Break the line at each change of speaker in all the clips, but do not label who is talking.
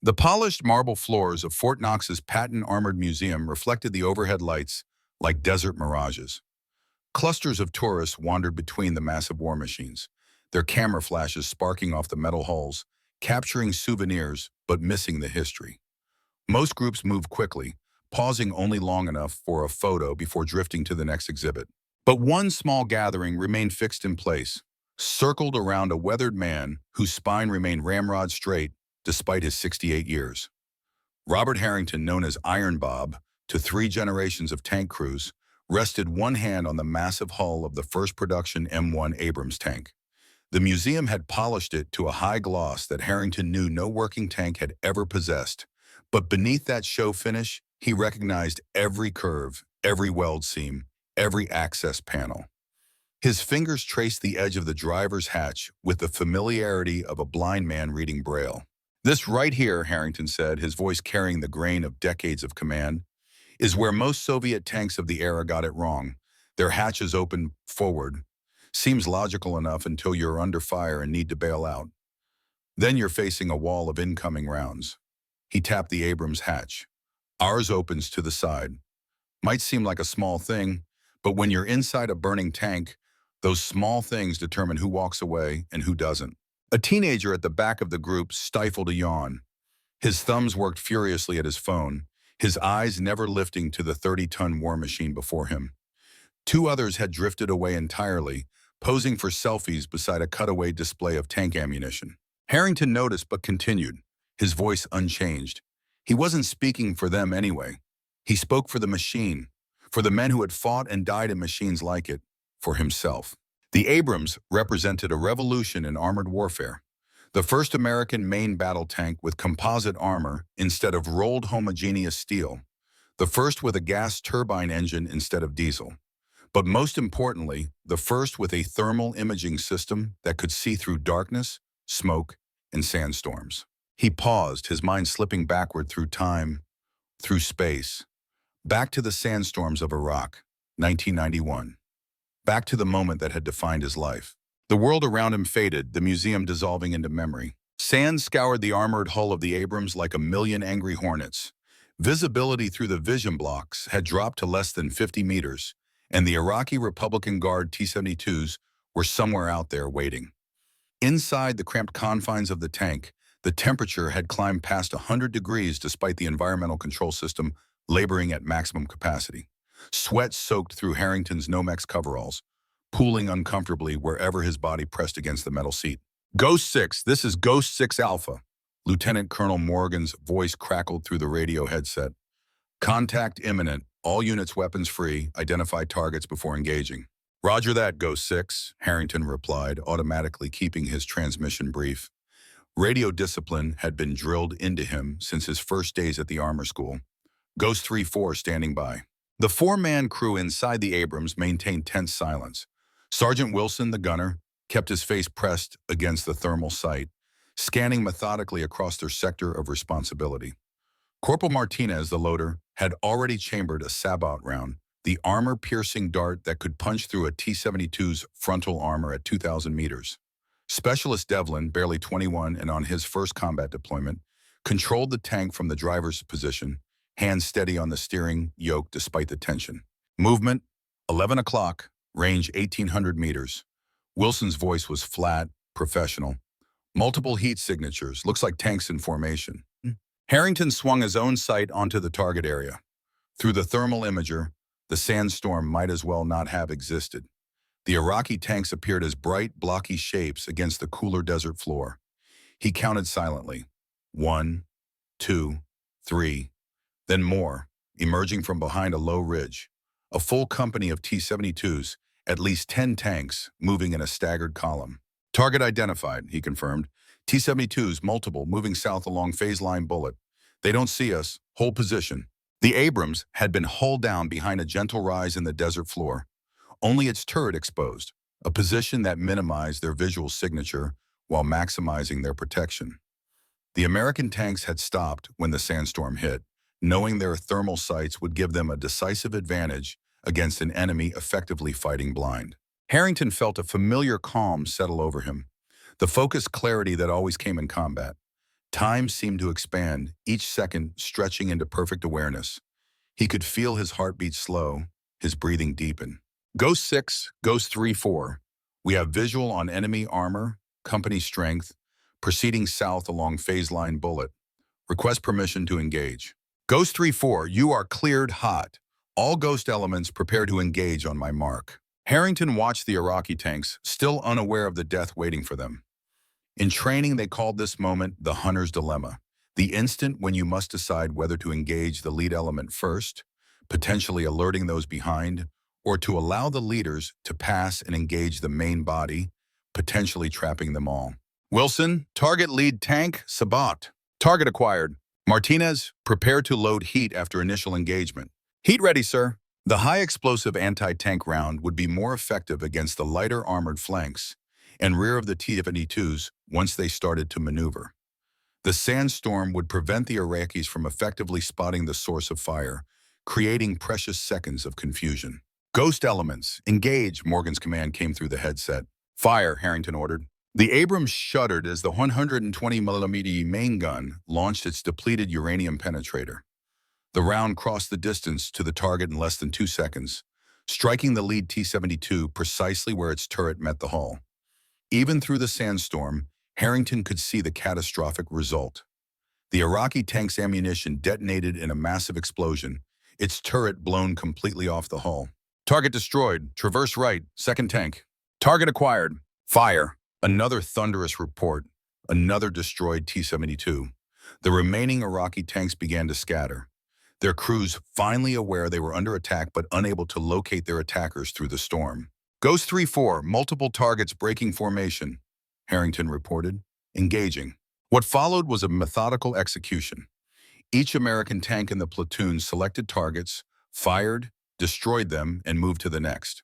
The polished marble floors of Fort Knox's Patton Armored Museum reflected the overhead lights like desert mirages. Clusters of tourists wandered between the massive war machines, their camera flashes sparking off the metal hulls, capturing souvenirs but missing the history. Most groups moved quickly, pausing only long enough for a photo before drifting to the next exhibit. But one small gathering remained fixed in place, circled around a weathered man whose spine remained ramrod straight despite his 68 years. Robert Harrington, known as Iron Bob to three generations of tank crews, rested one hand on the massive hull of the first production M1 Abrams tank. The museum had polished it to a high gloss that Harrington knew no working tank had ever possessed. But beneath that show finish, he recognized every curve, every weld seam, every access panel. His fingers traced the edge of the driver's hatch with the familiarity of a blind man reading Braille. "This right here," Harrington said, his voice carrying the grain of decades of command, "is where most Soviet tanks of the era got it wrong. Their hatches open forward. Seems logical enough until you're under fire and need to bail out. Then you're facing a wall of incoming rounds." He tapped the Abrams hatch. "Ours opens to the side. Might seem like a small thing, but when you're inside a burning tank, those small things determine who walks away and who doesn't." A teenager at the back of the group stifled a yawn. His thumbs worked furiously at his phone, his eyes never lifting to the 30-ton war machine before him. Two others had drifted away entirely, posing for selfies beside a cutaway display of tank ammunition. Harrington noticed but continued, his voice unchanged. He wasn't speaking for them anyway. He spoke for the machine, for the men who had fought and died in machines like it, for himself. The Abrams represented a revolution in armored warfare. The first American main battle tank with composite armor instead of rolled homogeneous steel. The first with a gas turbine engine instead of diesel. But most importantly, the first with a thermal imaging system that could see through darkness, smoke, and sandstorms. He paused, his mind slipping backward through time, through space, back to the sandstorms of Iraq, 1991. Back to the moment that had defined his life. The world around him faded, the museum dissolving into memory. Sand scoured the armored hull of the Abrams like a million angry hornets. Visibility through the vision blocks had dropped to less than 50 meters, and the Iraqi Republican Guard T-72s were somewhere out there waiting. Inside the cramped confines of the tank, the temperature had climbed past 100 degrees despite the environmental control system laboring at maximum capacity. Sweat soaked through Harrington's Nomex coveralls, pooling uncomfortably wherever his body pressed against the metal seat. "Ghost 6, this is Ghost 6 Alpha." Lieutenant Colonel Morgan's voice crackled through the radio headset. "Contact imminent. All units weapons free. Identify targets before engaging." "Roger that, Ghost 6, Harrington replied, automatically keeping his transmission brief. Radio discipline had been drilled into him since his first days at the armor school. "Ghost 3-4 standing by." The four-man crew inside the Abrams maintained tense silence. Sergeant Wilson, the gunner, kept his face pressed against the thermal sight, scanning methodically across their sector of responsibility. Corporal Martinez, the loader, had already chambered a Sabot round, the armor-piercing dart that could punch through a T-72's frontal armor at 2,000 meters. Specialist Devlin, barely 21 and on his first combat deployment, controlled the tank from the driver's position, hands steady on the steering yoke despite the tension. "Movement, 11 o'clock, range 1,800 meters. Wilson's voice was flat, professional. "Multiple heat signatures, looks like tanks in formation." Harrington swung his own sight onto the target area. Through the thermal imager, the sandstorm might as well not have existed. The Iraqi tanks appeared as bright, blocky shapes against the cooler desert floor. He counted silently. 1, 2, 3. Then more, emerging from behind a low ridge. A full company of T-72s, at least 10 tanks, moving in a staggered column. "Target identified," he confirmed. "T-72s, multiple, moving south along phase line bullet. They don't see us. Hold position." The Abrams had been hull down behind a gentle rise in the desert floor, only its turret exposed, a position that minimized their visual signature while maximizing their protection. The American tanks had stopped when the sandstorm hit, knowing their thermal sights would give them a decisive advantage against an enemy effectively fighting blind. Harrington felt a familiar calm settle over him, the focused clarity that always came in combat. Time seemed to expand, each second stretching into perfect awareness. He could feel his heartbeat slow, his breathing deepen. Ghost 6, Ghost 3-4. We have visual on enemy armor, company strength, proceeding south along phase line bullet. Request permission to engage. Ghost 3-4, you are cleared hot. All Ghost elements prepare to engage on my mark. Harrington watched the Iraqi tanks, still unaware of the death waiting for them. In training, they called this moment the hunter's dilemma, the instant when you must decide whether to engage the lead element first, potentially alerting those behind, or to allow the leaders to pass and engage the main body, potentially trapping them all. Wilson, target lead tank, Sabat. Target acquired. Martinez, prepare to load heat after initial engagement. Heat ready, sir. The high-explosive anti-tank round would be more effective against the lighter armored flanks and rear of the T-72s once they started to maneuver. The sandstorm would prevent the Iraqis from effectively spotting the source of fire, creating precious seconds of confusion. Ghost elements, engage, Morgan's command came through the headset. Fire, Harrington ordered. The Abrams shuddered as the 120mm main gun launched its depleted uranium penetrator. The round crossed the distance to the target in less than 2 seconds, striking the lead T-72 precisely where its turret met the hull. Even through the sandstorm, Harrington could see the catastrophic result. The Iraqi tank's ammunition detonated in a massive explosion, its turret blown completely off the hull. Target destroyed. Traverse right. Second tank. Target acquired. Fire. Another thunderous report. Another destroyed T-72. The remaining Iraqi tanks began to scatter, their crews finally aware they were under attack but unable to locate their attackers through the storm. Ghost 3-4, multiple targets breaking formation, Harrington reported, engaging. What followed was a methodical execution. Each American tank in the platoon selected targets, fired, destroyed them, and moved to the next.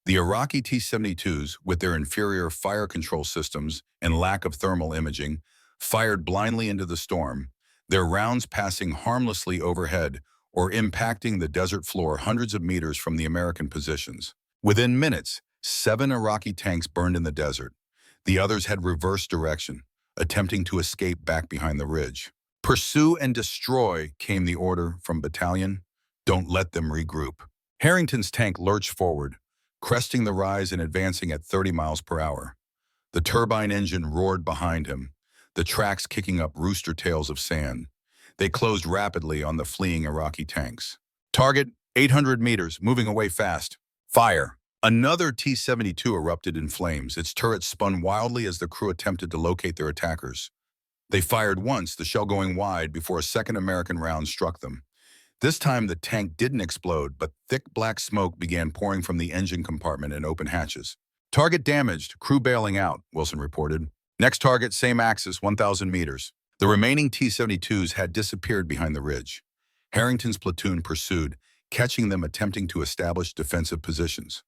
The Iraqi T-72s, with their inferior fire control systems and lack of thermal imaging, fired blindly into the storm, their rounds passing harmlessly overhead or impacting the desert floor hundreds of meters from the American positions. Within minutes, 7 Iraqi tanks burned in the desert. The others had reversed direction, attempting to escape back behind the ridge. Pursue and destroy, came the order from battalion. Don't let them regroup. Harrington's tank lurched forward, cresting the rise and advancing at 30 miles per hour. The turbine engine roared behind him, the tracks kicking up rooster tails of sand. They closed rapidly on the fleeing Iraqi tanks. Target, 800 meters, moving away fast. Fire. Another T-72 erupted in flames. Its turret spun wildly as the crew attempted to locate their attackers. They fired once, the shell going wide before a second American round struck them. This time, the tank didn't explode, but thick black smoke began pouring from the engine compartment and open hatches. Target damaged, crew bailing out, Wilson reported. Next target, same axis, 1,000 meters. The remaining T-72s had disappeared behind the ridge. Harrington's platoon pursued, catching them attempting to establish defensive positions.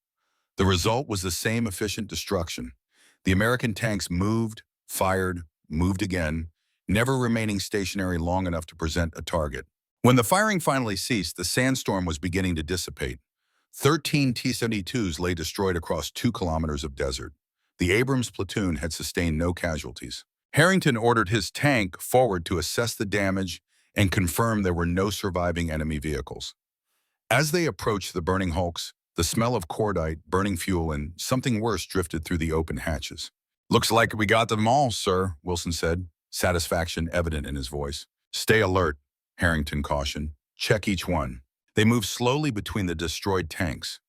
The result was the same efficient destruction. The American tanks moved, fired, moved again, never remaining stationary long enough to present a target. When the firing finally ceased, the sandstorm was beginning to dissipate. 13 T-72s lay destroyed across 2 kilometers of desert. The Abrams platoon had sustained no casualties. Harrington ordered his tank forward to assess the damage and confirm there were no surviving enemy vehicles. As they approached the burning hulks, the smell of cordite, burning fuel, and something worse drifted through the open hatches. "Looks like we got them all, sir," Wilson said, satisfaction evident in his voice. "Stay alert," Harrington cautioned. "Check each one." They moved slowly between the destroyed tanks.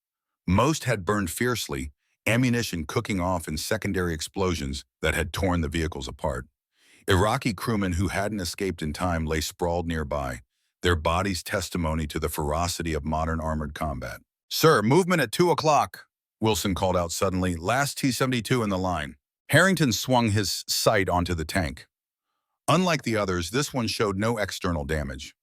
Most had burned fiercely, ammunition cooking off in secondary explosions that had torn the vehicles apart. Iraqi crewmen who hadn't escaped in time lay sprawled nearby, their bodies testimony to the ferocity of modern armored combat. "Sir, movement at 2 o'clock, Wilson called out suddenly. "Last T-72 in the line." Harrington swung his sight onto the tank. Unlike the others, this one showed no external damage.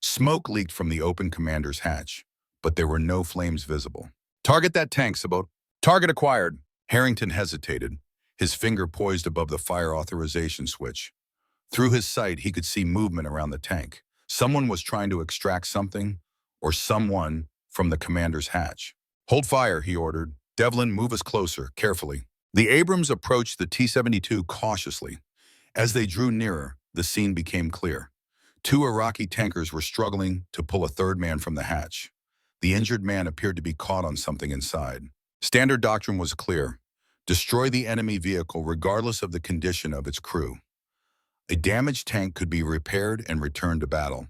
Smoke leaked from the open commander's hatch, but there were no flames visible. "Target that tank, Sabot." "Target acquired." Harrington hesitated, his finger poised above the fire authorization switch. Through his sight, he could see movement around the tank. Someone was trying to extract something, or someone, from the commander's hatch. "Hold fire," he ordered. "Devlin, move us closer, carefully." The Abrams approached the T-72 cautiously. As they drew nearer, the scene became clear. Two Iraqi tankers were struggling to pull a third man from the hatch. The injured man appeared to be caught on something inside. Standard doctrine was clear: destroy the enemy vehicle regardless of the condition of its crew. A damaged tank could be repaired and returned to battle.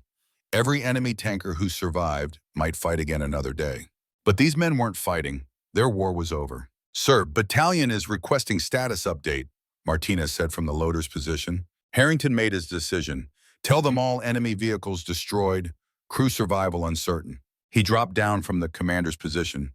Every enemy tanker who survived might fight again another day. But these men weren't fighting. Their war was over. "Sir, battalion is requesting status update," Martinez said from the loader's position. Harrington made his decision. "Tell them all enemy vehicles destroyed, crew survival uncertain." He dropped down from the commander's position,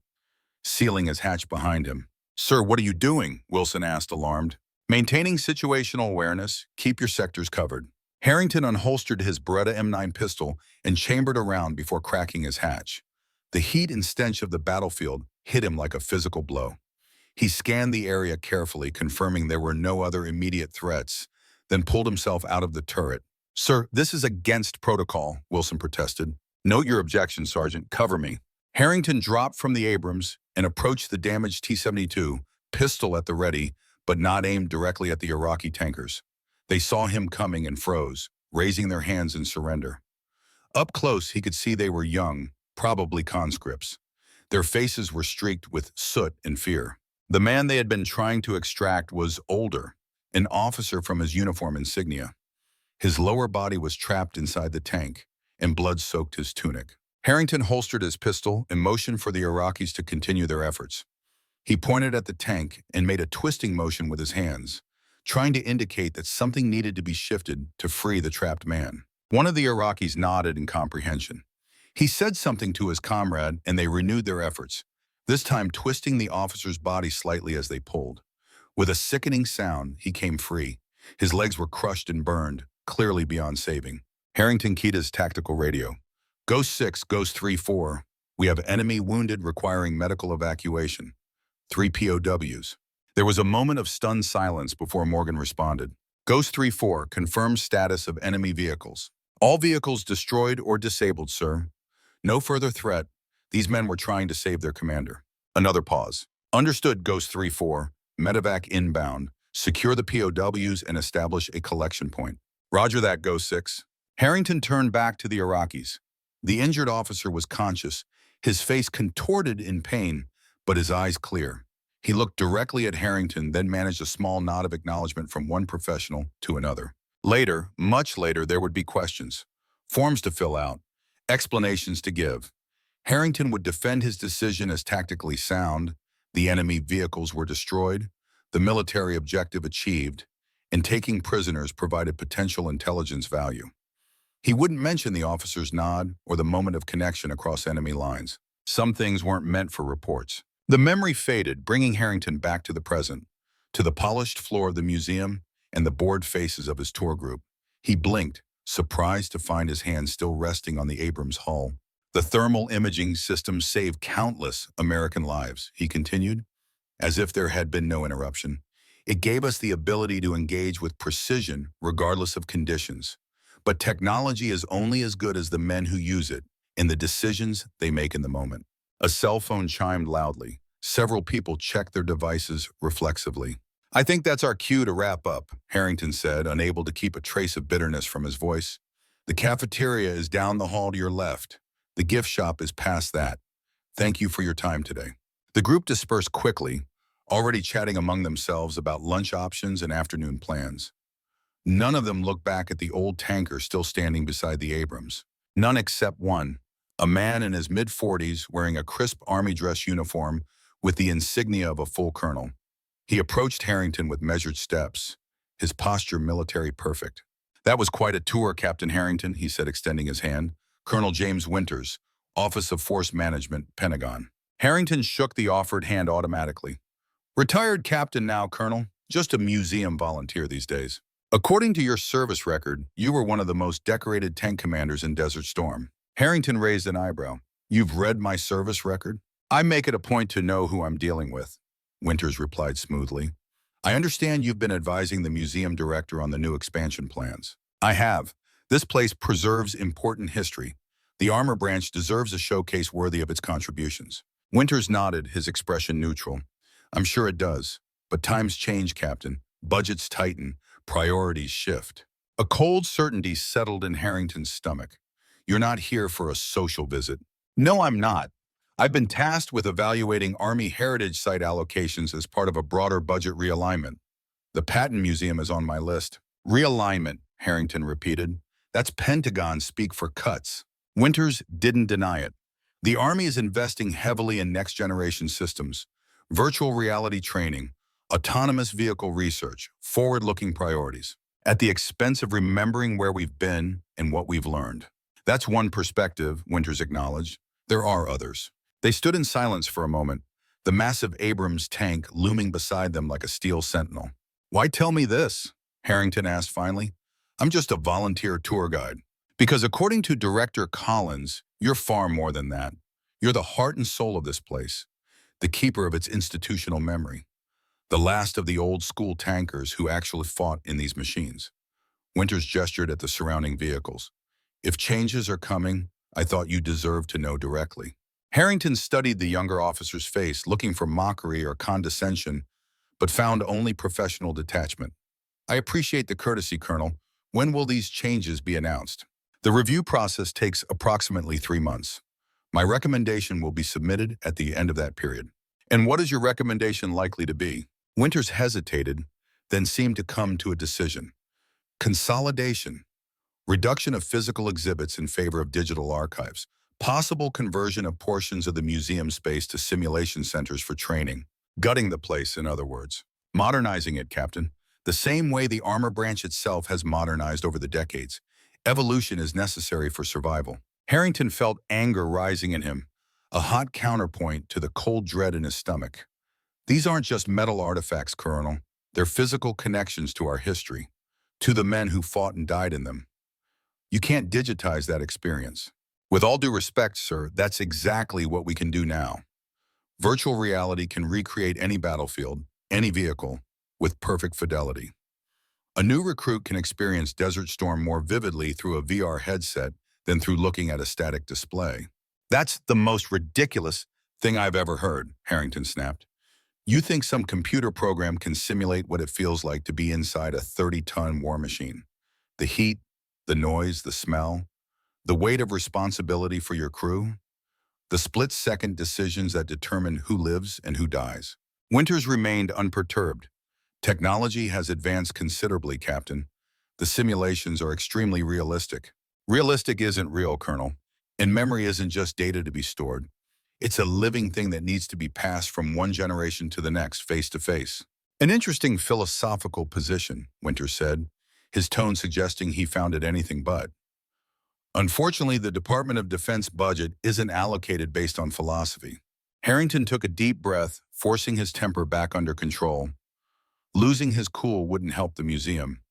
sealing his hatch behind him. "Sir, what are you doing?" Wilson asked, alarmed. "Maintaining situational awareness. Keep your sectors covered." Harrington unholstered his Beretta M9 pistol and chambered around before cracking his hatch. The heat and stench of the battlefield hit him like a physical blow. He scanned the area carefully, confirming there were no other immediate threats, then pulled himself out of the turret. "Sir, this is against protocol," Wilson protested. "Note your objection, Sergeant. Cover me." Harrington dropped from the Abrams and approached the damaged T-72, pistol at the ready, but not aimed directly at the Iraqi tankers. They saw him coming and froze, raising their hands in surrender. Up close, he could see they were young, probably conscripts. Their faces were streaked with soot and fear. The man they had been trying to extract was older, an officer from his uniform insignia. His lower body was trapped inside the tank, and blood soaked his tunic. Harrington holstered his pistol and motioned for the Iraqis to continue their efforts. He pointed at the tank and made a twisting motion with his hands, trying to indicate that something needed to be shifted to free the trapped man. One of the Iraqis nodded in comprehension. He said something to his comrade, and they renewed their efforts, this time twisting the officer's body slightly as they pulled. With a sickening sound, he came free. His legs were crushed and burned, clearly beyond saving. Harrington keyed his tactical radio. "Ghost 6, Ghost 3-4. We have enemy wounded requiring medical evacuation. 3 POWs. There was a moment of stunned silence before Morgan responded. "Ghost 3-4, confirmed status of enemy vehicles. All vehicles destroyed or disabled, sir. No further threat. These men were trying to save their commander." Another pause. "Understood, Ghost 3-4. Medevac inbound. Secure the POWs and establish a collection point." "Roger that, Ghost 6. Harrington turned back to the Iraqis. The injured officer was conscious, his face contorted in pain, but his eyes clear. He looked directly at Harrington, then managed a small nod of acknowledgement from one professional to another. Later, much later, there would be questions, forms to fill out, explanations to give. Harrington would defend his decision as tactically sound. The enemy vehicles were destroyed, the military objective achieved, and taking prisoners provided potential intelligence value. He wouldn't mention the officer's nod or the moment of connection across enemy lines. Some things weren't meant for reports. The memory faded, bringing Harrington back to the present, to the polished floor of the museum and the bored faces of his tour group. He blinked, surprised to find his hand still resting on the Abrams hull. "The thermal imaging system saved countless American lives," he continued, as if there had been no interruption. "It gave us the ability to engage with precision regardless of conditions. But technology is only as good as the men who use it and the decisions they make in the moment." A cell phone chimed loudly. Several people checked their devices reflexively. "I think that's our cue to wrap up," Harrington said, unable to keep a trace of bitterness from his voice. "The cafeteria is down the hall to your left. The gift shop is past that. Thank you for your time today." The group dispersed quickly, already chatting among themselves about lunch options and afternoon plans. None of them looked back at the old tanker still standing beside the Abrams. None except one, a man in his mid-40s wearing a crisp army dress uniform with the insignia of a full colonel. He approached Harrington with measured steps, his posture military perfect. "That was quite a tour, Captain Harrington," he said, extending his hand. "Colonel James Winters, Office of Force Management, Pentagon." Harrington shook the offered hand automatically. "Retired captain now, Colonel. Just a museum volunteer these days." "According to your service record, you were one of the most decorated tank commanders in Desert Storm." Harrington raised an eyebrow. "You've read my service record?" "I make it a point to know who I'm dealing with," Winters replied smoothly. "I understand you've been advising the museum director on the new expansion plans." "I have. This place preserves important history. The armor branch deserves a showcase worthy of its contributions." Winters nodded, his expression neutral. "I'm sure it does. But times change, Captain. Budgets tighten. Priorities shift." A cold certainty settled in Harrington's stomach. You're not here for a social visit. No, I'm not. I've been tasked with evaluating Army Heritage Site allocations as part of a broader budget realignment. The Patton Museum is on my list. Realignment, Harrington repeated. That's Pentagon speak for cuts. Winters didn't deny it. The Army is investing heavily in next-generation systems, virtual reality training, autonomous vehicle research, forward-looking priorities, at the expense of remembering where we've been and what we've learned. That's one perspective, Winters acknowledged. There are others. They stood in silence for a moment, the massive Abrams tank looming beside them like a steel sentinel. Why tell me this? Harrington asked finally. I'm just a volunteer tour guide. Because according to Director Collins, you're far more than that. You're the heart and soul of this place, the keeper of its institutional memory, the last of the old school tankers who actually fought in these machines. Winters gestured at the surrounding vehicles. If changes are coming, I thought you deserved to know directly. Harrington studied the younger officer's face, looking for mockery or condescension, but found only professional detachment. I appreciate the courtesy, Colonel. When will these changes be announced? The review process takes approximately 3 months. My recommendation will be submitted at the end of that period. And what is your recommendation likely to be? Winters hesitated, then seemed to come to a decision. Consolidation, reduction of physical exhibits in favor of digital archives, possible conversion of portions of the museum space to simulation centers for training, gutting the place, in other words. Modernizing it, Captain, the same way the armor branch itself has modernized over the decades. Evolution is necessary for survival. Harrington felt anger rising in him, a hot counterpoint to the cold dread in his stomach. These aren't just metal artifacts, Colonel. They're physical connections to our history, to the men who fought and died in them. You can't digitize that experience. With all due respect, sir, that's exactly what we can do now. Virtual reality can recreate any battlefield, any vehicle, with perfect fidelity. A new recruit can experience Desert Storm more vividly through a VR headset than through looking at a static display. That's the most ridiculous thing I've ever heard, Harrington snapped. You think some computer program can simulate what it feels like to be inside a 30-ton war machine? The heat, the noise, the smell, the weight of responsibility for your crew, the split-second decisions that determine who lives and who dies. Winters remained unperturbed. Technology has advanced considerably, Captain. The simulations are extremely realistic. Realistic isn't real, Colonel. And memory isn't just data to be stored. It's a living thing that needs to be passed from one generation to the next, face to face. An interesting philosophical position, Winters said, his tone suggesting he found it anything but. Unfortunately, the Department of Defense budget isn't allocated based on philosophy. Harrington took a deep breath, forcing his temper back under control. Losing his cool wouldn't help the museum.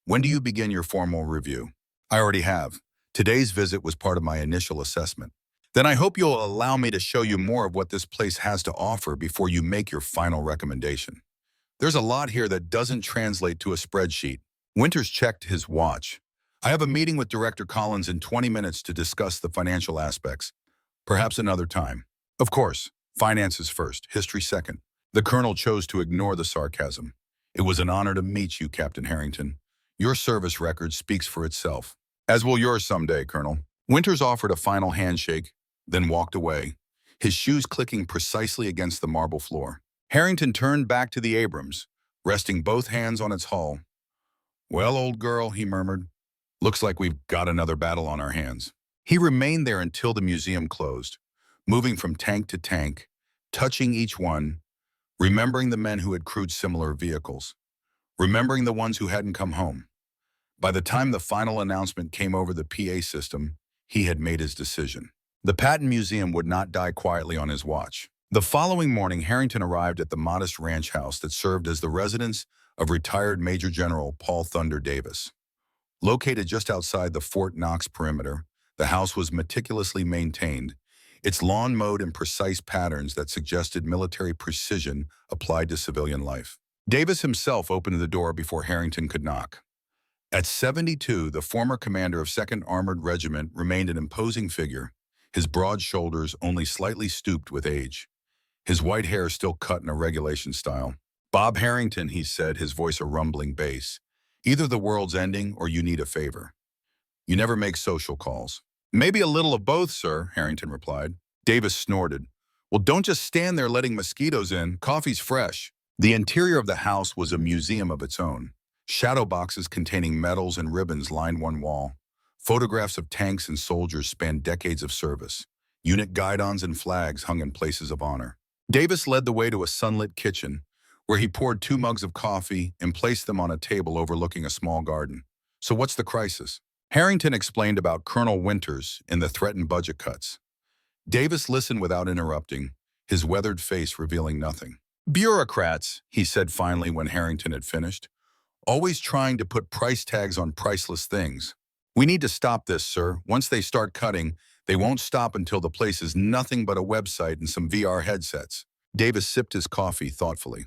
When do you begin your formal review? I already have. Today's visit was part of my initial assessment. Then I hope you'll allow me to show you more of what this place has to offer before you make your final recommendation. There's a lot here that doesn't translate to a spreadsheet. Winters checked his watch. I have a meeting with Director Collins in 20 minutes to discuss the financial aspects. Perhaps another time. Of course, finances first, history second. The colonel chose to ignore the sarcasm. It was an honor to meet you, Captain Harrington. Your service record speaks for itself. As will yours someday, Colonel. Winters offered a final handshake, then walked away, his shoes clicking precisely against the marble floor. Harrington turned back to the Abrams, resting both hands on its hull. Well, old girl, he murmured, looks like we've got another battle on our hands. He remained there until the museum closed, moving from tank to tank, touching each one, remembering the men who had crewed similar vehicles, remembering the ones who hadn't come home. By the time the final announcement came over the PA system, he had made his decision. The Patton Museum would not die quietly on his watch. The following morning, Harrington arrived at the modest ranch house that served as the residence of retired Major General Paul Thunder Davis. Located just outside the Fort Knox perimeter, the house was meticulously maintained, its lawn mowed in precise patterns that suggested military precision applied to civilian life. Davis himself opened the door before Harrington could knock. At 72, the former commander of 2nd Armored Regiment remained an imposing figure, his broad shoulders only slightly stooped with age, his white hair still cut in a regulation style. Bob Harrington, he said, his voice a rumbling bass. Either the world's ending or you need a favor. You never make social calls. Maybe a little of both, sir, Harrington replied. Davis snorted. Well, don't just stand there letting mosquitoes in. Coffee's fresh. The interior of the house was a museum of its own. Shadow boxes containing medals and ribbons lined one wall. Photographs of tanks and soldiers spanned decades of service. Unit guidons and flags hung in places of honor. Davis led the way to a sunlit kitchen, where he poured 2 mugs of coffee and placed them on a table overlooking a small garden. So what's the crisis? Harrington explained about Colonel Winters and the threatened budget cuts. Davis listened without interrupting, his weathered face revealing nothing. Bureaucrats, he said finally when Harrington had finished, always trying to put price tags on priceless things. We need to stop this, sir. Once they start cutting, they won't stop until the place is nothing but a website and some VR headsets. Davis sipped his coffee thoughtfully.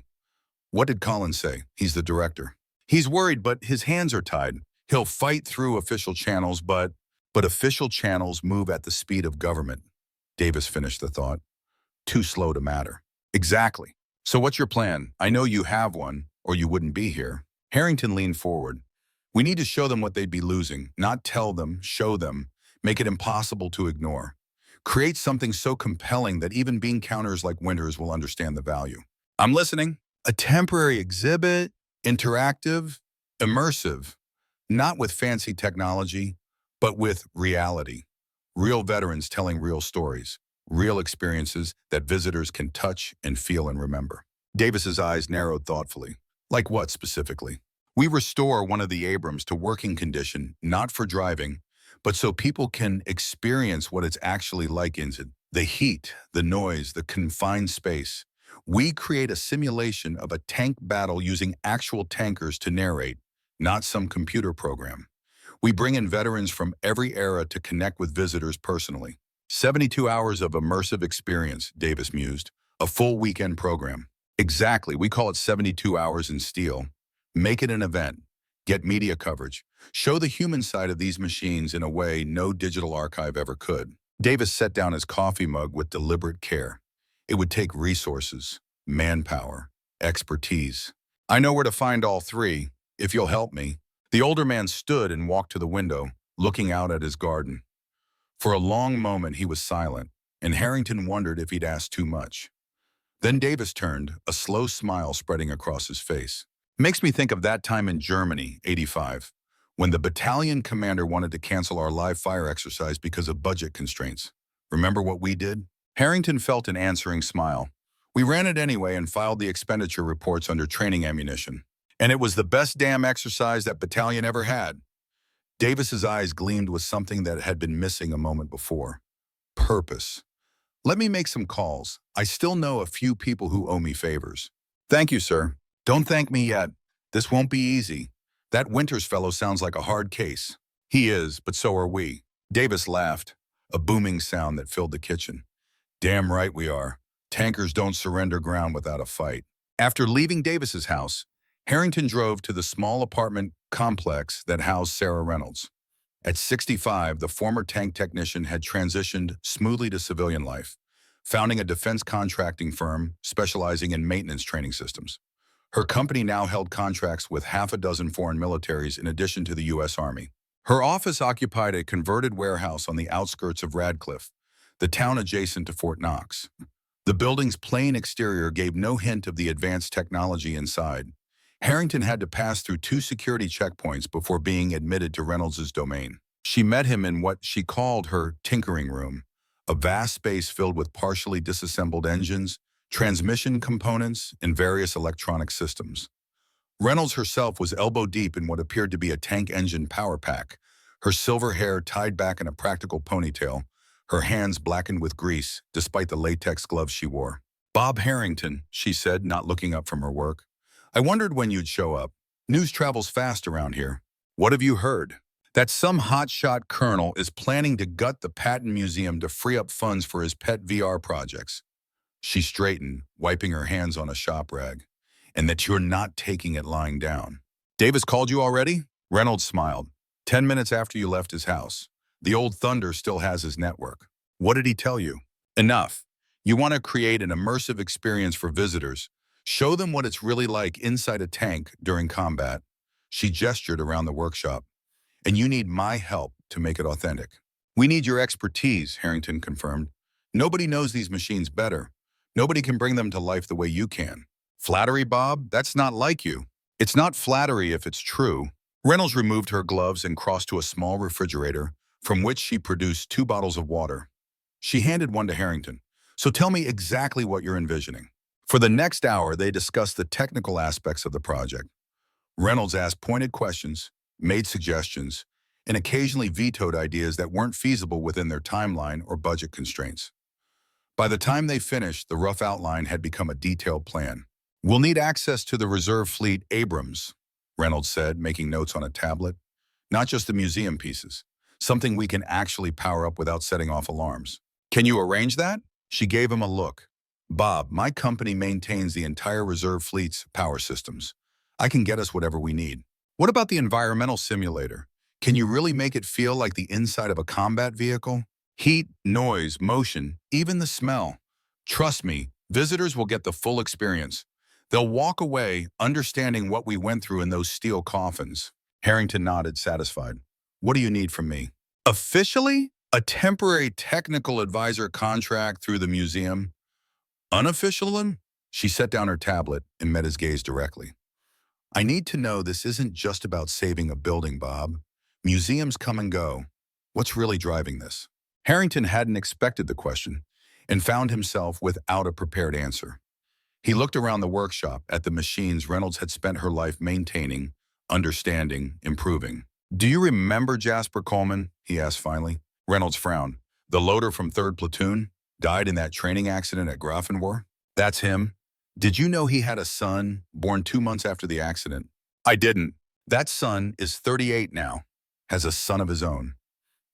What did Collins say? He's the director. He's worried, but his hands are tied. He'll fight through official channels, but official channels move at the speed of government. Davis finished the thought. Too slow to matter. Exactly. So what's your plan? I know you have one, or you wouldn't be here. Harrington leaned forward. We need to show them what they'd be losing, not tell them, show them, make it impossible to ignore. Create something so compelling that even bean counters like Winters will understand the value. I'm listening. A temporary exhibit, interactive, immersive, not with fancy technology, but with reality. Real veterans telling real stories, real experiences that visitors can touch and feel and remember. Davis's eyes narrowed thoughtfully. Like what specifically? We restore one of the Abrams to working condition, not for driving, but so people can experience what it's actually like in it. The heat, the noise, the confined space. We create a simulation of a tank battle using actual tankers to narrate, not some computer program. We bring in veterans from every era to connect with visitors personally. 72 hours of immersive experience, Davis mused. A full weekend program. Exactly, we call it 72 hours in steel. Make it an event. Get media coverage. Show the human side of these machines in a way no digital archive ever could. Davis set down his coffee mug with deliberate care. It would take resources, manpower, expertise. I know where to find all three, if you'll help me. The older man stood and walked to the window, looking out at his garden. For a long moment he was silent, and Harrington wondered if he'd asked too much. Then Davis turned, a slow smile spreading across his face. Makes me think of that time in Germany, '85, when the battalion commander wanted to cancel our live fire exercise because of budget constraints. Remember what we did? Harrington felt an answering smile. We ran it anyway and filed the expenditure reports under training ammunition. And it was the best damn exercise that battalion ever had. Davis's eyes gleamed with something that had been missing a moment before. Purpose. Let me make some calls. I still know a few people who owe me favors. Thank you, sir. Don't thank me yet. This won't be easy. That Winters fellow sounds like a hard case. He is, but so are we. Davis laughed, a booming sound that filled the kitchen. Damn right we are. Tankers don't surrender ground without a fight. After leaving Davis's house, Harrington drove to the small apartment complex that housed Sarah Reynolds. At 65, the former tank technician had transitioned smoothly to civilian life, founding a defense contracting firm specializing in maintenance training systems. Her company now held contracts with half a dozen foreign militaries in addition to the U.S. Army. Her office occupied a converted warehouse on the outskirts of Radcliffe, the town adjacent to Fort Knox. The building's plain exterior gave no hint of the advanced technology inside. Harrington had to pass through 2 security checkpoints before being admitted to Reynolds' domain. She met him in what she called her tinkering room, a vast space filled with partially disassembled engines, transmission components, and various electronic systems. Reynolds herself was elbow-deep in what appeared to be a tank engine power pack, her silver hair tied back in a practical ponytail, her hands blackened with grease, despite the latex gloves she wore. Bob Harrington, she said, not looking up from her work. I wondered when you'd show up. News travels fast around here. What have you heard? That some hotshot colonel is planning to gut the Patton Museum to free up funds for his pet VR projects. She straightened, wiping her hands on a shop rag. And that you're not taking it lying down. Davis called you already? Reynolds smiled. 10 minutes after you left his house. The old thunder still has his network. What did he tell you? Enough. You want to create an immersive experience for visitors. Show them what it's really like inside a tank during combat. She gestured around the workshop. And you need my help to make it authentic. We need your expertise, Harrington confirmed. Nobody knows these machines better. Nobody can bring them to life the way you can. Flattery, Bob? That's not like you. It's not flattery if it's true. Reynolds removed her gloves and crossed to a small refrigerator from which she produced 2 bottles of water. She handed one to Harrington. So tell me exactly what you're envisioning. For the next hour, they discussed the technical aspects of the project. Reynolds asked pointed questions, made suggestions, and occasionally vetoed ideas that weren't feasible within their timeline or budget constraints. By the time they finished, the rough outline had become a detailed plan. We'll need access to the reserve fleet Abrams, Reynolds said, making notes on a tablet. Not just the museum pieces, something we can actually power up without setting off alarms. Can you arrange that? She gave him a look. Bob, my company maintains the entire reserve fleet's power systems. I can get us whatever we need. What about the environmental simulator? Can you really make it feel like the inside of a combat vehicle? Heat, noise, motion, even the smell. Trust me, visitors will get the full experience. They'll walk away understanding what we went through in those steel coffins. Harrington nodded, satisfied. What do you need from me? Officially, a temporary technical advisor contract through the museum. Unofficially, she set down her tablet and met his gaze directly. I need to know this isn't just about saving a building, Bob. Museums come and go. What's really driving this? Harrington hadn't expected the question and found himself without a prepared answer. He looked around the workshop at the machines Reynolds had spent her life maintaining, understanding, improving. Do you remember Jasper Coleman? He asked finally. Reynolds frowned. The loader from 3rd Platoon? Died in that training accident at Grafenwohr? That's him. Did you know he had a son born 2 months after the accident? I didn't. That son is 38 now, has a son of his own.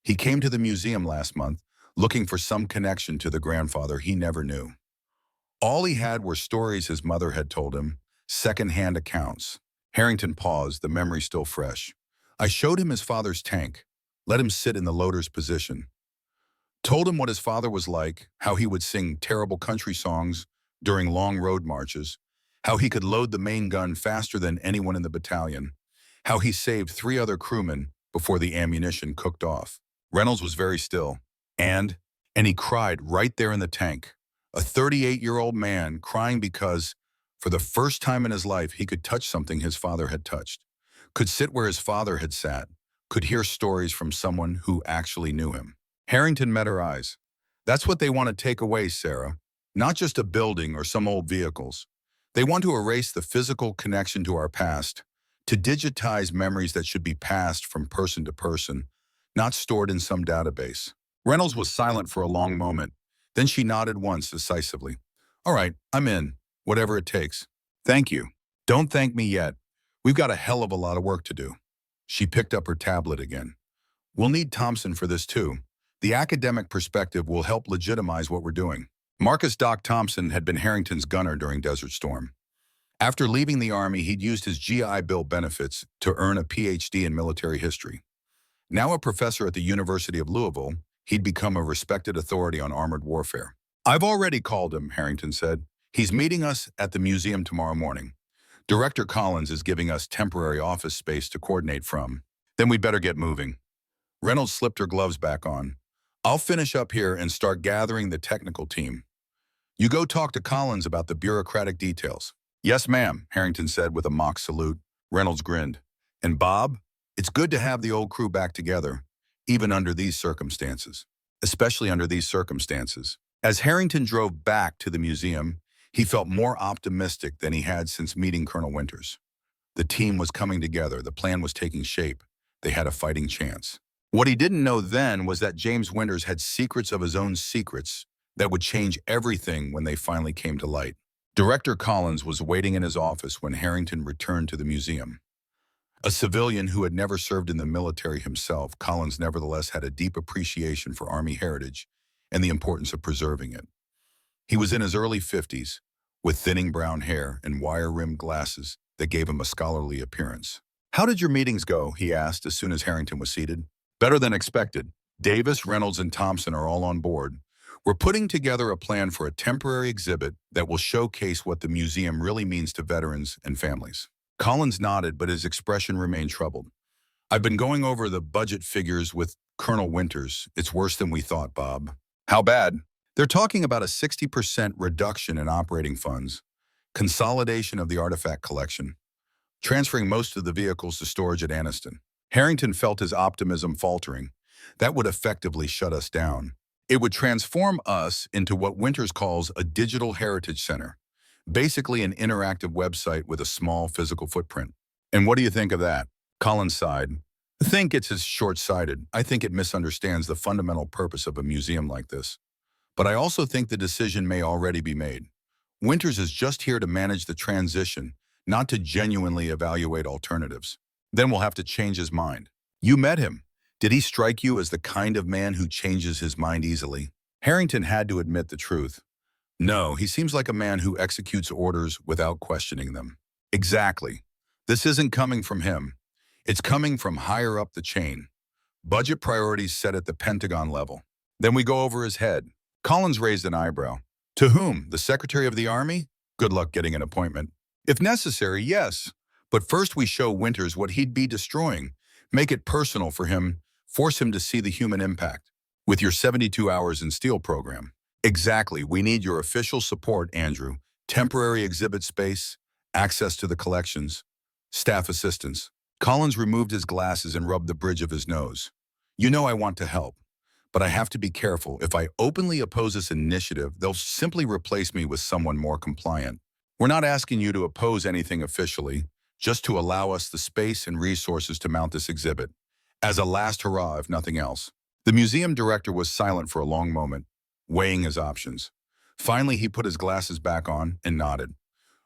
He came to the museum last month looking for some connection to the grandfather he never knew. All he had were stories his mother had told him, second-hand accounts. Harrington paused, the memory still fresh. I showed him his father's tank, let him sit in the loader's position. Told him what his father was like, how he would sing terrible country songs during long road marches, how he could load the main gun faster than anyone in the battalion, how he saved 3 other crewmen before the ammunition cooked off. Reynolds was very still, and he cried right there in the tank. A 38-year-old man crying because, for the first time in his life, he could touch something his father had touched, could sit where his father had sat, could hear stories from someone who actually knew him. Harrington met her eyes. That's what they want to take away, Sarah. Not just a building or some old vehicles. They want to erase the physical connection to our past, to digitize memories that should be passed from person to person, not stored in some database. Reynolds was silent for a long moment. Then she nodded once decisively. All right, I'm in, whatever it takes. Thank you. Don't thank me yet. We've got a hell of a lot of work to do. She picked up her tablet again. We'll need Thompson for this too. The academic perspective will help legitimize what we're doing. Marcus Doc Thompson had been Harrington's gunner during Desert Storm. After leaving the Army, he'd used his GI Bill benefits to earn a PhD in military history. Now a professor at the University of Louisville, he'd become a respected authority on armored warfare. I've already called him, Harrington said. He's meeting us at the museum tomorrow morning. Director Collins is giving us temporary office space to coordinate from. Then we'd better get moving. Reynolds slipped her gloves back on. I'll finish up here and start gathering the technical team. You go talk to Collins about the bureaucratic details. Yes, ma'am, Harrington said with a mock salute. Reynolds grinned. And Bob, it's good to have the old crew back together, even under these circumstances. Especially under these circumstances. As Harrington drove back to the museum, he felt more optimistic than he had since meeting Colonel Winters. The team was coming together. The plan was taking shape. They had a fighting chance. What he didn't know then was that James Winters had secrets of his own secrets that would change everything when they finally came to light. Director Collins was waiting in his office when Harrington returned to the museum. A civilian who had never served in the military himself, Collins nevertheless had a deep appreciation for Army heritage and the importance of preserving it. He was in his early 50s, with thinning brown hair and wire-rimmed glasses that gave him a scholarly appearance. How did your meetings go? He asked as soon as Harrington was seated. Better than expected. Davis, Reynolds, and Thompson are all on board. We're putting together a plan for a temporary exhibit that will showcase what the museum really means to veterans and families. Collins nodded, but his expression remained troubled. I've been going over the budget figures with Colonel Winters. It's worse than we thought, Bob. How bad? They're talking about a 60% reduction in operating funds, consolidation of the artifact collection, transferring most of the vehicles to storage at Anniston. Harrington felt his optimism faltering. That would effectively shut us down. It would transform us into what Winters calls a digital heritage center, basically an interactive website with a small physical footprint. And what do you think of that? Collins sighed. I think it's as short-sighted. I think it misunderstands the fundamental purpose of a museum like this. But I also think the decision may already be made. Winters is just here to manage the transition, not to genuinely evaluate alternatives. Then we'll have to change his mind. You met him. Did he strike you as the kind of man who changes his mind easily? Harrington had to admit the truth. No, he seems like a man who executes orders without questioning them. Exactly. This isn't coming from him. It's coming from higher up the chain. Budget priorities set at the Pentagon level. Then we go over his head. Collins raised an eyebrow. To whom? The Secretary of the Army? Good luck getting an appointment. If necessary, yes. But first we show Winters what he'd be destroying. Make it personal for him. Force him to see the human impact. With your 72 hours in steel program. Exactly. We need your official support, Andrew. Temporary exhibit space, access to the collections, staff assistance. Collins removed his glasses and rubbed the bridge of his nose. You know I want to help, but I have to be careful. If I openly oppose this initiative, they'll simply replace me with someone more compliant. We're not asking you to oppose anything officially, just to allow us the space and resources to mount this exhibit, as a last hurrah, if nothing else. The museum director was silent for a long moment, weighing his options. Finally, he put his glasses back on and nodded.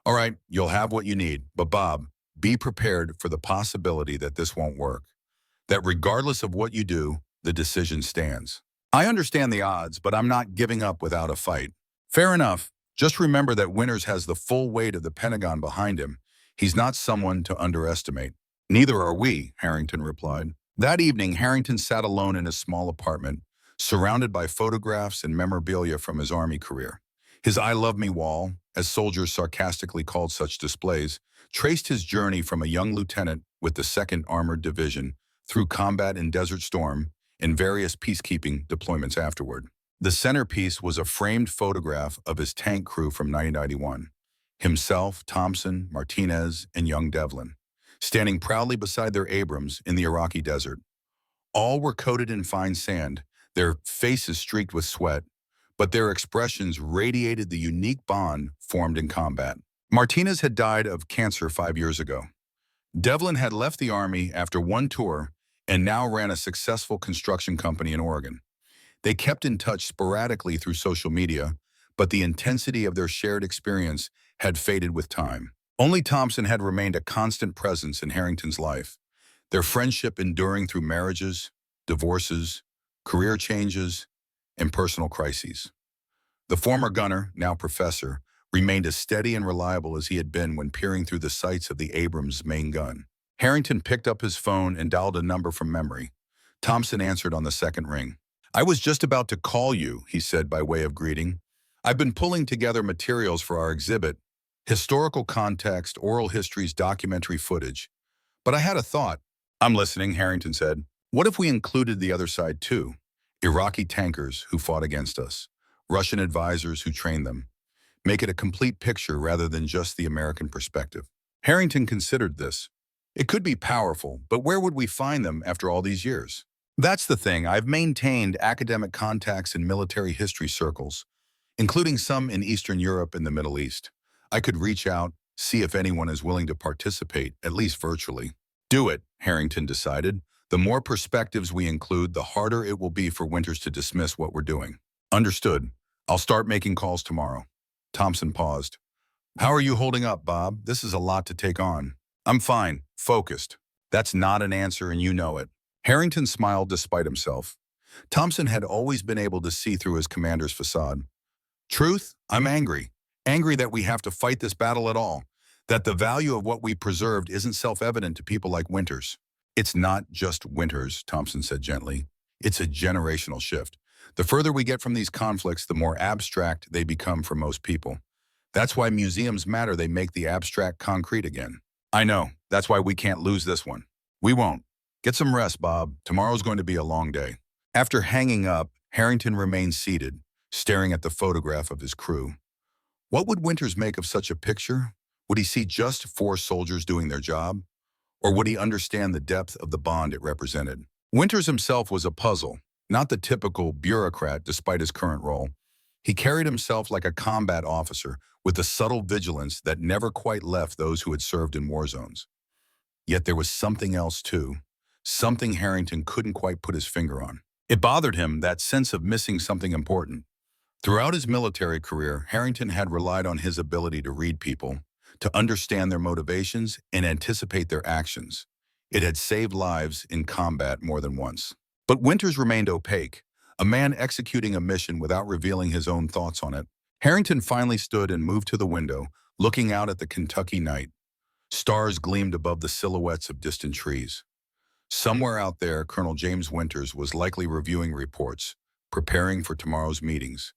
All right, you'll have what you need, but Bob, be prepared for the possibility that this won't work. That regardless of what you do, the decision stands. I understand the odds, but I'm not giving up without a fight. Fair enough. Just remember that Winters has the full weight of the Pentagon behind him. He's not someone to underestimate. Neither are we, Harrington replied. That evening, Harrington sat alone in his small apartment, surrounded by photographs and memorabilia from his Army career. His I Love Me wall, as soldiers sarcastically called such displays, traced his journey from a young lieutenant with the 2nd Armored Division through combat in Desert Storm and various peacekeeping deployments afterward. The centerpiece was a framed photograph of his tank crew from 1991. Himself, Thompson, Martinez, and young Devlin, standing proudly beside their Abrams in the Iraqi desert. All were coated in fine sand, their faces streaked with sweat, but their expressions radiated the unique bond formed in combat. Martinez had died of cancer 5 years ago. Devlin had left the Army after one tour and now ran a successful construction company in Oregon. They kept in touch sporadically through social media, but the intensity of their shared experience had faded with time. Only Thompson had remained a constant presence in Harrington's life, their friendship enduring through marriages, divorces, career changes, and personal crises. The former gunner, now professor, remained as steady and reliable as he had been when peering through the sights of the Abrams main gun. Harrington picked up his phone and dialed a number from memory. Thompson answered on the second ring. I was just about to call you, he said by way of greeting. I've been pulling together materials for our exhibit, historical context, oral histories, documentary footage. But I had a thought. I'm listening, Harrington said. What if we included the other side too? Iraqi tankers who fought against us, Russian advisors who trained them. Make it a complete picture rather than just the American perspective. Harrington considered this. It could be powerful, but where would we find them after all these years? That's the thing. I've maintained academic contacts in military history circles, including some in Eastern Europe and the Middle East. I could reach out, see if anyone is willing to participate, at least virtually. Do it, Harrington decided. The more perspectives we include, the harder it will be for Winters to dismiss what we're doing. Understood. I'll start making calls tomorrow. Thompson paused. How are you holding up, Bob? This is a lot to take on. I'm fine, focused. That's not an answer and you know it. Harrington smiled despite himself. Thompson had always been able to see through his commander's facade. Truth? I'm angry. Angry that we have to fight this battle at all. That the value of what we preserved isn't self-evident to people like Winters. It's not just Winters, Thompson said gently. It's a generational shift. The further we get from these conflicts, the more abstract they become for most people. That's why museums matter. They make the abstract concrete again. I know. That's why we can't lose this one. We won't. Get some rest, Bob. Tomorrow's going to be a long day. After hanging up, Harrington remained seated, staring at the photograph of his crew. What would Winters make of such a picture? Would he see just four soldiers doing their job? Or would he understand the depth of the bond it represented? Winters himself was a puzzle, not the typical bureaucrat despite his current role. He carried himself like a combat officer with a subtle vigilance that never quite left those who had served in war zones. Yet there was something else too, something Harrington couldn't quite put his finger on. It bothered him, that sense of missing something important. Throughout his military career, Harrington had relied on his ability to read people, to understand their motivations and anticipate their actions. It had saved lives in combat more than once. But Winters remained opaque, a man executing a mission without revealing his own thoughts on it. Harrington finally stood and moved to the window, looking out at the Kentucky night. Stars gleamed above the silhouettes of distant trees. Somewhere out there, Colonel James Winters was likely reviewing reports, preparing for tomorrow's meetings.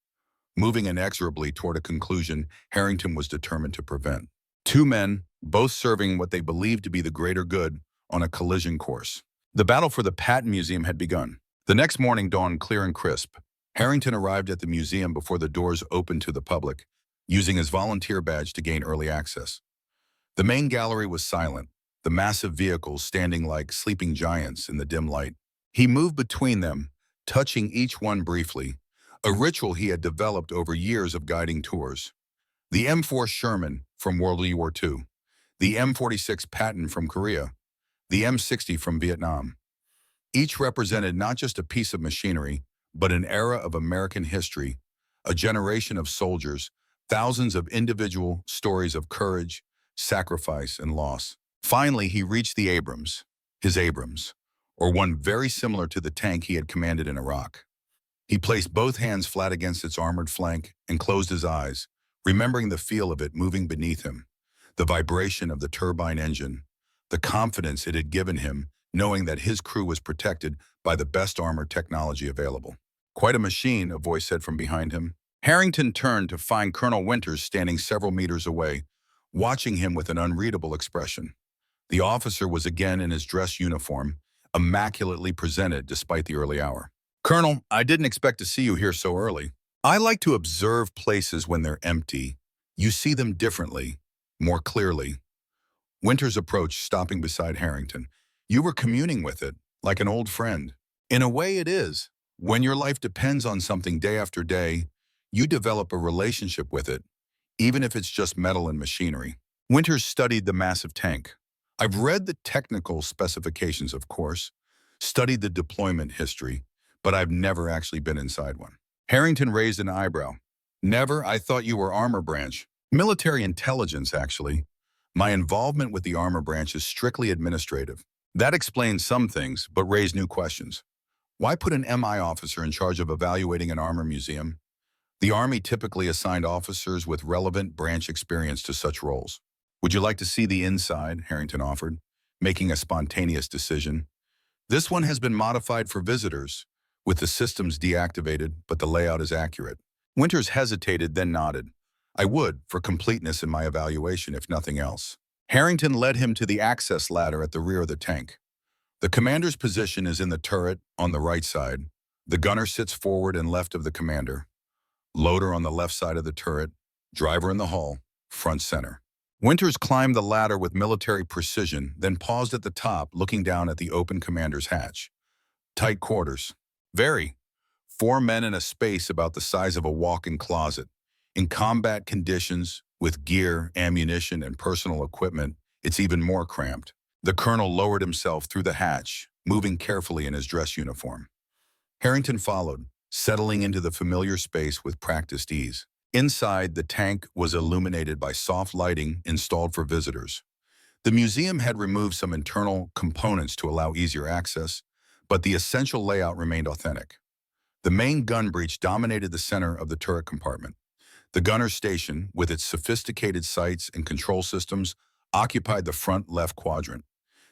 Moving inexorably toward a conclusion Harrington was determined to prevent. Two men, both serving what they believed to be the greater good, on a collision course. The battle for the Patton Museum had begun. The next morning dawned clear and crisp. Harrington arrived at the museum before the doors opened to the public, using his volunteer badge to gain early access. The main gallery was silent, the massive vehicles standing like sleeping giants in the dim light. He moved between them, touching each one briefly, a ritual he had developed over years of guiding tours. The M4 Sherman from World War II, the M46 Patton from Korea, the M60 from Vietnam. Each represented not just a piece of machinery, but an era of American history, a generation of soldiers, thousands of individual stories of courage, sacrifice, and loss. Finally, he reached the Abrams, his Abrams, or one very similar to the tank he had commanded in Iraq. He placed both hands flat against its armored flank and closed his eyes, remembering the feel of it moving beneath him, the vibration of the turbine engine, the confidence it had given him, knowing that his crew was protected by the best armored technology available. Quite a machine, a voice said from behind him. Harrington turned to find Colonel Winters standing several meters away, watching him with an unreadable expression. The officer was again in his dress uniform, immaculately presented despite the early hour. "Colonel, I didn't expect to see you here so early. I like to observe places when they're empty. You see them differently, more clearly." Winters approached, stopping beside Harrington. "You were communing with it, like an old friend." "In a way it is. When your life depends on something day after day, you develop a relationship with it, even if it's just metal and machinery." Winters studied the massive tank. "I've read the technical specifications, of course, studied the deployment history, but I've never actually been inside one." Harrington raised an eyebrow. "Never? I thought you were armor branch." "Military intelligence, actually. My involvement with the armor branch is strictly administrative. That explains some things, but raised new questions. Why put an MI officer in charge of evaluating an armor museum? The Army typically assigned officers with relevant branch experience to such roles." "Would you like to see the inside?" Harrington offered, making a spontaneous decision. "This one has been modified for visitors, with the systems deactivated, but the layout is accurate." Winters hesitated, then nodded. "I would, for completeness in my evaluation, if nothing else." Harrington led him to the access ladder at the rear of the tank. The commander's position is in the turret on the right side. The gunner sits forward and left of the commander. Loader on the left side of the turret. Driver in the hull, front center. Winters climbed the ladder with military precision, then paused at the top, looking down at the open commander's hatch. Tight quarters. Very. 4 men in a space about the size of a walk-in closet. In combat conditions, with gear, ammunition, and personal equipment, it's even more cramped. The colonel lowered himself through the hatch, moving carefully in his dress uniform. Harrington followed, settling into the familiar space with practiced ease. Inside, the tank was illuminated by soft lighting installed for visitors. The museum had removed some internal components to allow easier access, but the essential layout remained authentic. The main gun breech dominated the center of the turret compartment. The gunner's station, with its sophisticated sights and control systems, occupied the front left quadrant.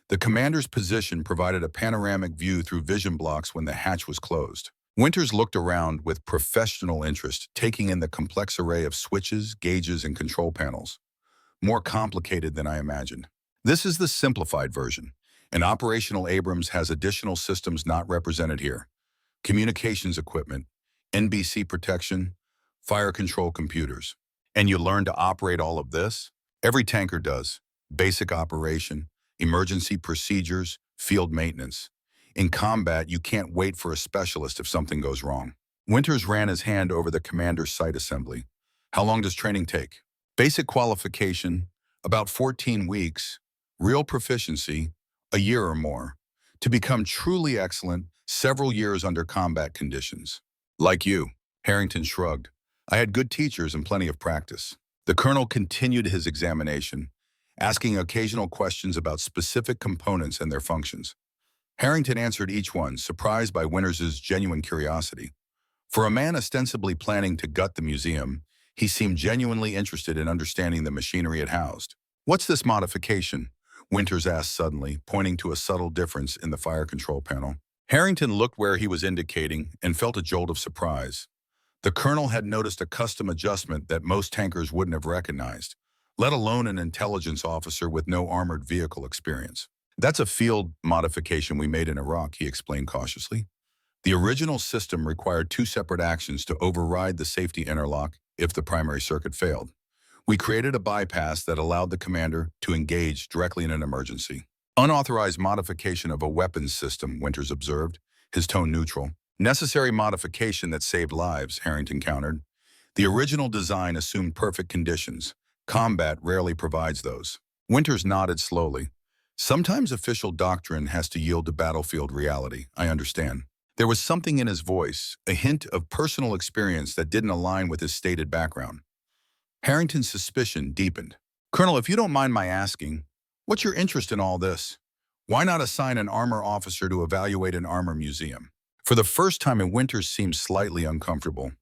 The commander's position provided a panoramic view through vision blocks when the hatch was closed. Winters looked around with professional interest, taking in the complex array of switches, gauges, and control panels. More complicated than I imagined. This is the simplified version. An operational Abrams has additional systems not represented here. Communications equipment, NBC protection, fire control computers. And you learn to operate all of this? Every tanker does. Basic operation, emergency procedures, field maintenance. In combat, you can't wait for a specialist if something goes wrong. Winters ran his hand over the commander's site assembly. How long does training take? Basic qualification, about 14 weeks. Real proficiency, a year or more. To become truly excellent, several years under combat conditions. Like you, Harrington shrugged. I had good teachers and plenty of practice. The colonel continued his examination, asking occasional questions about specific components and their functions. Harrington answered each one, surprised by Winters's genuine curiosity. For a man ostensibly planning to gut the museum, he seemed genuinely interested in understanding the machinery it housed. What's this modification? Winters asked suddenly, pointing to a subtle difference in the fire control panel. Harrington looked where he was indicating and felt a jolt of surprise. The colonel had noticed a custom adjustment that most tankers wouldn't have recognized, let alone an intelligence officer with no armored vehicle experience. That's a field modification we made in Iraq, he explained cautiously. The original system required two separate actions to override the safety interlock if the primary circuit failed. We created a bypass that allowed the commander to engage directly in an emergency. Unauthorized modification of a weapons system, Winters observed, his tone neutral. Necessary modification that saved lives, Harrington countered. The original design assumed perfect conditions. Combat rarely provides those. Winters nodded slowly. Sometimes official doctrine has to yield to battlefield reality, I understand. There was something in his voice, a hint of personal experience that didn't align with his stated background. Harrington's suspicion deepened. Colonel, if you don't mind my asking, what's your interest in all this? Why not assign an armor officer to evaluate an armor museum? For the first time, Winters seemed slightly uncomfortable.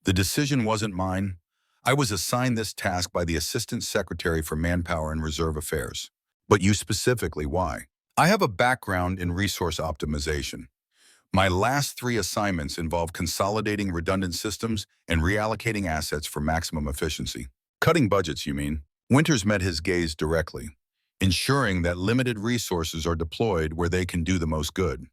The decision wasn't mine. I was assigned this task by the Assistant Secretary for Manpower and Reserve Affairs. But you specifically, why? I have a background in resource optimization. My last 3 assignments involve consolidating redundant systems and reallocating assets for maximum efficiency. Cutting budgets, you mean? Winters met his gaze directly, ensuring that limited resources are deployed where they can do the most good.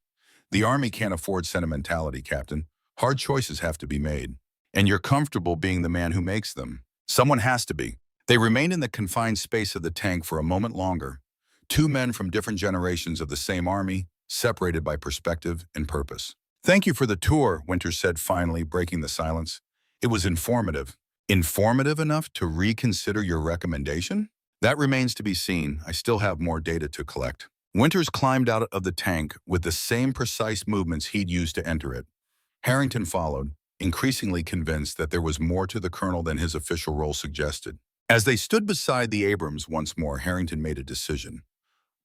The Army can't afford sentimentality, Captain. Hard choices have to be made. And you're comfortable being the man who makes them. Someone has to be. They remained in the confined space of the tank for a moment longer. 2 men from different generations of the same Army, separated by perspective and purpose. Thank you for the tour, Winters said finally, breaking the silence. It was informative. Informative enough to reconsider your recommendation? That remains to be seen. I still have more data to collect. Winters climbed out of the tank with the same precise movements he'd used to enter it. Harrington followed, increasingly convinced that there was more to the colonel than his official role suggested. As they stood beside the Abrams once more, Harrington made a decision.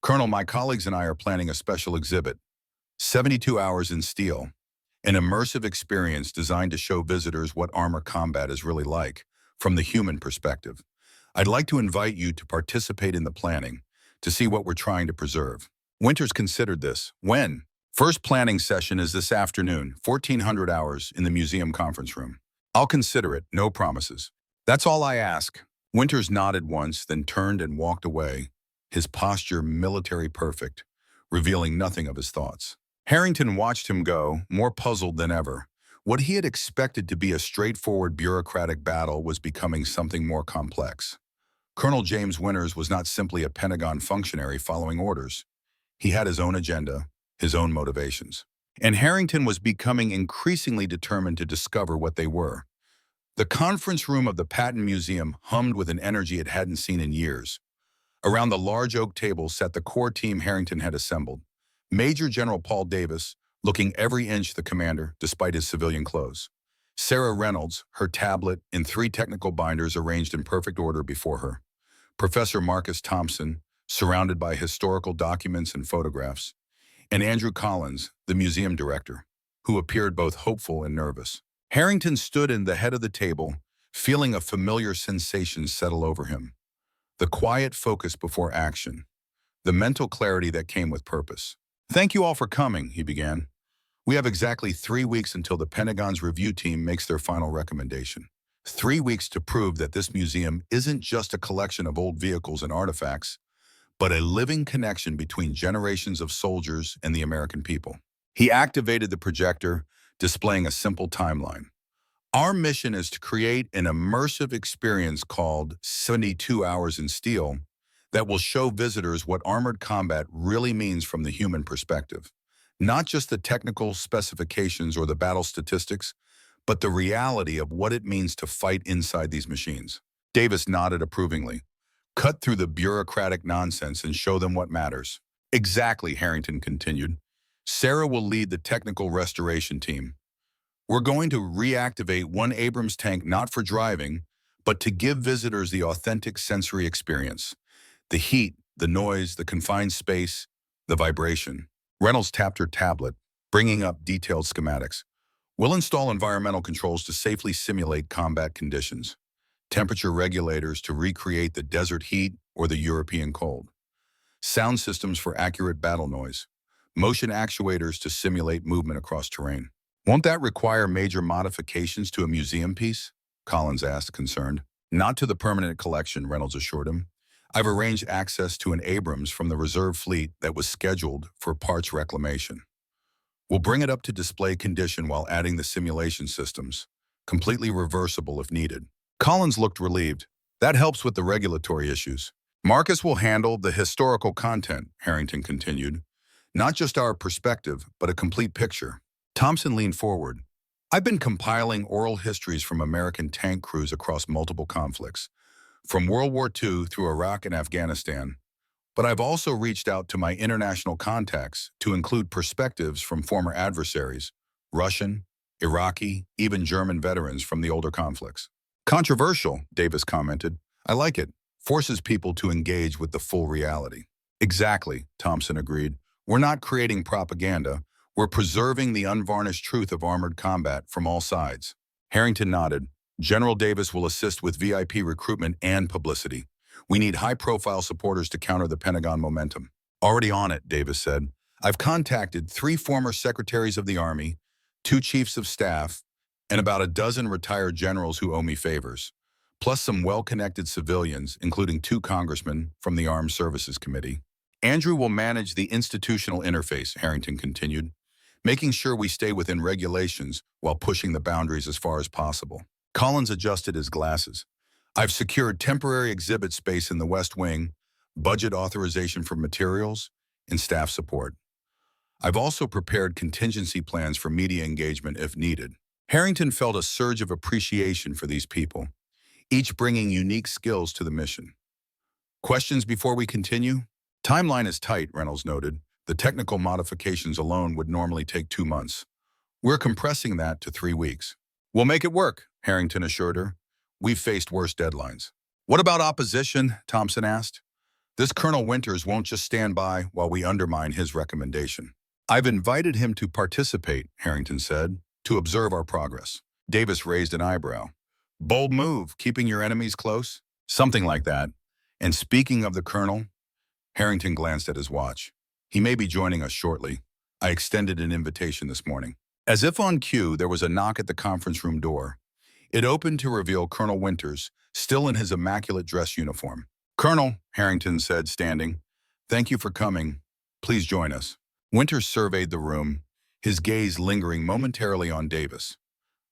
Colonel, my colleagues and I are planning a special exhibit, 72 hours in steel, an immersive experience designed to show visitors what armor combat is really like, from the human perspective. I'd like to invite you to participate in the planning, to see what we're trying to preserve. Winters considered this. When? First planning session is this afternoon, 1400 hours in the museum conference room. I'll consider it, no promises. That's all I ask. Winters nodded once, then turned and walked away, his posture military perfect, revealing nothing of his thoughts. Harrington watched him go, more puzzled than ever. What he had expected to be a straightforward bureaucratic battle was becoming something more complex. Colonel James Winters was not simply a Pentagon functionary following orders. He had his own agenda, his own motivations. And Harrington was becoming increasingly determined to discover what they were. The conference room of the Patton Museum hummed with an energy it hadn't seen in years. Around the large oak table sat the core team Harrington had assembled. Major General Paul Davis, looking every inch the commander despite his civilian clothes. Sarah Reynolds, her tablet and 3 technical binders arranged in perfect order before her. Professor Marcus Thompson, surrounded by historical documents and photographs. And Andrew Collins, the museum director, who appeared both hopeful and nervous. Harrington stood in the head of the table, feeling a familiar sensation settle over him. The quiet focus before action, the mental clarity that came with purpose. Thank you all for coming, he began. We have exactly 3 weeks until the Pentagon's review team makes their final recommendation. 3 weeks to prove that this museum isn't just a collection of old vehicles and artifacts, but a living connection between generations of soldiers and the American people. He activated the projector, displaying a simple timeline. Our mission is to create an immersive experience called 72 Hours in Steel that will show visitors what armored combat really means from the human perspective. Not just the technical specifications or the battle statistics, but the reality of what it means to fight inside these machines. Davis nodded approvingly. Cut through the bureaucratic nonsense and show them what matters. Exactly, Harrington continued. Sarah will lead the technical restoration team. We're going to reactivate one Abrams tank not for driving, but to give visitors the authentic sensory experience. The heat, the noise, the confined space, the vibration. Reynolds tapped her tablet, bringing up detailed schematics. We'll install environmental controls to safely simulate combat conditions. Temperature regulators to recreate the desert heat or the European cold. Sound systems for accurate battle noise. Motion actuators to simulate movement across terrain. Won't that require major modifications to a museum piece? Collins asked, concerned. Not to the permanent collection, Reynolds assured him. I've arranged access to an Abrams from the reserve fleet that was scheduled for parts reclamation. We'll bring it up to display condition while adding the simulation systems, completely reversible if needed. Collins looked relieved. That helps with the regulatory issues. Marcus will handle the historical content, Harrington continued. Not just our perspective, but a complete picture. Thompson leaned forward. I've been compiling oral histories from American tank crews across multiple conflicts, from World War II through Iraq and Afghanistan. But I've also reached out to my international contacts to include perspectives from former adversaries, Russian, Iraqi, even German veterans from the older conflicts. Controversial, Davis commented. I like it. Forces people to engage with the full reality. Exactly, Thompson agreed. We're not creating propaganda. We're preserving the unvarnished truth of armored combat from all sides. Harrington nodded. General Davis will assist with VIP recruitment and publicity. We need high-profile supporters to counter the Pentagon momentum. Already on it, Davis said. I've contacted 3 former secretaries of the Army, 2 chiefs of staff, and about a dozen retired generals who owe me favors, plus some well-connected civilians, including 2 congressmen from the Armed Services Committee. Andrew will manage the institutional interface, Harrington continued, making sure we stay within regulations while pushing the boundaries as far as possible. Collins adjusted his glasses. I've secured temporary exhibit space in the West Wing, budget authorization for materials, and staff support. I've also prepared contingency plans for media engagement if needed. Harrington felt a surge of appreciation for these people, each bringing unique skills to the mission. Questions before we continue? Timeline is tight, Reynolds noted. The technical modifications alone would normally take 2 months. We're compressing that to 3 weeks. We'll make it work, Harrington assured her. We've faced worse deadlines. What about opposition? Thompson asked. This Colonel Winters won't just stand by while we undermine his recommendation. I've invited him to participate, Harrington said, to observe our progress. Davis raised an eyebrow. Bold move, keeping your enemies close? Something like that. And speaking of the Colonel, Harrington glanced at his watch. He may be joining us shortly. I extended an invitation this morning. As if on cue, there was a knock at the conference room door. It opened to reveal Colonel Winters, still in his immaculate dress uniform. Colonel, Harrington said, standing, thank you for coming. Please join us. Winters surveyed the room, his gaze lingering momentarily on Davis.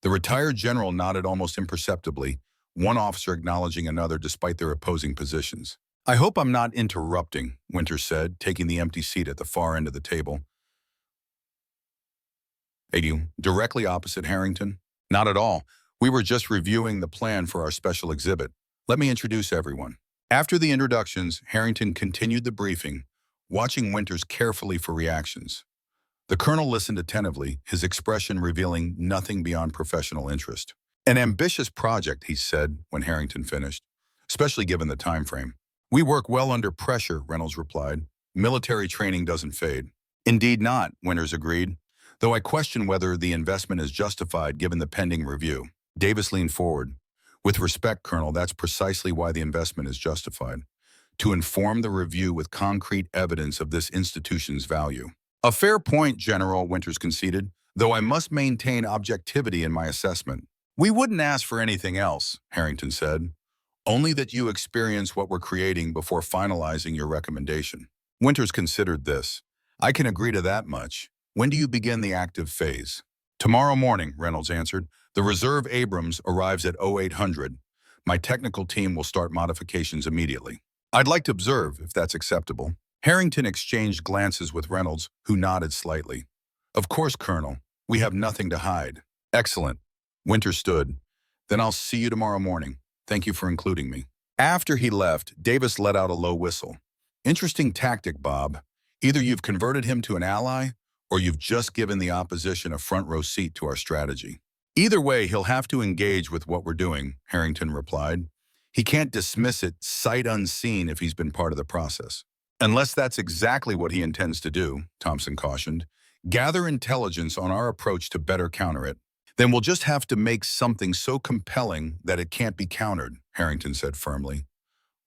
The retired general nodded almost imperceptibly, one officer acknowledging another despite their opposing positions. I hope I'm not interrupting, Winters said, taking the empty seat at the far end of the table. Directly opposite Harrington? Not at all. We were just reviewing the plan for our special exhibit. Let me introduce everyone. After the introductions, Harrington continued the briefing, watching Winters carefully for reactions. The colonel listened attentively, his expression revealing nothing beyond professional interest. An ambitious project, he said when Harrington finished, especially given the time frame. We work well under pressure, Reynolds replied. Military training doesn't fade. Indeed not, Winters agreed, though I question whether the investment is justified given the pending review. Davis leaned forward. With respect, Colonel, that's precisely why the investment is justified. To inform the review with concrete evidence of this institution's value. A fair point, General, Winters conceded, though I must maintain objectivity in my assessment. We wouldn't ask for anything else, Harrington said. Only that you experience what we're creating before finalizing your recommendation. Winters considered this. I can agree to that much. When do you begin the active phase? Tomorrow morning, Reynolds answered. The reserve Abrams arrives at 0800. My technical team will start modifications immediately. I'd like to observe, if that's acceptable. Harrington exchanged glances with Reynolds, who nodded slightly. Of course, Colonel. We have nothing to hide. Excellent. Winter stood. Then I'll see you tomorrow morning. Thank you for including me. After he left, Davis let out a low whistle. Interesting tactic, Bob. Either you've converted him to an ally, or you've just given the opposition a front-row seat to our strategy. Either way, he'll have to engage with what we're doing, Harrington replied. He can't dismiss it sight unseen if he's been part of the process. Unless that's exactly what he intends to do, Thompson cautioned. Gather intelligence on our approach to better counter it. Then we'll just have to make something so compelling that it can't be countered, Harrington said firmly.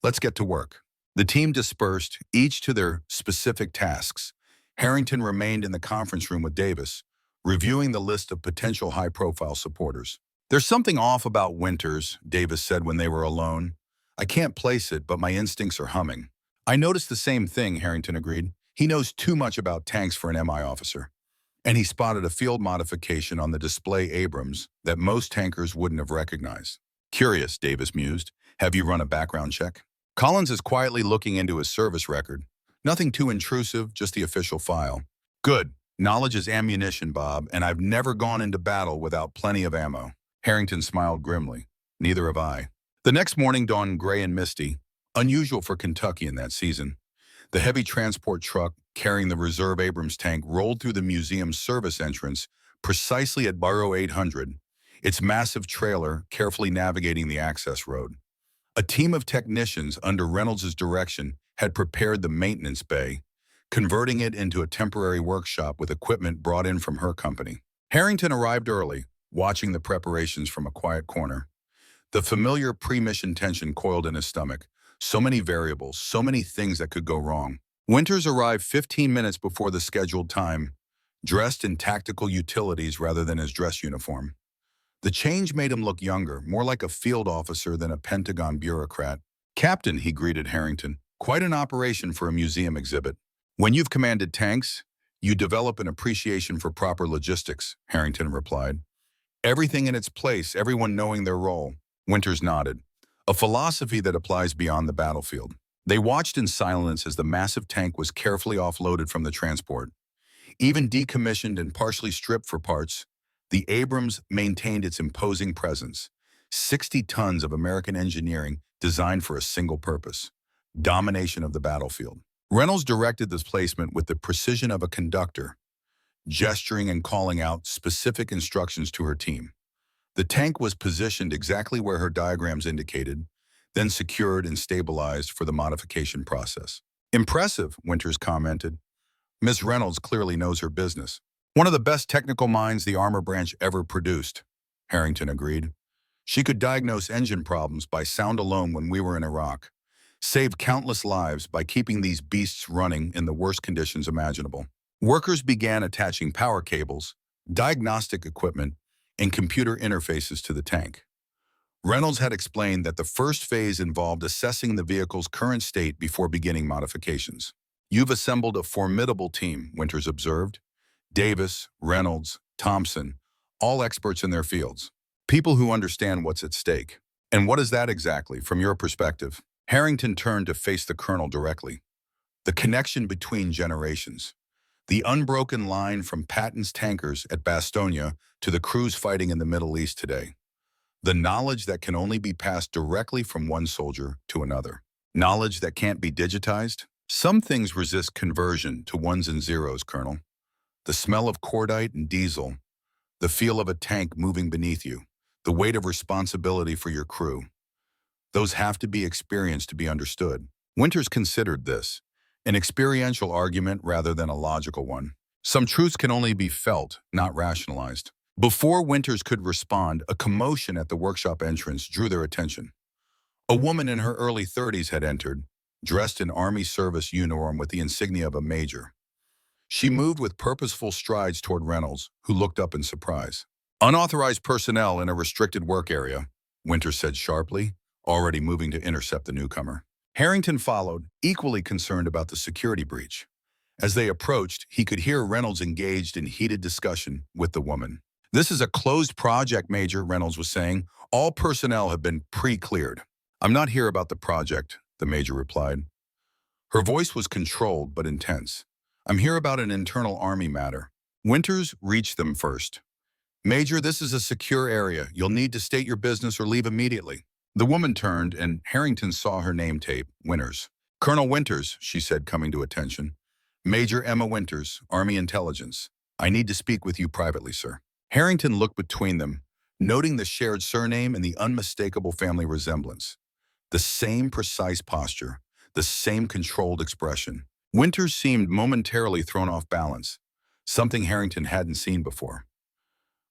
Let's get to work. The team dispersed, each to their specific tasks. Harrington remained in the conference room with Davis, reviewing the list of potential high-profile supporters. There's something off about Winters, Davis said when they were alone. I can't place it, but my instincts are humming. I noticed the same thing, Harrington agreed. He knows too much about tanks for an MI officer. And he spotted a field modification on the display Abrams that most tankers wouldn't have recognized. Curious, Davis mused. Have you run a background check? Collins is quietly looking into his service record. Nothing too intrusive, just the official file. Good. Knowledge is ammunition, Bob, and I've never gone into battle without plenty of ammo. Harrington smiled grimly. Neither have I. The next morning dawned gray and misty, unusual for Kentucky in that season. The heavy transport truck carrying the reserve Abrams tank rolled through the museum's service entrance precisely at bar 800, its massive trailer carefully navigating the access road. A team of technicians under Reynolds' direction had prepared the maintenance bay, converting it into a temporary workshop with equipment brought in from her company. Harrington arrived early, watching the preparations from a quiet corner. The familiar pre-mission tension coiled in his stomach. So many variables, so many things that could go wrong. Winters arrived 15 minutes before the scheduled time, dressed in tactical utilities rather than his dress uniform. The change made him look younger, more like a field officer than a Pentagon bureaucrat. Captain, he greeted Harrington. Quite an operation for a museum exhibit. When you've commanded tanks, you develop an appreciation for proper logistics, Harrington replied. Everything in its place, everyone knowing their role. Winters nodded. A philosophy that applies beyond the battlefield. They watched in silence as the massive tank was carefully offloaded from the transport. Even decommissioned and partially stripped for parts, the Abrams maintained its imposing presence. 60 tons of American engineering designed for a single purpose: domination of the battlefield. Reynolds directed this placement with the precision of a conductor, gesturing and calling out specific instructions to her team. The tank was positioned exactly where her diagrams indicated, then secured and stabilized for the modification process. Impressive, Winters commented. Miss Reynolds clearly knows her business. One of the best technical minds the armor branch ever produced, Harrington agreed. She could diagnose engine problems by sound alone when we were in Iraq, saved countless lives by keeping these beasts running in the worst conditions imaginable. Workers began attaching power cables, diagnostic equipment, and computer interfaces to the tank. Reynolds had explained that the first phase involved assessing the vehicle's current state before beginning modifications. You've assembled a formidable team, Winters observed. Davis, Reynolds, Thompson, all experts in their fields. People who understand what's at stake. And what is that exactly, from your perspective? Harrington turned to face the colonel directly. The connection between generations. The unbroken line from Patton's tankers at Bastogne to the crews fighting in the Middle East today. The knowledge that can only be passed directly from one soldier to another. Knowledge that can't be digitized. Some things resist conversion to ones and zeros, Colonel. The smell of cordite and diesel. The feel of a tank moving beneath you. The weight of responsibility for your crew. Those have to be experienced to be understood. Winters considered this. An experiential argument rather than a logical one. Some truths can only be felt, not rationalized. Before Winters could respond, a commotion at the workshop entrance drew their attention. A woman in her early 30s had entered, dressed in Army service uniform with the insignia of a major. She moved with purposeful strides toward Reynolds, who looked up in surprise. Unauthorized personnel in a restricted work area, Winters said sharply. already moving to intercept the newcomer. Harrington followed, equally concerned about the security breach. As they approached, he could hear Reynolds engaged in heated discussion with the woman. "This is a closed project, Major," Reynolds was saying. "All personnel have been pre-cleared." "I'm not here about the project," the Major replied. Her voice was controlled but intense. "I'm here about an internal Army matter." Winters reached them first. "Major, this is a secure area. You'll need to state your business or leave immediately." The woman turned, and Harrington saw her name tape, Winters. "Colonel Winters," she said, coming to attention. "Major Emma Winters, Army Intelligence. I need to speak with you privately, sir." Harrington looked between them, noting the shared surname and the unmistakable family resemblance. The same precise posture, the same controlled expression. Winters seemed momentarily thrown off balance, something Harrington hadn't seen before.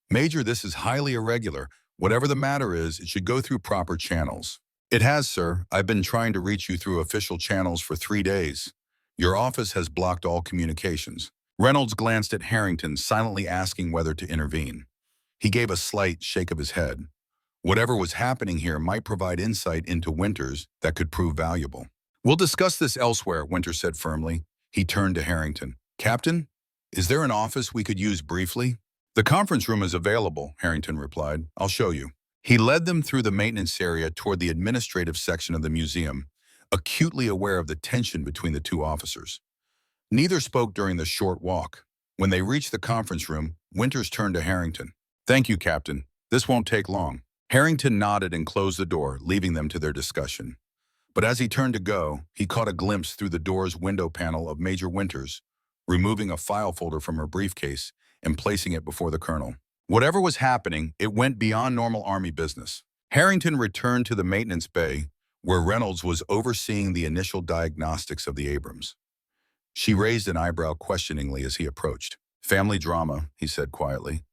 "Major, this is highly irregular. Whatever the matter is, it should go through proper channels." "It has, sir. I've been trying to reach you through official channels for 3 days. Your office has blocked all communications." Reynolds glanced at Harrington, silently asking whether to intervene. He gave a slight shake of his head. Whatever was happening here might provide insight into Winters that could prove valuable. "We'll discuss this elsewhere," Winters said firmly. He turned to Harrington. "Captain, is there an office we could use briefly?" "The conference room is available," Harrington replied. "I'll show you." He led them through the maintenance area toward the administrative section of the museum, acutely aware of the tension between the two officers. Neither spoke during the short walk. When they reached the conference room, Winters turned to Harrington. "Thank you, Captain. This won't take long." Harrington nodded and closed the door, leaving them to their discussion. But as he turned to go, he caught a glimpse through the door's window panel of Major Winters, removing a file folder from her briefcase and placing it before the colonel. Whatever was happening, it went beyond normal Army business. Harrington returned to the maintenance bay, where Reynolds was overseeing the initial diagnostics of the Abrams. She raised an eyebrow questioningly as he approached. "Family drama," he said quietly.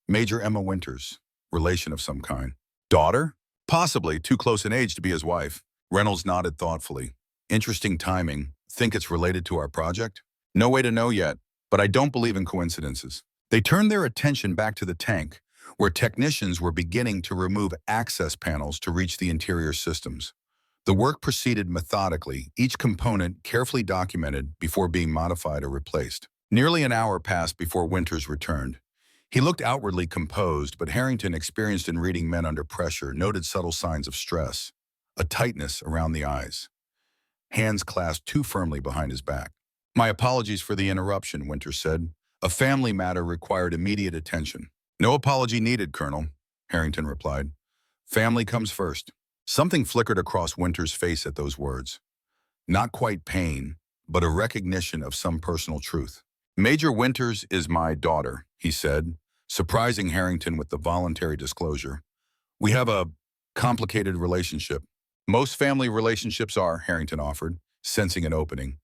"Major Emma Winters, relation of some kind." "Daughter?" "Possibly, too close in age to be his wife." Reynolds nodded thoughtfully. "Interesting timing. Think it's related to our project?" "No way to know yet, but I don't believe in coincidences." They turned their attention back to the tank, where technicians were beginning to remove access panels to reach the interior systems. The work proceeded methodically, each component carefully documented before being modified or replaced. Nearly an hour passed before Winters returned. He looked outwardly composed, but Harrington, experienced in reading men under pressure, noted subtle signs of stress, a tightness around the eyes, hands clasped too firmly behind his back. "My apologies for the interruption," Winters said. "A family matter required immediate attention." "No apology needed, Colonel," Harrington replied. "Family comes first." Something flickered across Winters' face at those words. Not quite pain, but a recognition of some personal truth. "Major Winters is my daughter," he said, surprising Harrington with the voluntary disclosure. "We have a complicated relationship." "Most family relationships are," Harrington offered, sensing an opening.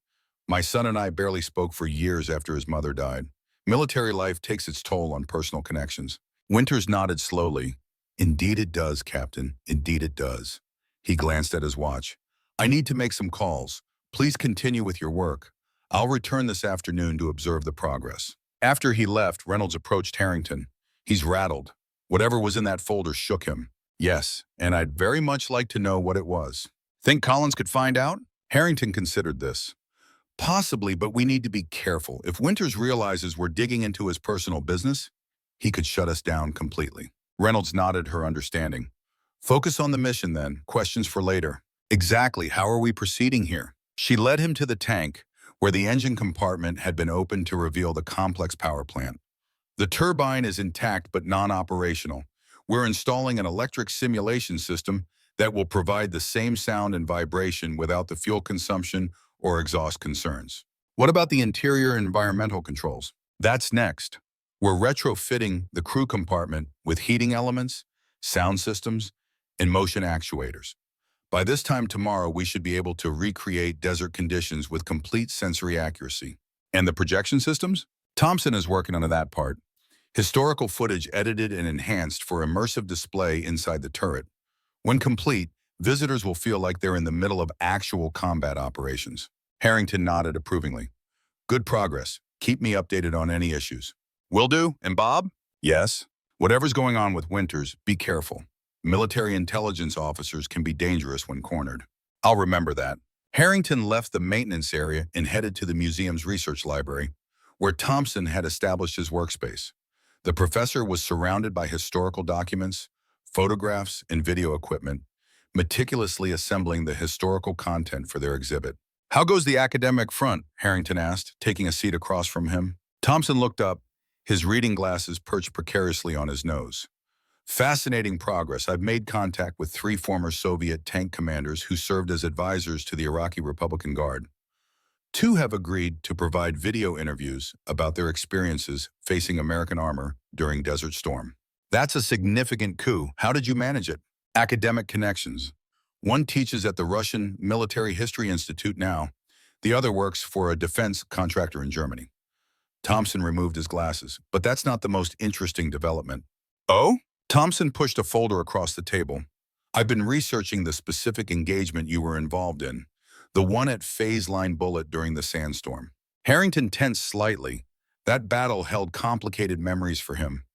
"My son and I barely spoke for years after his mother died. Military life takes its toll on personal connections." Winters nodded slowly. "Indeed it does, Captain. Indeed it does." He glanced at his watch. "I need to make some calls. Please continue with your work. I'll return this afternoon to observe the progress." After he left, Reynolds approached Harrington. "He's rattled. Whatever was in that folder shook him." "Yes, and I'd very much like to know what it was." "Think Collins could find out?" Harrington considered this. "Possibly, but we need to be careful. If Winters realizes we're digging into his personal business, he could shut us down completely." Reynolds nodded her understanding. "Focus on the mission then. Questions for later." "Exactly. How are we proceeding here?" She led him to the tank, where the engine compartment had been opened to reveal the complex power plant. "The turbine is intact but non-operational. We're installing an electric simulation system that will provide the same sound and vibration without the fuel consumption or exhaust concerns." "What about the interior environmental controls?" "That's next. We're retrofitting the crew compartment with heating elements, sound systems, and motion actuators. By this time tomorrow, we should be able to recreate desert conditions with complete sensory accuracy." "And the projection systems?" "Thompson is working on that part. Historical footage edited and enhanced for immersive display inside the turret. When complete, visitors will feel like they're in the middle of actual combat operations." Harrington nodded approvingly. "Good progress. Keep me updated on any issues." "Will do. And Bob?" "Yes. Whatever's going on with Winters, be careful. Military intelligence officers can be dangerous when cornered. I'll remember that. Harrington left the maintenance area and headed to the museum's research library, where Thompson had established his workspace. The professor was surrounded by historical documents, photographs, and video equipment, meticulously assembling the historical content for their exhibit. "How goes the academic front?" Harrington asked, taking a seat across from him. Thompson looked up, his reading glasses perched precariously on his nose. "Fascinating progress. I've made contact with 3 former Soviet tank commanders who served as advisors to the Iraqi Republican Guard. 2 have agreed to provide video interviews about their experiences facing American armor during Desert Storm. That's a significant coup. How did you manage it?" "Academic connections. One teaches at the Russian Military History Institute now. The other works for a defense contractor in Germany." Thompson removed his glasses. "But that's not the most interesting development." "Oh?" Thompson pushed a folder across the table. "I've been researching the specific engagement you were involved in, the one at Phase Line Bullet during the sandstorm." Harrington tensed slightly. That battle held complicated memories for him.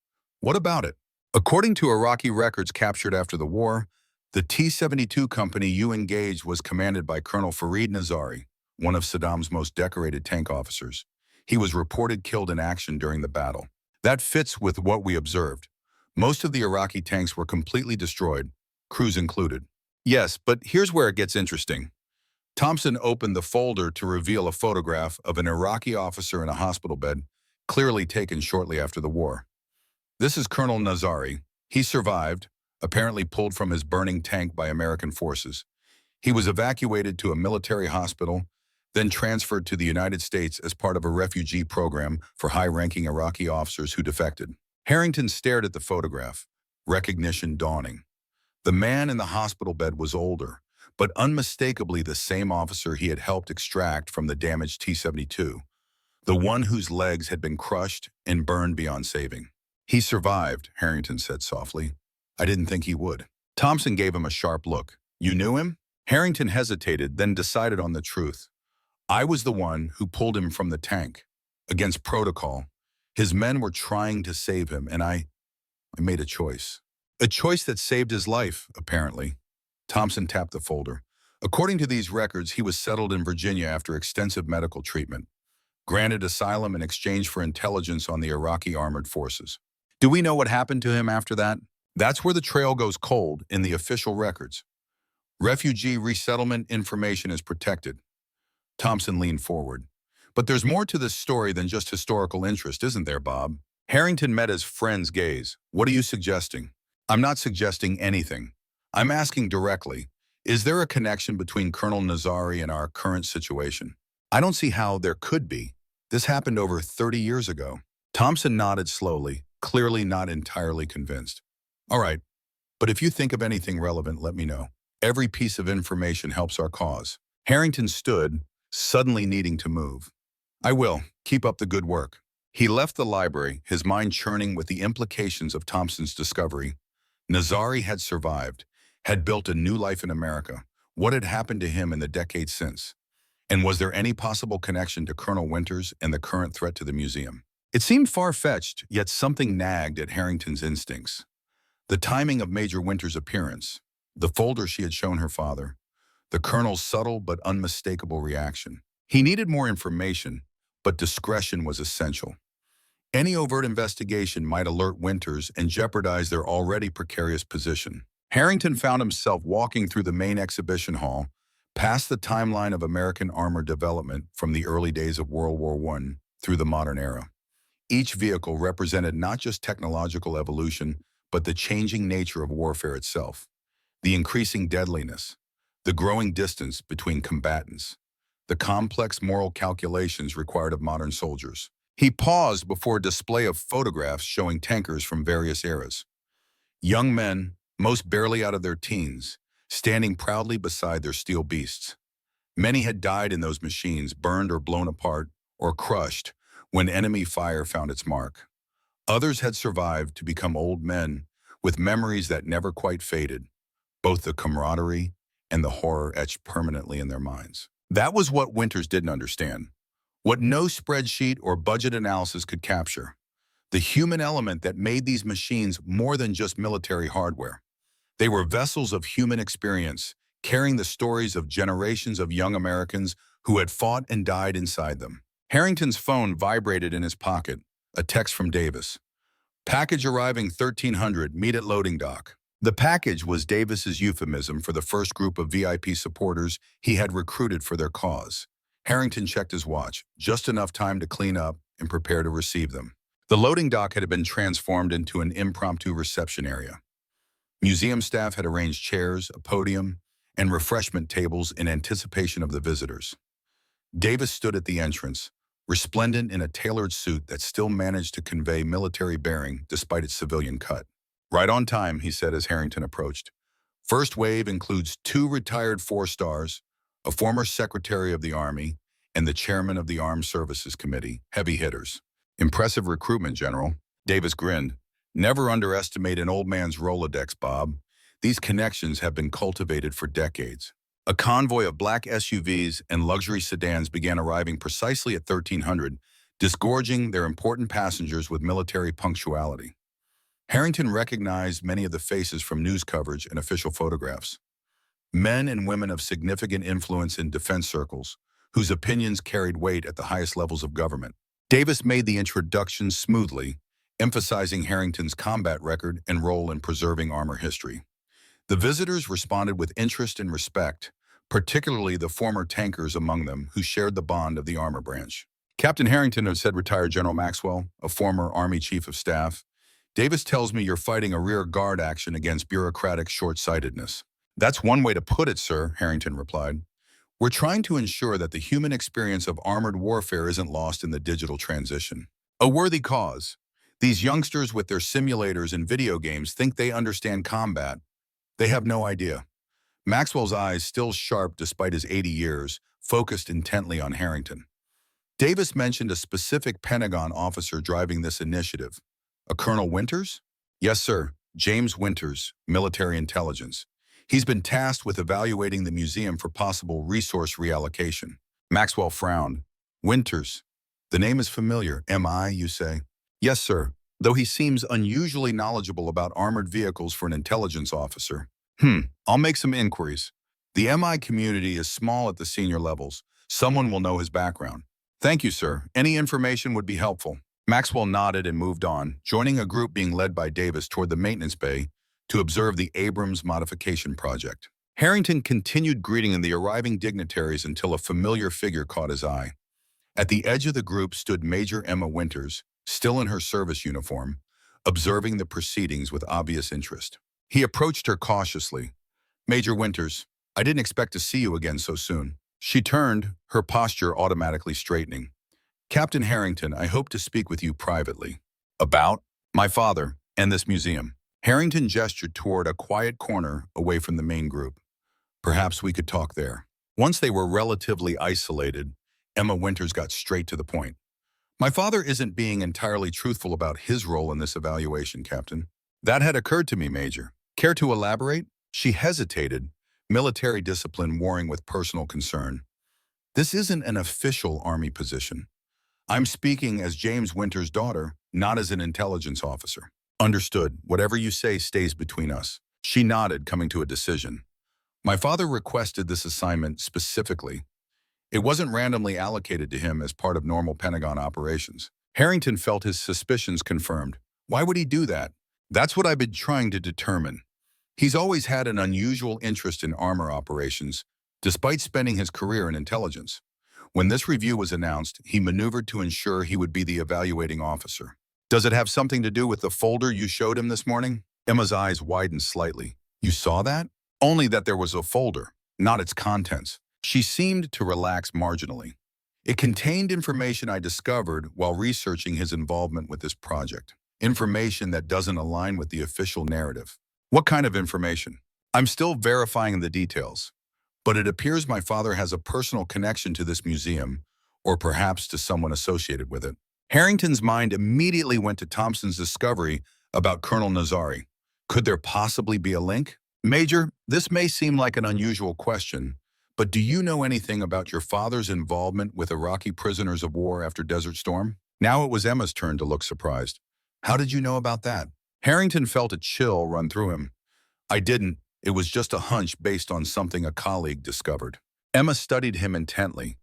"What about it?" "According to Iraqi records captured after the war, the T-72 company you engaged was commanded by Colonel Fareed Nazari, one of Saddam's most decorated tank officers. He was reported killed in action during the battle. That fits with what we observed. Most of the Iraqi tanks were completely destroyed, crews included." "Yes, but here's where it gets interesting." Thompson opened the folder to reveal a photograph of an Iraqi officer in a hospital bed, clearly taken shortly after the war. "This is Colonel Nazari. He survived, apparently pulled from his burning tank by American forces. He was evacuated to a military hospital, then transferred to the United States as part of a refugee program for high-ranking Iraqi officers who defected." Harrington stared at the photograph, recognition dawning. The man in the hospital bed was older, but unmistakably the same officer he had helped extract from the damaged T-72, the one whose legs had been crushed and burned beyond saving. "He survived," Harrington said softly. "I didn't think he would." Thompson gave him a sharp look. "You knew him?" Harrington hesitated, then decided on the truth. "I was the one who pulled him from the tank. Against protocol. His men were trying to save him, and I made a choice. A choice that saved his life, apparently." Thompson tapped the folder. "According to these records, he was settled in Virginia after extensive medical treatment, granted asylum in exchange for intelligence on the Iraqi armored forces. Do we know what happened to him after that?" "That's where the trail goes cold in the official records. Refugee resettlement information is protected." Thompson leaned forward. "But there's more to this story than just historical interest, isn't there, Bob?" Harrington met his friend's gaze. "What are you suggesting?" "I'm not suggesting anything. I'm asking directly, is there a connection between Colonel Nazari and our current situation?" "I don't see how there could be. This happened over 30 years ago." Thompson nodded slowly, clearly not entirely convinced. "All right, but if you think of anything relevant, let me know. Every piece of information helps our cause." Harrington stood, suddenly needing to move. "I will. Keep up the good work." He left the library, his mind churning with the implications of Thompson's discovery. Nazari had survived, had built a new life in America. What had happened to him in the decades since? And was there any possible connection to Colonel Winters and the current threat to the museum? It seemed far-fetched, yet something nagged at Harrington's instincts. The timing of Major Winters' appearance, the folder she had shown her father, the Colonel's subtle but unmistakable reaction. He needed more information, but discretion was essential. Any overt investigation might alert Winters and jeopardize their already precarious position. Harrington found himself walking through the main exhibition hall, past the timeline of American armor development from the early days of World War I through the modern era. Each vehicle represented not just technological evolution, but the changing nature of warfare itself, the increasing deadliness, the growing distance between combatants, the complex moral calculations required of modern soldiers. He paused before a display of photographs showing tankers from various eras. Young men, most barely out of their teens, standing proudly beside their steel beasts. Many had died in those machines, burned or blown apart or crushed when enemy fire found its mark. Others had survived to become old men with memories that never quite faded, both the camaraderie and the horror etched permanently in their minds. That was what Winters didn't understand, what no spreadsheet or budget analysis could capture, the human element that made these machines more than just military hardware. They were vessels of human experience, carrying the stories of generations of young Americans who had fought and died inside them. Harrington's phone vibrated in his pocket, a text from Davis. Package arriving 1300, meet at loading dock. The package was Davis's euphemism for the first group of VIP supporters he had recruited for their cause. Harrington checked his watch, just enough time to clean up and prepare to receive them. The loading dock had been transformed into an impromptu reception area. Museum staff had arranged chairs, a podium, and refreshment tables in anticipation of the visitors. Davis stood at the entrance, resplendent in a tailored suit that still managed to convey military bearing despite its civilian cut. Right on time, he said as Harrington approached. First wave includes 2 retired 4-stars, a former Secretary of the Army, and the chairman of the Armed Services Committee, heavy hitters. Impressive recruitment, General. Davis grinned. Never underestimate an old man's Rolodex, Bob. These connections have been cultivated for decades. A convoy of black SUVs and luxury sedans began arriving precisely at 1300, disgorging their important passengers with military punctuality. Harrington recognized many of the faces from news coverage and official photographs. Men and women of significant influence in defense circles, whose opinions carried weight at the highest levels of government. Davis made the introduction smoothly, emphasizing Harrington's combat record and role in preserving armor history. The visitors responded with interest and respect, particularly the former tankers among them who shared the bond of the armor branch. Captain Harrington, said retired General Maxwell, a former Army Chief of Staff, Davis tells me you're fighting a rear guard action against bureaucratic short-sightedness. That's one way to put it, sir, Harrington replied. We're trying to ensure that the human experience of armored warfare isn't lost in the digital transition. A worthy cause. These youngsters with their simulators and video games think they understand combat. They have no idea. Maxwell's eyes, still sharp despite his 80 years, focused intently on Harrington. Davis mentioned a specific Pentagon officer driving this initiative. A Colonel Winters? Yes, sir. James Winters, military intelligence. He's been tasked with evaluating the museum for possible resource reallocation. Maxwell frowned. Winters. The name is familiar. MI, you say? Yes, sir. Though he seems unusually knowledgeable about armored vehicles for an intelligence officer. I'll make some inquiries. The MI community is small at the senior levels. Someone will know his background. Thank you, sir. Any information would be helpful. Maxwell nodded and moved on, joining a group being led by Davis toward the maintenance bay to observe the Abrams modification project. Harrington continued greeting the arriving dignitaries until a familiar figure caught his eye. At the edge of the group stood Major Emma Winters, still in her service uniform, observing the proceedings with obvious interest. He approached her cautiously. Major Winters, I didn't expect to see you again so soon. She turned, her posture automatically straightening. Captain Harrington, I hope to speak with you privately. About? My father and this museum. Harrington gestured toward a quiet corner away from the main group. Perhaps we could talk there. Once they were relatively isolated, Emma Winters got straight to the point. My father isn't being entirely truthful about his role in this evaluation, Captain. That had occurred to me, Major. Care to elaborate? She hesitated, military discipline warring with personal concern. This isn't an official Army position. I'm speaking as James Winters' daughter, not as an intelligence officer. Understood. Whatever you say stays between us. She nodded, coming to a decision. My father requested this assignment specifically. It wasn't randomly allocated to him as part of normal Pentagon operations. Harrington felt his suspicions confirmed. Why would he do that? That's what I've been trying to determine. He's always had an unusual interest in armor operations, despite spending his career in intelligence. When this review was announced, he maneuvered to ensure he would be the evaluating officer. Does it have something to do with the folder you showed him this morning? Emma's eyes widened slightly. You saw that? Only that there was a folder, not its contents. She seemed to relax marginally. It contained information I discovered while researching his involvement with this project. Information that doesn't align with the official narrative. What kind of information? I'm still verifying the details, but it appears my father has a personal connection to this museum, or perhaps to someone associated with it. Harrington's mind immediately went to Thompson's discovery about Colonel Nazari. Could there possibly be a link? Major, this may seem like an unusual question, but do you know anything about your father's involvement with Iraqi prisoners of war after Desert Storm? Now it was Emma's turn to look surprised. How did you know about that? Harrington felt a chill run through him. I didn't. It was just a hunch based on something a colleague discovered. Emma studied him intently,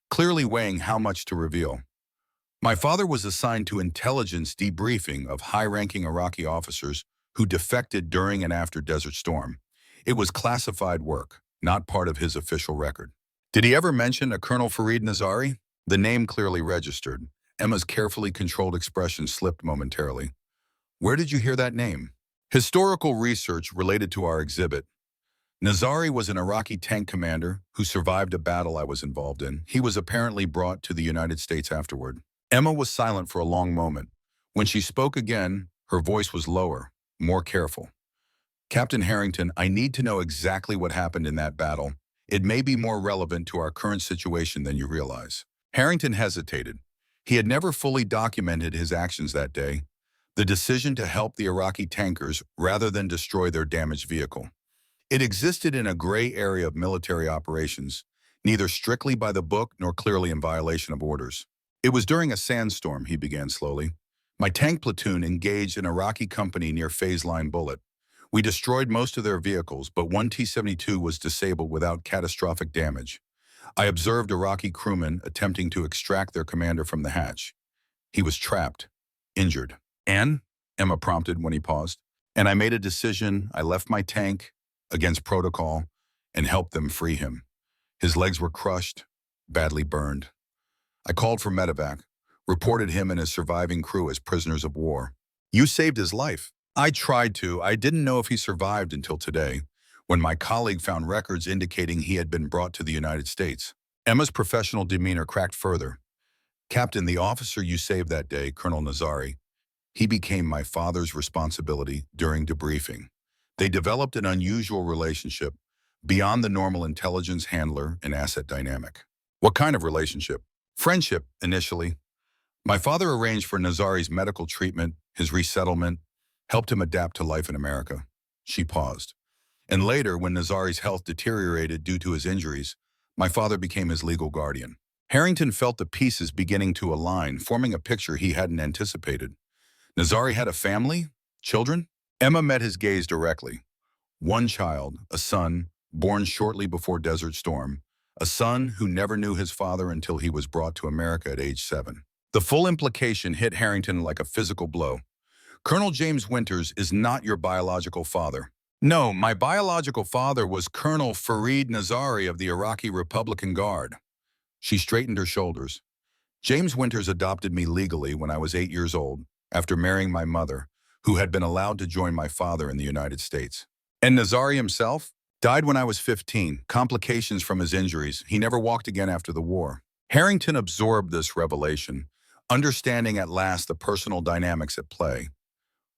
clearly weighing how much to reveal. My father was assigned to intelligence debriefing of high-ranking Iraqi officers who defected during and after Desert Storm. It was classified work, not part of his official record. Did he ever mention a Colonel Fareed Nazari? The name clearly registered. Emma's carefully controlled expression slipped momentarily. Where did you hear that name? Historical research related to our exhibit. Nazari was an Iraqi tank commander who survived a battle I was involved in. He was apparently brought to the United States afterward. Emma was silent for a long moment. When she spoke again, her voice was lower, more careful. Captain Harrington, I need to know exactly what happened in that battle. It may be more relevant to our current situation than you realize. Harrington hesitated. He had never fully documented his actions that day, the decision to help the Iraqi tankers rather than destroy their damaged vehicle. It existed in a gray area of military operations, neither strictly by the book nor clearly in violation of orders. It was during a sandstorm, he began slowly. My tank platoon engaged an Iraqi company near Phase Line Bullet. We destroyed most of their vehicles, but one T-72 was disabled without catastrophic damage. I observed Iraqi crewmen attempting to extract their commander from the hatch. He was trapped, injured. And? Emma prompted when he paused. And I made a decision. I left my tank against protocol and helped them free him. His legs were crushed, badly burned. I called for medevac, reported him and his surviving crew as prisoners of war. You saved his life. I tried to. I didn't know if he survived until today, when my colleague found records indicating he had been brought to the United States. Emma's professional demeanor cracked further. Captain, the officer you saved that day, Colonel Nazari, he became my father's responsibility during debriefing. They developed an unusual relationship beyond the normal intelligence handler and asset dynamic. What kind of relationship? Friendship, initially. My father arranged for Nazari's medical treatment, his resettlement, helped him adapt to life in America. She paused. And later, when Nazari's health deteriorated due to his injuries, my father became his legal guardian. Harrington felt the pieces beginning to align, forming a picture he hadn't anticipated. Nazari had a family? Children? Emma met his gaze directly. One child, a son, born shortly before Desert Storm, a son who never knew his father until he was brought to America at age 7. The full implication hit Harrington like a physical blow. Colonel James Winters is not your biological father. No, my biological father was Colonel Fareed Nazari of the Iraqi Republican Guard. She straightened her shoulders. James Winters adopted me legally when I was 8 years old, after marrying my mother, who had been allowed to join my father in the United States. And Nazari himself? Died when I was 15, complications from his injuries. He never walked again after the war. Harrington absorbed this revelation, understanding at last the personal dynamics at play.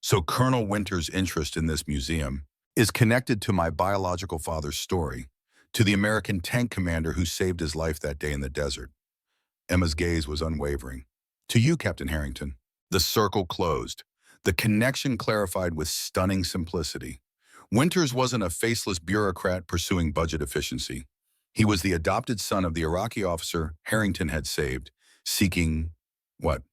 So Colonel Winters' interest in this museum is connected to my biological father's story, to the American tank commander who saved his life that day in the desert. Emma's gaze was unwavering. To you, Captain Harrington. The circle closed. The connection clarified with stunning simplicity. Winters wasn't a faceless bureaucrat pursuing budget efficiency. He was the adopted son of the Iraqi officer Harrington had saved, seeking, what?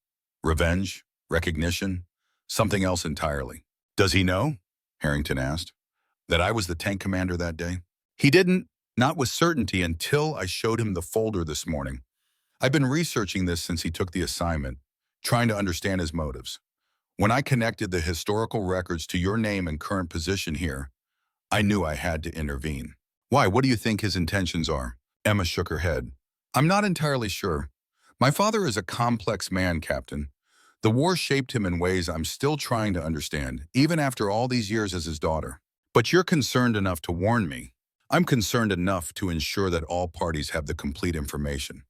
Revenge? Recognition? Something else entirely. Does he know? Harrington asked. That I was the tank commander that day? He didn't, not with certainty, until I showed him the folder this morning. I've been researching this since he took the assignment, trying to understand his motives. When I connected the historical records to your name and current position here, I knew I had to intervene. Why? What do you think his intentions are? Emma shook her head. I'm not entirely sure. My father is a complex man, Captain. The war shaped him in ways I'm still trying to understand, even after all these years as his daughter. But you're concerned enough to warn me. I'm concerned enough to ensure that all parties have the complete information.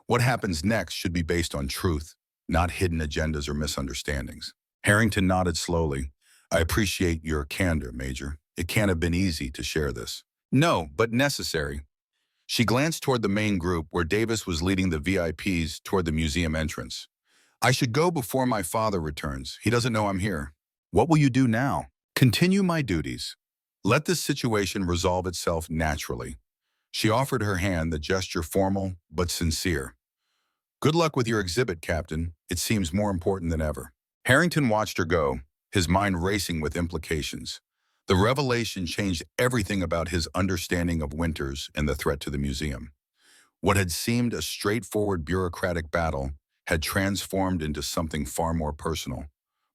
What happens next should be based on truth, not hidden agendas or misunderstandings. Harrington nodded slowly. I appreciate your candor, Major. It can't have been easy to share this. No, but necessary. She glanced toward the main group where Davis was leading the VIPs toward the museum entrance. I should go before my father returns. He doesn't know I'm here. What will you do now? Continue my duties. Let this situation resolve itself naturally. She offered her hand, the gesture formal but sincere. Good luck with your exhibit, Captain. It seems more important than ever. Harrington watched her go, his mind racing with implications. The revelation changed everything about his understanding of Winters and the threat to the museum. What had seemed a straightforward bureaucratic battle had transformed into something far more personal,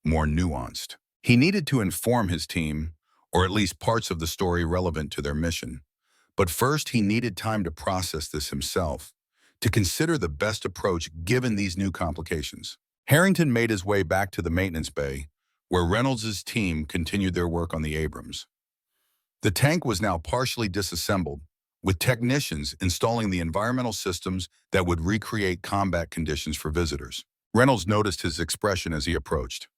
more nuanced. He needed to inform his team, or at least parts of the story relevant to their mission. But first, he needed time to process this himself, to consider the best approach given these new complications. Harrington made his way back to the maintenance bay, where Reynolds' team continued their work on the Abrams. The tank was now partially disassembled, with technicians installing the environmental systems that would recreate combat conditions for visitors. Reynolds noticed his expression as he approached.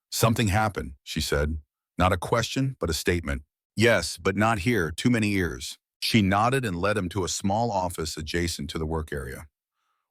"Something happened," she said. "Not a question, but a statement." "Yes, but not here, too many ears." She nodded and led him to a small office adjacent to the work area.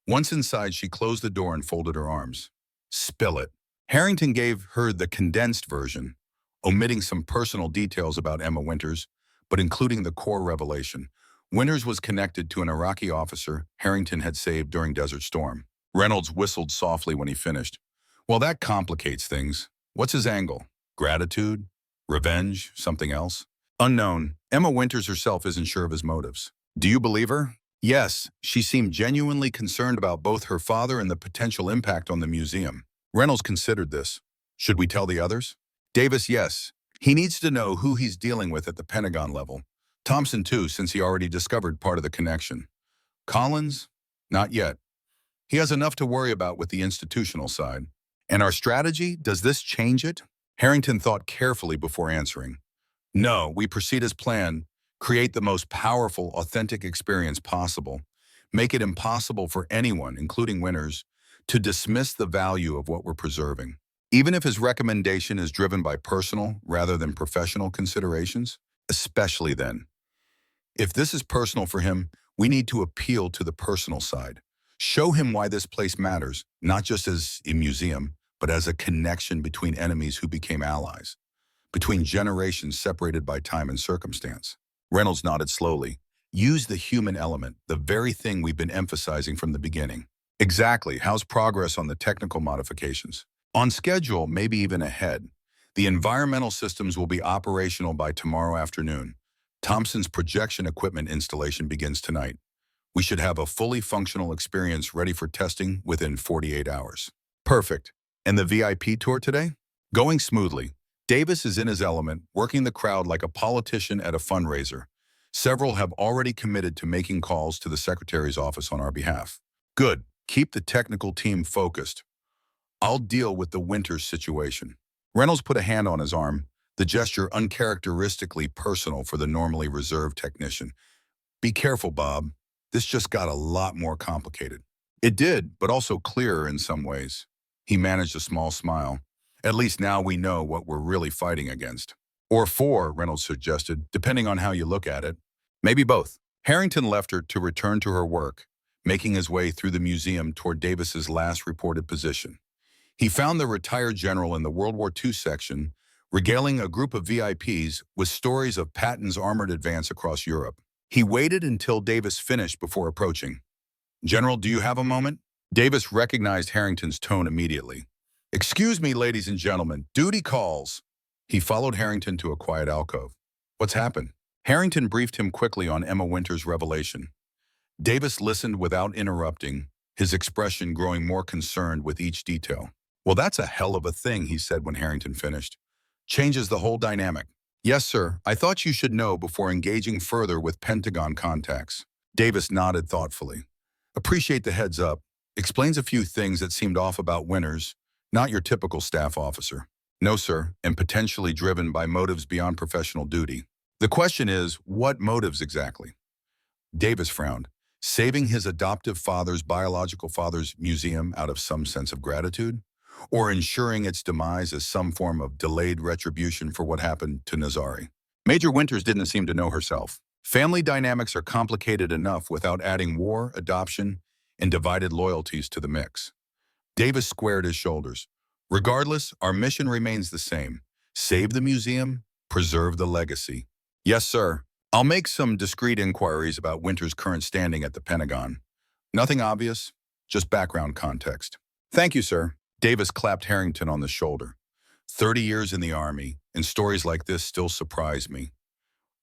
Once inside, she closed the door and folded her arms. "Spill it." Harrington gave her the condensed version, omitting some personal details about Emma Winters, but including the core revelation. Winters was connected to an Iraqi officer Harrington had saved during Desert Storm. Reynolds whistled softly when he finished. "Well, that complicates things. What's his angle? Gratitude? Revenge? Something else?" "Unknown. Emma Winters herself isn't sure of his motives." "Do you believe her?" "Yes, she seemed genuinely concerned about both her father and the potential impact on the museum." Reynolds considered this. "Should we tell the others?" "Davis, yes. He needs to know who he's dealing with at the Pentagon level. Thompson, too, since he already discovered part of the connection. Collins? Not yet. He has enough to worry about with the institutional side." "And our strategy? Does this change it?" Harrington thought carefully before answering. "No, we proceed as planned. Create the most powerful, authentic experience possible. Make it impossible for anyone, including Winters, to dismiss the value of what we're preserving. Even if his recommendation is driven by personal rather than professional considerations, especially then. If this is personal for him, we need to appeal to the personal side. Show him why this place matters, not just as a museum, but as a connection between enemies who became allies, between generations separated by time and circumstance." Reynolds nodded slowly. "Use the human element, the very thing we've been emphasizing from the beginning." "Exactly. How's progress on the technical modifications?" "On schedule, maybe even ahead. The environmental systems will be operational by tomorrow afternoon. Thompson's projection equipment installation begins tonight. We should have a fully functional experience ready for testing within 48 hours. "Perfect. And the VIP tour today?" "Going smoothly. Davis is in his element, working the crowd like a politician at a fundraiser. Several have already committed to making calls to the Secretary's office on our behalf." "Good. Keep the technical team focused. I'll deal with the Winters situation." Reynolds put a hand on his arm, the gesture uncharacteristically personal for the normally reserved technician. "Be careful, Bob. This just got a lot more complicated." It did, but also clearer in some ways. He managed a small smile. "At least now we know what we're really fighting against." "Or for," Reynolds suggested, "depending on how you look at it." "Maybe both." Harrington left her to return to her work, making his way through the museum toward Davis's last reported position. He found the retired general in the World War II section, regaling a group of VIPs with stories of Patton's armored advance across Europe. He waited until Davis finished before approaching. "General, do you have a moment?" Davis recognized Harrington's tone immediately. "Excuse me, ladies and gentlemen, duty calls." He followed Harrington to a quiet alcove. "What's happened?" Harrington briefed him quickly on Emma Winters' revelation. Davis listened without interrupting, his expression growing more concerned with each detail. "Well, that's a hell of a thing," he said when Harrington finished. "Changes the whole dynamic." "Yes, sir. I thought you should know before engaging further with Pentagon contacts." Davis nodded thoughtfully. "Appreciate the heads up. Explains a few things that seemed off about Winters, not your typical staff officer." "No, sir, and potentially driven by motives beyond professional duty." "The question is, what motives exactly?" Davis frowned. "Saving his adoptive father's biological father's museum out of some sense of gratitude? Or ensuring its demise as some form of delayed retribution for what happened to Nazari?" Major Winters didn't seem to know herself. Family dynamics are complicated enough without adding war, adoption, and divided loyalties to the mix. Davis squared his shoulders. "Regardless, our mission remains the same. Save the museum, preserve the legacy." "Yes, sir. I'll make some discreet inquiries about Winters' current standing at the Pentagon. Nothing obvious, just background context." "Thank you, sir." Davis clapped Harrington on the shoulder. 30 years in the Army, and stories like this still surprise me.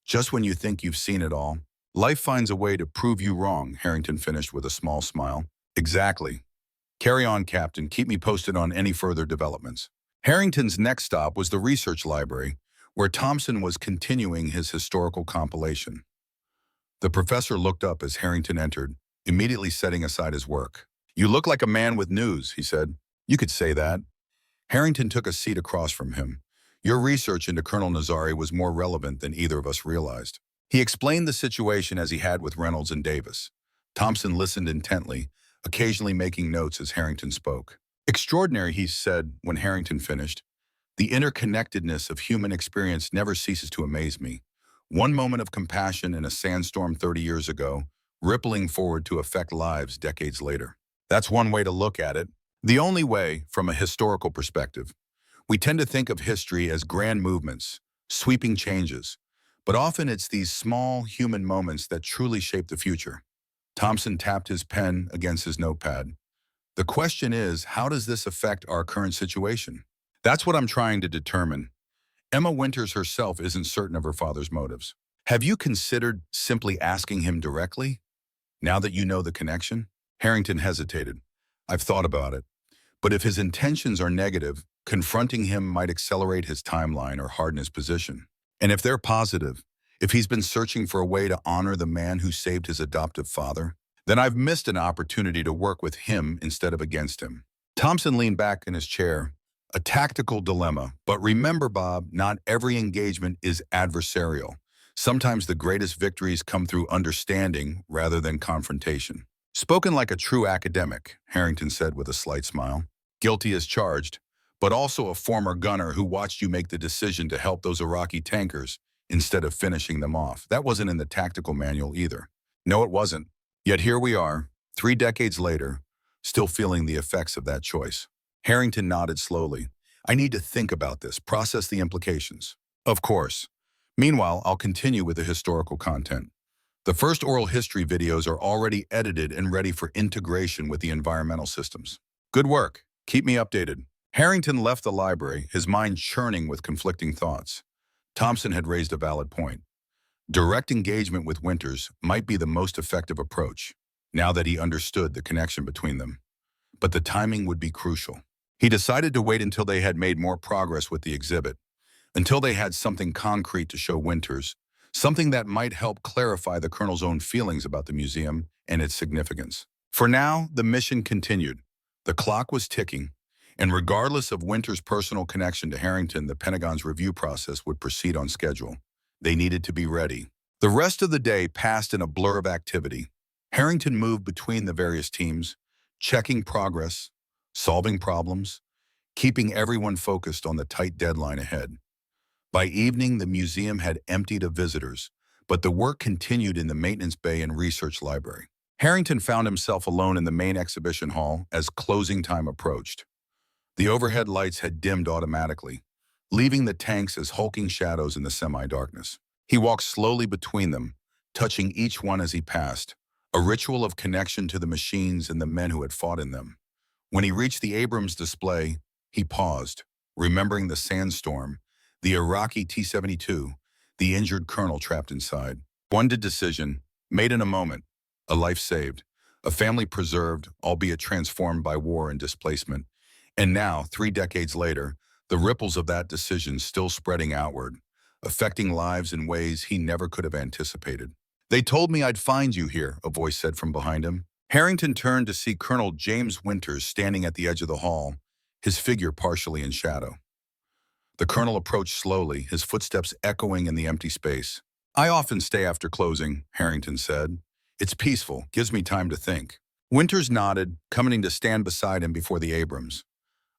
Just when you think you've seen it all, life finds a way to prove you wrong, Harrington finished with a small smile. Exactly. Carry on, Captain. Keep me posted on any further developments. Harrington's next stop was the research library, where Thompson was continuing his historical compilation. The professor looked up as Harrington entered, immediately setting aside his work. You look like a man with news, he said. You could say that. Harrington took a seat across from him. Your research into Colonel Nazari was more relevant than either of us realized. He explained the situation as he had with Reynolds and Davis. Thompson listened intently, occasionally making notes as Harrington spoke. Extraordinary, he said when Harrington finished. The interconnectedness of human experience never ceases to amaze me. One moment of compassion in a sandstorm 30 years ago, rippling forward to affect lives decades later. That's one way to look at it. The only way, from a historical perspective. We tend to think of history as grand movements, sweeping changes, but often it's these small human moments that truly shape the future. Thompson tapped his pen against his notepad. The question is, how does this affect our current situation? That's what I'm trying to determine. Emma Winters herself isn't certain of her father's motives. Have you considered simply asking him directly, now that you know the connection? Harrington hesitated. I've thought about it. But if his intentions are negative, confronting him might accelerate his timeline or harden his position. And if they're positive, if he's been searching for a way to honor the man who saved his adoptive father, then I've missed an opportunity to work with him instead of against him. Thompson leaned back in his chair. A tactical dilemma, but remember, Bob, not every engagement is adversarial. Sometimes the greatest victories come through understanding rather than confrontation. Spoken like a true academic, Harrington said with a slight smile. Guilty as charged, but also a former gunner who watched you make the decision to help those Iraqi tankers instead of finishing them off. That wasn't in the tactical manual either. No, it wasn't. Yet here we are, 3 decades later, still feeling the effects of that choice. Harrington nodded slowly. I need to think about this, process the implications. Of course. Meanwhile, I'll continue with the historical content. The first oral history videos are already edited and ready for integration with the environmental systems. Good work. Keep me updated. Harrington left the library, his mind churning with conflicting thoughts. Thompson had raised a valid point. Direct engagement with Winters might be the most effective approach, now that he understood the connection between them. But the timing would be crucial. He decided to wait until they had made more progress with the exhibit, until they had something concrete to show Winters, something that might help clarify the Colonel's own feelings about the museum and its significance. For now, the mission continued. The clock was ticking, and regardless of Winters' personal connection to Harrington, the Pentagon's review process would proceed on schedule. They needed to be ready. The rest of the day passed in a blur of activity. Harrington moved between the various teams, checking progress, solving problems, keeping everyone focused on the tight deadline ahead. By evening, the museum had emptied of visitors, but the work continued in the maintenance bay and research library. Harrington found himself alone in the main exhibition hall as closing time approached. The overhead lights had dimmed automatically, leaving the tanks as hulking shadows in the semi-darkness. He walked slowly between them, touching each one as he passed, a ritual of connection to the machines and the men who had fought in them. When he reached the Abrams display, he paused, remembering the sandstorm, the Iraqi T-72, the injured colonel trapped inside. One decision, made in a moment, a life saved, a family preserved, albeit transformed by war and displacement. And now, 3 decades later, the ripples of that decision still spreading outward, affecting lives in ways he never could have anticipated. They told me I'd find you here, a voice said from behind him. Harrington turned to see Colonel James Winters standing at the edge of the hall, his figure partially in shadow. The colonel approached slowly, his footsteps echoing in the empty space. I often stay after closing, Harrington said. It's peaceful, gives me time to think. Winters nodded, coming to stand beside him before the Abrams.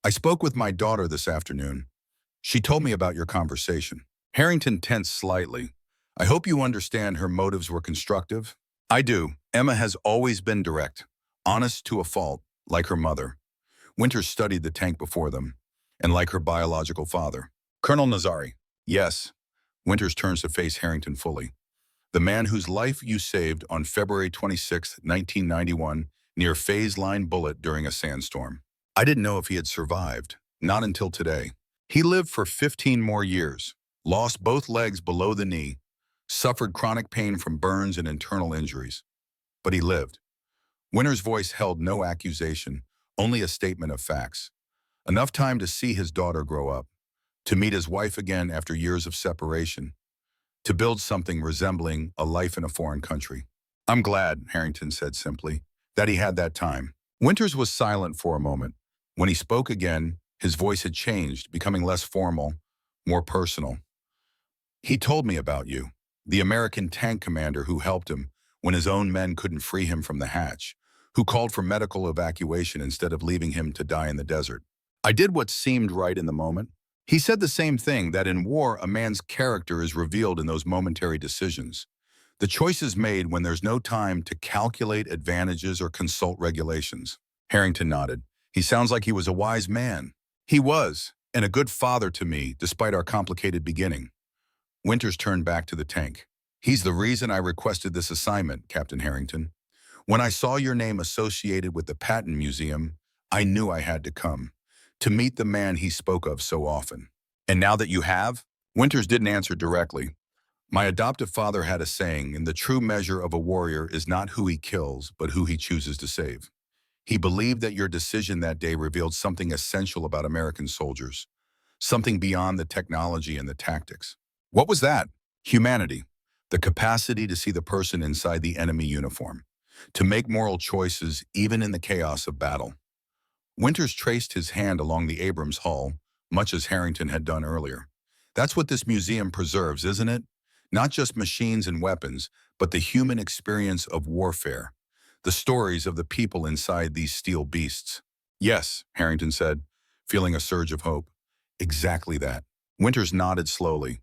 I spoke with my daughter this afternoon. She told me about your conversation. Harrington tensed slightly. I hope you understand her motives were constructive. I do. Emma has always been direct, honest to a fault, like her mother. Winters studied the tank before them, and like her biological father. Colonel Nazari. Yes. Winters turns to face Harrington fully. The man whose life you saved on February 26, 1991, near Phase Line Bullet during a sandstorm. I didn't know if he had survived, not until today. He lived for 15 more years, lost both legs below the knee, suffered chronic pain from burns and internal injuries. But he lived. Winter's voice held no accusation, only a statement of facts. Enough time to see his daughter grow up, to meet his wife again after years of separation, to build something resembling a life in a foreign country. "I'm glad," Harrington said simply, "that he had that time." Winters was silent for a moment. When he spoke again, his voice had changed, becoming less formal, more personal. "He told me about you, the American tank commander who helped him when his own men couldn't free him from the hatch, who called for medical evacuation instead of leaving him to die in the desert. I did what seemed right in the moment." He said the same thing, that in war, a man's character is revealed in those momentary decisions. The choices made when there's no time to calculate advantages or consult regulations. Harrington nodded. "He sounds like he was a wise man." "He was, and a good father to me, despite our complicated beginning." Winters turned back to the tank. "He's the reason I requested this assignment, Captain Harrington. When I saw your name associated with the Patton Museum, I knew I had to come, to meet the man he spoke of so often." "And now that you have?" Winters didn't answer directly. "My adoptive father had a saying, and the true measure of a warrior is not who he kills, but who he chooses to save. He believed that your decision that day revealed something essential about American soldiers, something beyond the technology and the tactics." "What was that?" "Humanity, the capacity to see the person inside the enemy uniform, to make moral choices even in the chaos of battle." Winters traced his hand along the Abrams hull, much as Harrington had done earlier. "That's what this museum preserves, isn't it? Not just machines and weapons, but the human experience of warfare, the stories of the people inside these steel beasts." "Yes," Harrington said, feeling a surge of hope. "Exactly that." Winters nodded slowly.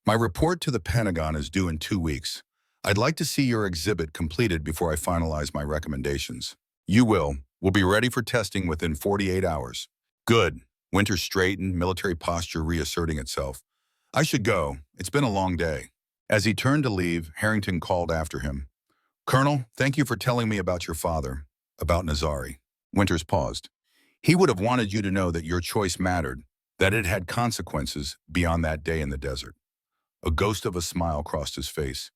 "My report to the Pentagon is due in 2 weeks. I'd like to see your exhibit completed before I finalize my recommendations." "You will. We'll be ready for testing within 48 hours." "Good." Winters straightened, military posture reasserting itself. "I should go. It's been a long day." As he turned to leave, Harrington called after him. "Colonel, thank you for telling me about your father, about Nazari." Winters paused. "He would have wanted you to know that your choice mattered, that it had consequences beyond that day in the desert." A ghost of a smile crossed his face,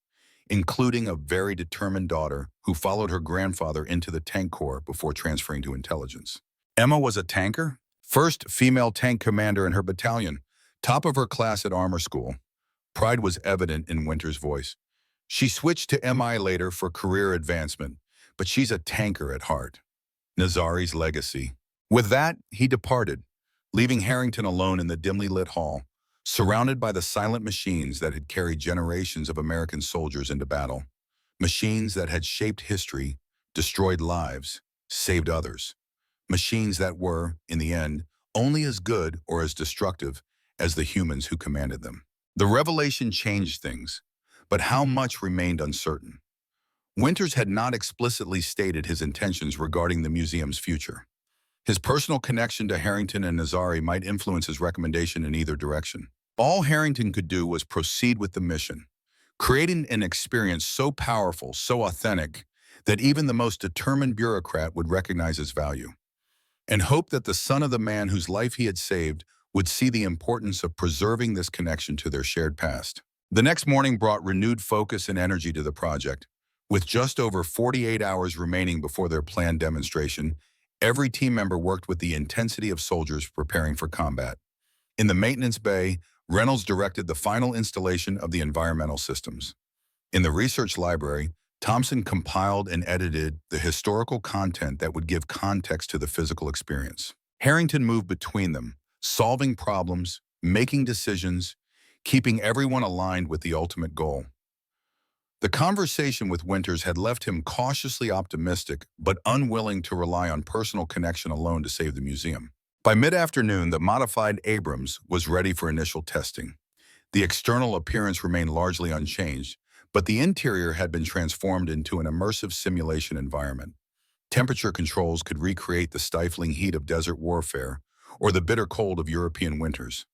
including a very determined daughter who followed her grandfather into the tank corps before transferring to intelligence. Emma was a tanker? First female tank commander in her battalion, top of her class at armor school. Pride was evident in Winter's voice. She switched to MI later for career advancement, but she's a tanker at heart. Nazari's legacy. With that, he departed, leaving Harrington alone in the dimly lit hall, surrounded by the silent machines that had carried generations of American soldiers into battle. Machines that had shaped history, destroyed lives, saved others. Machines that were, in the end, only as good or as destructive as the humans who commanded them. The revelation changed things, but how much remained uncertain. Winters had not explicitly stated his intentions regarding the museum's future. His personal connection to Harrington and Nazari might influence his recommendation in either direction. All Harrington could do was proceed with the mission, creating an experience so powerful, so authentic, that even the most determined bureaucrat would recognize its value, and hope that the son of the man whose life he had saved would see the importance of preserving this connection to their shared past. The next morning brought renewed focus and energy to the project. With just over 48 hours remaining before their planned demonstration, every team member worked with the intensity of soldiers preparing for combat. In the maintenance bay, Reynolds directed the final installation of the environmental systems. In the research library, Thompson compiled and edited the historical content that would give context to the physical experience. Harrington moved between them, solving problems, making decisions, keeping everyone aligned with the ultimate goal. The conversation with Winters had left him cautiously optimistic, but unwilling to rely on personal connection alone to save the museum. By mid-afternoon, the modified Abrams was ready for initial testing. The external appearance remained largely unchanged, but the interior had been transformed into an immersive simulation environment. Temperature controls could recreate the stifling heat of desert warfare or the bitter cold of European winters.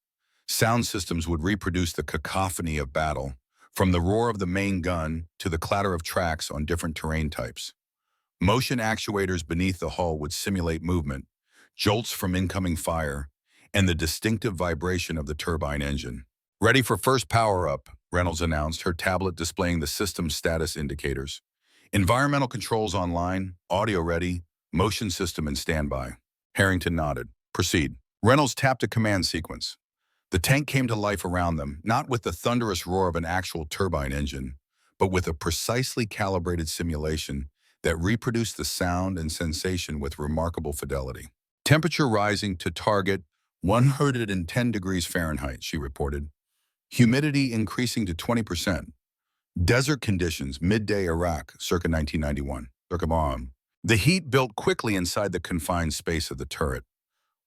Sound systems would reproduce the cacophony of battle, from the roar of the main gun to the clatter of tracks on different terrain types. Motion actuators beneath the hull would simulate movement, jolts from incoming fire, and the distinctive vibration of the turbine engine. Ready for first power-up, Reynolds announced, her tablet displaying the system's status indicators. Environmental controls online, audio ready, motion system in standby. Harrington nodded. Proceed. Reynolds tapped a command sequence. The tank came to life around them, not with the thunderous roar of an actual turbine engine, but with a precisely calibrated simulation that reproduced the sound and sensation with remarkable fidelity. Temperature rising to target 110 degrees Fahrenheit, she reported. Humidity increasing to 20%. Desert conditions, midday Iraq, circa 1991. The heat built quickly inside the confined space of the turret.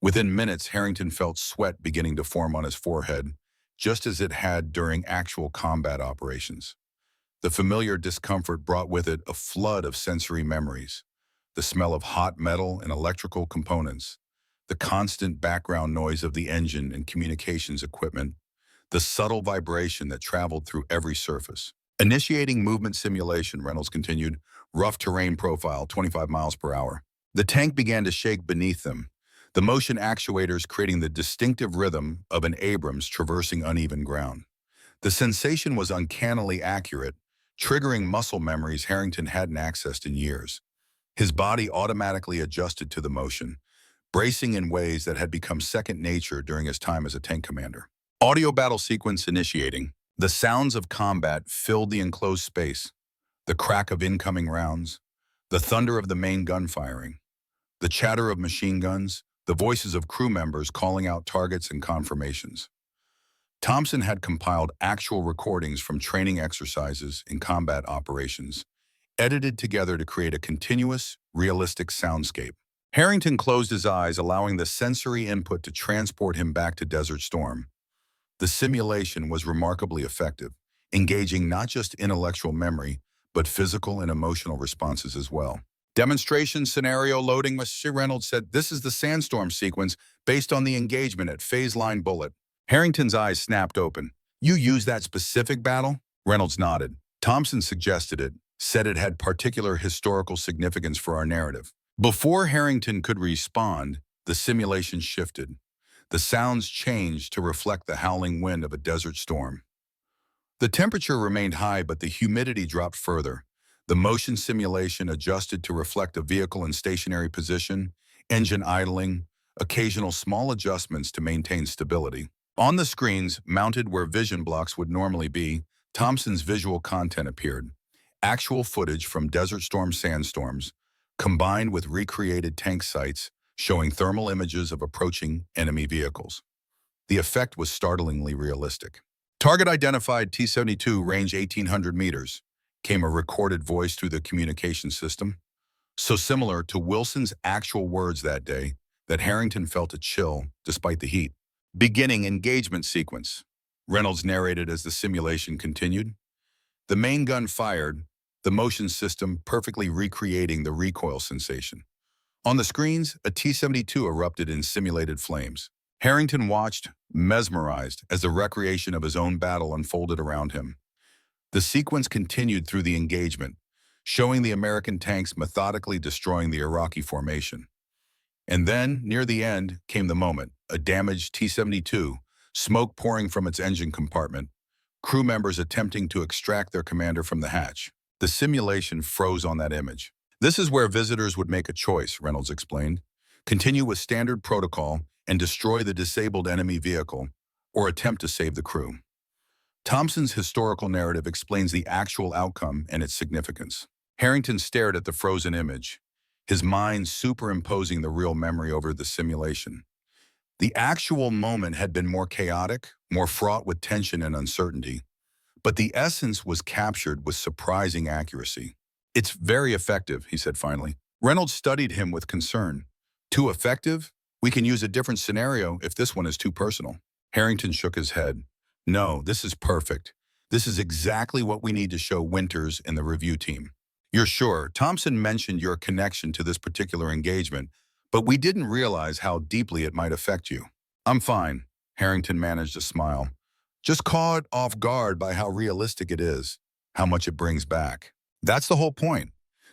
Within minutes, Harrington felt sweat beginning to form on his forehead, just as it had during actual combat operations. The familiar discomfort brought with it a flood of sensory memories. The smell of hot metal and electrical components, the constant background noise of the engine and communications equipment, the subtle vibration that traveled through every surface. Initiating movement simulation, Reynolds continued, rough terrain profile, 25 miles per hour. The tank began to shake beneath them, the motion actuators creating the distinctive rhythm of an Abrams traversing uneven ground. The sensation was uncannily accurate, triggering muscle memories Harrington hadn't accessed in years. His body automatically adjusted to the motion, bracing in ways that had become second nature during his time as a tank commander. Audio battle sequence initiating. The sounds of combat filled the enclosed space, the crack of incoming rounds, the thunder of the main gun firing, the chatter of machine guns, the voices of crew members calling out targets and confirmations. Thompson had compiled actual recordings from training exercises and combat operations, edited together to create a continuous, realistic soundscape. Harrington closed his eyes, allowing the sensory input to transport him back to Desert Storm. The simulation was remarkably effective, engaging not just intellectual memory, but physical and emotional responses as well. Demonstration scenario loading, Mr. Reynolds said, this is the sandstorm sequence based on the engagement at phase line bullet. Harrington's eyes snapped open. You used that specific battle? Reynolds nodded. Thompson suggested it, said it had particular historical significance for our narrative. Before Harrington could respond, the simulation shifted. The sounds changed to reflect the howling wind of a desert storm. The temperature remained high, but the humidity dropped further. The motion simulation adjusted to reflect a vehicle in stationary position, engine idling, occasional small adjustments to maintain stability. On the screens, mounted where vision blocks would normally be, Thompson's visual content appeared. Actual footage from Desert Storm sandstorms, combined with recreated tank sites, showing thermal images of approaching enemy vehicles. The effect was startlingly realistic. Target identified T-72, range 1,800 meters, came a recorded voice through the communication system, so similar to Wilson's actual words that day that Harrington felt a chill despite the heat. Beginning engagement sequence, Reynolds narrated as the simulation continued. The main gun fired, the motion system perfectly recreating the recoil sensation. On the screens, a T-72 erupted in simulated flames. Harrington watched, mesmerized, as the recreation of his own battle unfolded around him. The sequence continued through the engagement, showing the American tanks methodically destroying the Iraqi formation. And then, near the end, came the moment, a damaged T-72, smoke pouring from its engine compartment, crew members attempting to extract their commander from the hatch. The simulation froze on that image. This is where visitors would make a choice, Reynolds explained. Continue with standard protocol and destroy the disabled enemy vehicle, or attempt to save the crew. Thompson's historical narrative explains the actual outcome and its significance. Harrington stared at the frozen image, his mind superimposing the real memory over the simulation. The actual moment had been more chaotic, more fraught with tension and uncertainty, but the essence was captured with surprising accuracy. It's very effective, he said finally. Reynolds studied him with concern. Too effective? We can use a different scenario if this one is too personal. Harrington shook his head. No, this is perfect. This is exactly what we need to show Winters and the review team. You're sure? Thompson mentioned your connection to this particular engagement, but we didn't realize how deeply it might affect you. I'm fine, Harrington managed a smile. Just caught off guard by how realistic it is, how much it brings back. That's the whole point,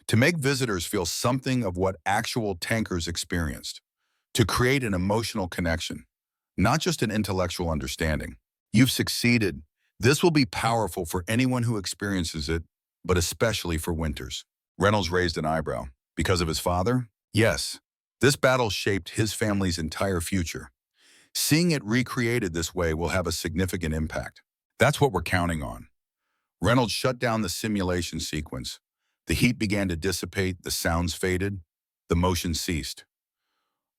to make visitors feel something of what actual tankers experienced, to create an emotional connection. not just an intellectual understanding. You've succeeded. This will be powerful for anyone who experiences it, but especially for Winters. Reynolds raised an eyebrow. Because of his father? Yes. This battle shaped his family's entire future. Seeing it recreated this way will have a significant impact. That's what we're counting on. Reynolds shut down the simulation sequence. The heat began to dissipate, the sounds faded, the motion ceased.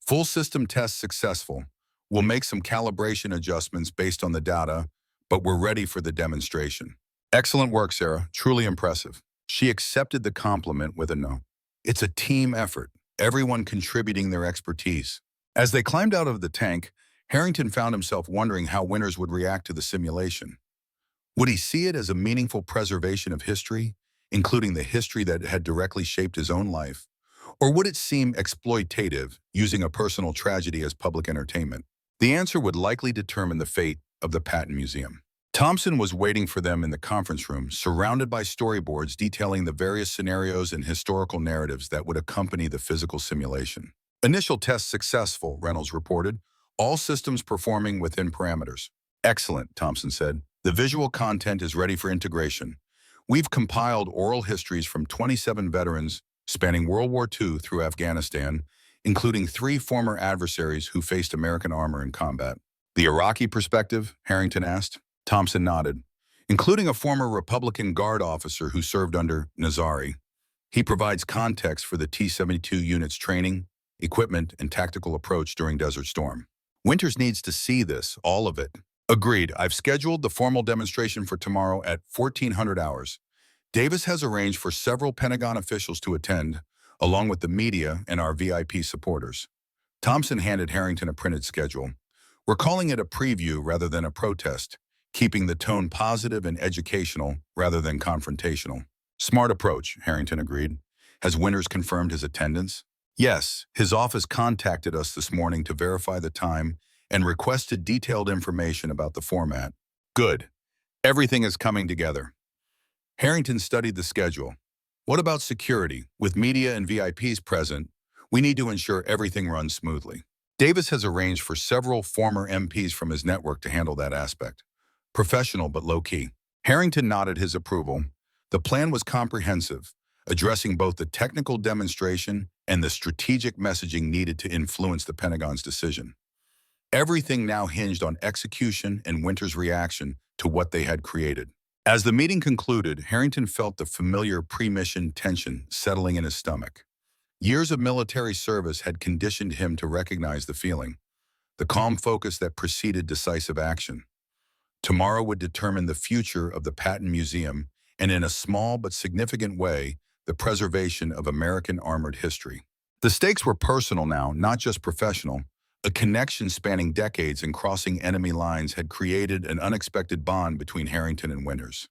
Full system test successful. We'll make some calibration adjustments based on the data, but we're ready for the demonstration. Excellent work, Sarah. Truly impressive. She accepted the compliment with a no. It's a team effort, everyone contributing their expertise. As they climbed out of the tank, Harrington found himself wondering how Winters would react to the simulation. Would he see it as a meaningful preservation of history, including the history that had directly shaped his own life? Or would it seem exploitative, using a personal tragedy as public entertainment? The answer would likely determine the fate of the Patton Museum. Thompson was waiting for them in the conference room, surrounded by storyboards detailing the various scenarios and historical narratives that would accompany the physical simulation. Initial tests successful, Reynolds reported, all systems performing within parameters. Excellent, Thompson said. The visual content is ready for integration. We've compiled oral histories from 27 veterans spanning World War II through Afghanistan, including 3 former adversaries who faced American armor in combat. The Iraqi perspective? Harrington asked. Thompson nodded. Including a former Republican Guard officer who served under Nazari. He provides context for the T-72 unit's training, equipment, and tactical approach during Desert Storm. Winters needs to see this, all of it. Agreed. I've scheduled the formal demonstration for tomorrow at 1400 hours. Davis has arranged for several Pentagon officials to attend, along with the media and our VIP supporters. Thompson handed Harrington a printed schedule. We're calling it a preview rather than a protest, keeping the tone positive and educational rather than confrontational. Smart approach, Harrington agreed. Has Winters confirmed his attendance? Yes, his office contacted us this morning to verify the time and requested detailed information about the format. Good. Everything is coming together. Harrington studied the schedule. What about security? With media and VIPs present, we need to ensure everything runs smoothly. Davis has arranged for several former MPs from his network to handle that aspect. Professional but low-key. Harrington nodded his approval. The plan was comprehensive, addressing both the technical demonstration and the strategic messaging needed to influence the Pentagon's decision. Everything now hinged on execution and Winters' reaction to what they had created. As the meeting concluded, Harrington felt the familiar pre-mission tension settling in his stomach. Years of military service had conditioned him to recognize the feeling, the calm focus that preceded decisive action. Tomorrow would determine the future of the Patton Museum and, in a small but significant way, the preservation of American armored history. The stakes were personal now, not just professional. A connection spanning decades and crossing enemy lines had created an unexpected bond between Harrington and Winters.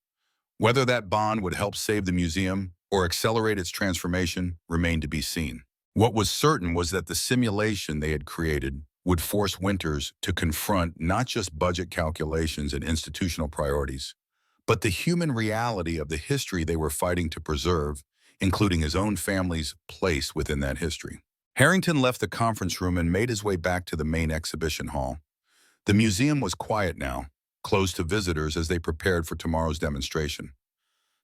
Whether that bond would help save the museum or accelerate its transformation remained to be seen. What was certain was that the simulation they had created would force Winters to confront not just budget calculations and institutional priorities, but the human reality of the history they were fighting to preserve, including his own family's place within that history. Harrington left the conference room and made his way back to the main exhibition hall. The museum was quiet now, closed to visitors as they prepared for tomorrow's demonstration.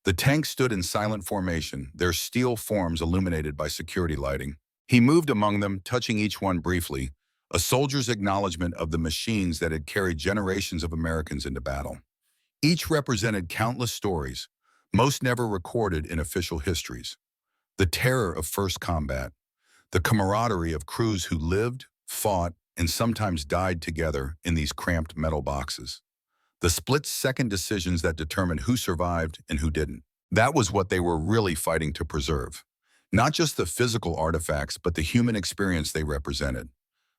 The tanks stood in silent formation, their steel forms illuminated by security lighting. He moved among them, touching each one briefly, a soldier's acknowledgement of the machines that had carried generations of Americans into battle. Each represented countless stories, most never recorded in official histories. The terror of first combat, the camaraderie of crews who lived, fought, and sometimes died together in these cramped metal boxes. The split-second decisions that determined who survived and who didn't. That was what they were really fighting to preserve. Not just the physical artifacts, but the human experience they represented.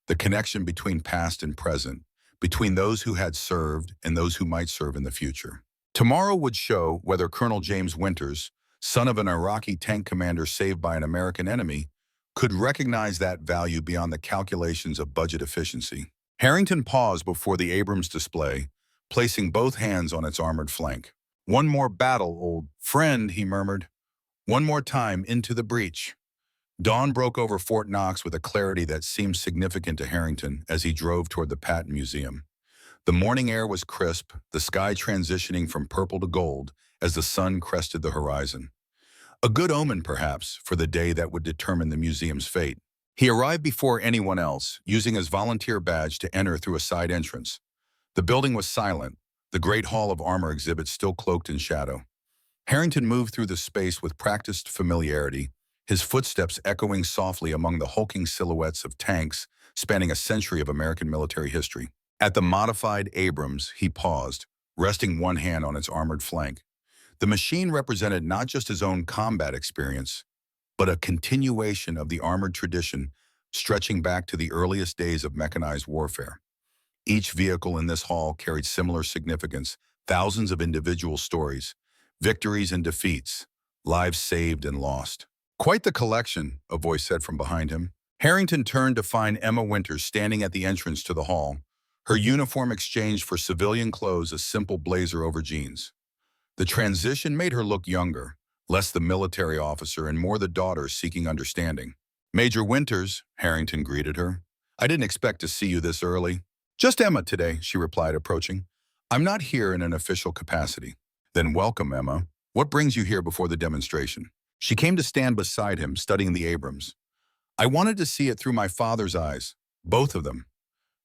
The connection between past and present, between those who had served and those who might serve in the future. Tomorrow would show whether Colonel James Winters, son of an Iraqi tank commander saved by an American enemy, could recognize that value beyond the calculations of budget efficiency. Harrington paused before the Abrams display, placing both hands on its armored flank. "One more battle, old friend," he murmured. "One more time into the breach." Dawn broke over Fort Knox with a clarity that seemed significant to Harrington as he drove toward the Patton Museum. The morning air was crisp, the sky transitioning from purple to gold as the sun crested the horizon. A good omen, perhaps, for the day that would determine the museum's fate. He arrived before anyone else, using his volunteer badge to enter through a side entrance. The building was silent, the Great Hall of Armor exhibit still cloaked in shadow. Harrington moved through the space with practiced familiarity, his footsteps echoing softly among the hulking silhouettes of tanks spanning a century of American military history. At the modified Abrams, he paused, resting one hand on its armored flank. The machine represented not just his own combat experience, but a continuation of the armored tradition stretching back to the earliest days of mechanized warfare. Each vehicle in this hall carried similar significance, thousands of individual stories, victories and defeats, lives saved and lost. Quite the collection, a voice said from behind him. Harrington turned to find Emma Winters standing at the entrance to the hall, her uniform exchanged for civilian clothes, a simple blazer over jeans. The transition made her look younger, less the military officer and more the daughter seeking understanding. "Major Winters," Harrington greeted her. "I didn't expect to see you this early." "Just Emma today," she replied, approaching. "I'm not here in an official capacity." "Then welcome, Emma. What brings you here before the demonstration?" She came to stand beside him, studying the Abrams. "I wanted to see it through my father's eyes, both of them.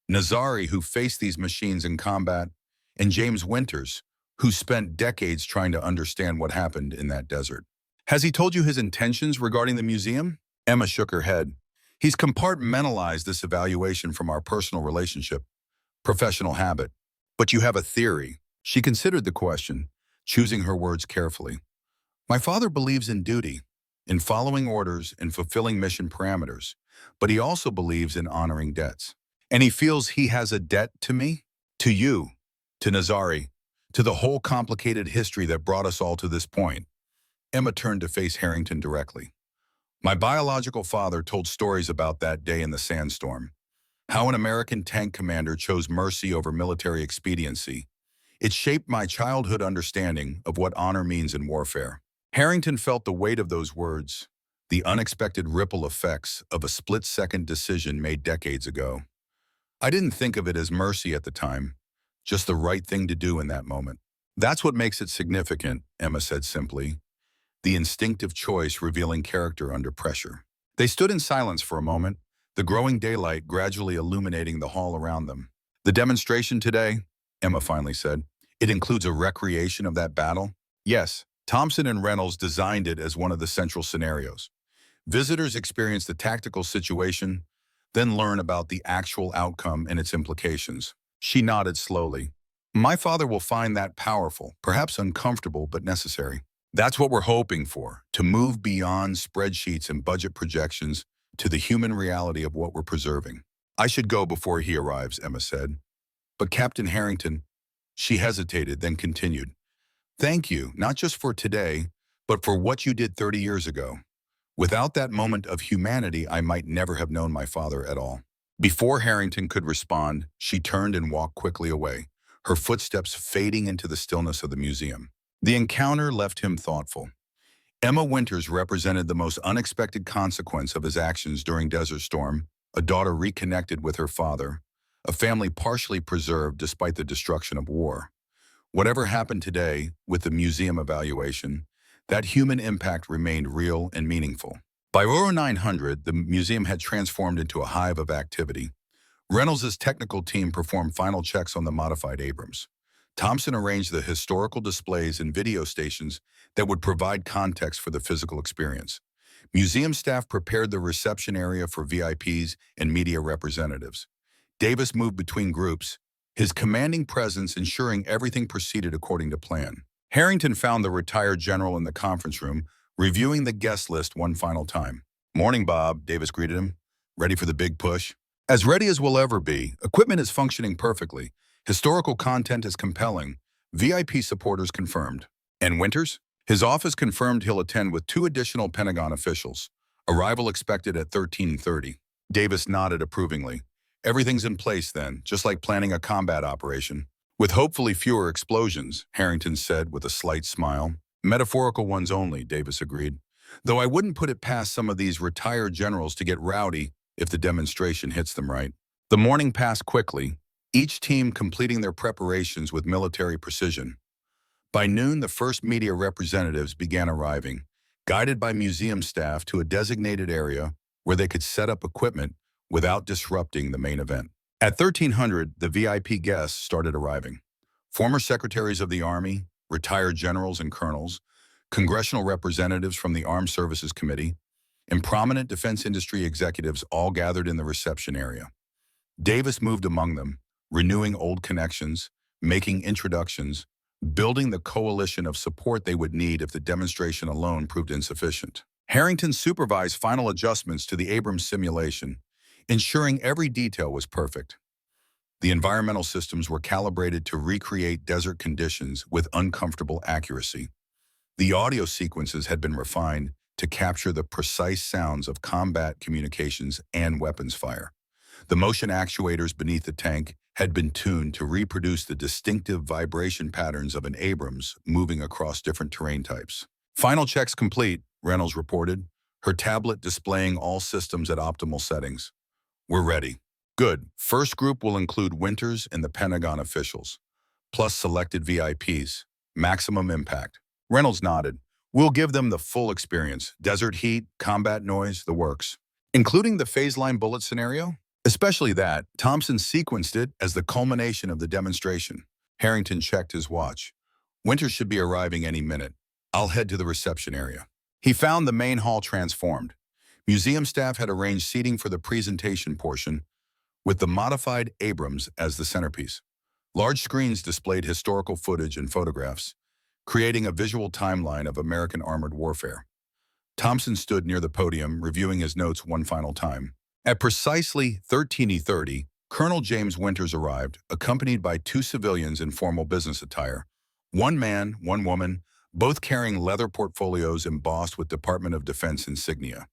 Nazari, who faced these machines in combat, and James Winters, who spent decades trying to understand what happened in that desert. Has he told you his intentions regarding the museum?" Emma shook her head. "He's compartmentalized this evaluation from our personal relationship, professional habit. But you have a theory." She considered the question, choosing her words carefully. "My father believes in duty, in following orders and fulfilling mission parameters, but he also believes in honoring debts. And he feels he has a debt to me, to you, to Nazari, to the whole complicated history that brought us all to this point." Emma turned to face Harrington directly. "My biological father told stories about that day in the sandstorm, how an American tank commander chose mercy over military expediency. It shaped my childhood understanding of what honor means in warfare." Harrington felt the weight of those words, the unexpected ripple effects of a split-second decision made decades ago. "I didn't think of it as mercy at the time, just the right thing to do in that moment." "That's what makes it significant," Emma said simply, the instinctive choice revealing character under pressure. They stood in silence for a moment, the growing daylight gradually illuminating the hall around them. "The demonstration today," Emma finally said, "it includes a recreation of that battle?" "Yes, Thompson and Reynolds designed it as one of the central scenarios. Visitors experience the tactical situation, then learn about the actual outcome and its implications." She nodded slowly. "My father will find that powerful, perhaps uncomfortable, but necessary. That's what we're hoping for, to move beyond spreadsheets and budget projections to the human reality of what we're preserving." "I should go before he arrives," Emma said. "But Captain Harrington," she hesitated, then continued, "thank you, not just for today, but for what you did 30 years ago. Without that moment of humanity, I might never have known my father at all." Before Harrington could respond, she turned and walked quickly away, her footsteps fading into the stillness of the museum. The encounter left him thoughtful. Emma Winters represented the most unexpected consequence of his actions during Desert Storm, a daughter reconnected with her father, a family partially preserved despite the destruction of war. Whatever happened today with the museum evaluation, that human impact remained real and meaningful. By Euro 900, the museum had transformed into a hive of activity. Reynolds' technical team performed final checks on the modified Abrams. Thompson arranged the historical displays and video stations that would provide context for the physical experience. Museum staff prepared the reception area for VIPs and media representatives. Davis moved between groups, his commanding presence ensuring everything proceeded according to plan. Harrington found the retired general in the conference room, reviewing the guest list one final time. "Morning, Bob," Davis greeted him. "Ready for the big push?" "As ready as we'll ever be. Equipment is functioning perfectly. Historical content is compelling. VIP supporters confirmed." "And Winters?" "His office confirmed he'll attend with 2 additional Pentagon officials. Arrival expected at 13:30. Davis nodded approvingly. "Everything's in place then, just like planning a combat operation." "With hopefully fewer explosions," Harrington said with a slight smile. "Metaphorical ones only," Davis agreed. Though I wouldn't put it past some of these retired generals to get rowdy if the demonstration hits them right. The morning passed quickly, each team completing their preparations with military precision. By noon, the first media representatives began arriving, guided by museum staff to a designated area where they could set up equipment without disrupting the main event. At 1300, the VIP guests started arriving. Former secretaries of the Army, retired generals and colonels, congressional representatives from the Armed Services Committee, and prominent defense industry executives all gathered in the reception area. Davis moved among them, renewing old connections, making introductions, building the coalition of support they would need if the demonstration alone proved insufficient. Harrington supervised final adjustments to the Abrams simulation, ensuring every detail was perfect. The environmental systems were calibrated to recreate desert conditions with uncomfortable accuracy. The audio sequences had been refined to capture the precise sounds of combat communications and weapons fire. The motion actuators beneath the tank had been tuned to reproduce the distinctive vibration patterns of an Abrams moving across different terrain types. Final checks complete, Reynolds reported, her tablet displaying all systems at optimal settings. We're ready. Good. First group will include Winters and the Pentagon officials, plus selected VIPs. Maximum impact. Reynolds nodded. We'll give them the full experience. Desert heat, combat noise, the works. Including the phase line bullet scenario? Especially that, Thompson sequenced it as the culmination of the demonstration. Harrington checked his watch. Winters should be arriving any minute. I'll head to the reception area. He found the main hall transformed. Museum staff had arranged seating for the presentation portion, with the modified Abrams as the centerpiece. Large screens displayed historical footage and photographs, creating a visual timeline of American armored warfare. Thompson stood near the podium, reviewing his notes one final time. At precisely 13:30, Colonel James Winters arrived, accompanied by two civilians in formal business attire. One man, one woman, both carrying leather portfolios embossed with Department of Defense insignia.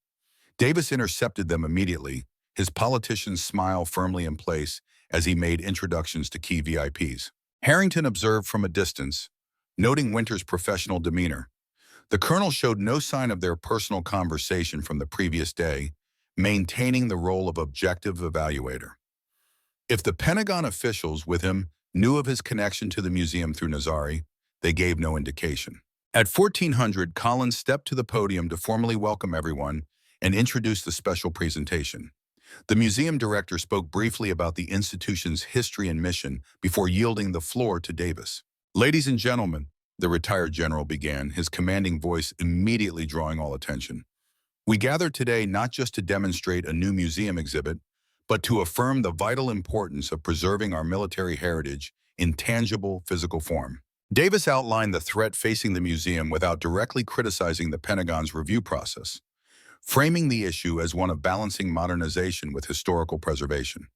Davis intercepted them immediately, his politician's smile firmly in place as he made introductions to key VIPs. Harrington observed from a distance, noting Winters' professional demeanor. The colonel showed no sign of their personal conversation from the previous day, maintaining the role of objective evaluator. If the Pentagon officials with him knew of his connection to the museum through Nazari, they gave no indication. At 1400, Collins stepped to the podium to formally welcome everyone and introduce the special presentation. The museum director spoke briefly about the institution's history and mission before yielding the floor to Davis. Ladies and gentlemen, the retired general began, his commanding voice immediately drawing all attention. We gather today not just to demonstrate a new museum exhibit, but to affirm the vital importance of preserving our military heritage in tangible physical form. Davis outlined the threat facing the museum without directly criticizing the Pentagon's review process, framing the issue as one of balancing modernization with historical preservation.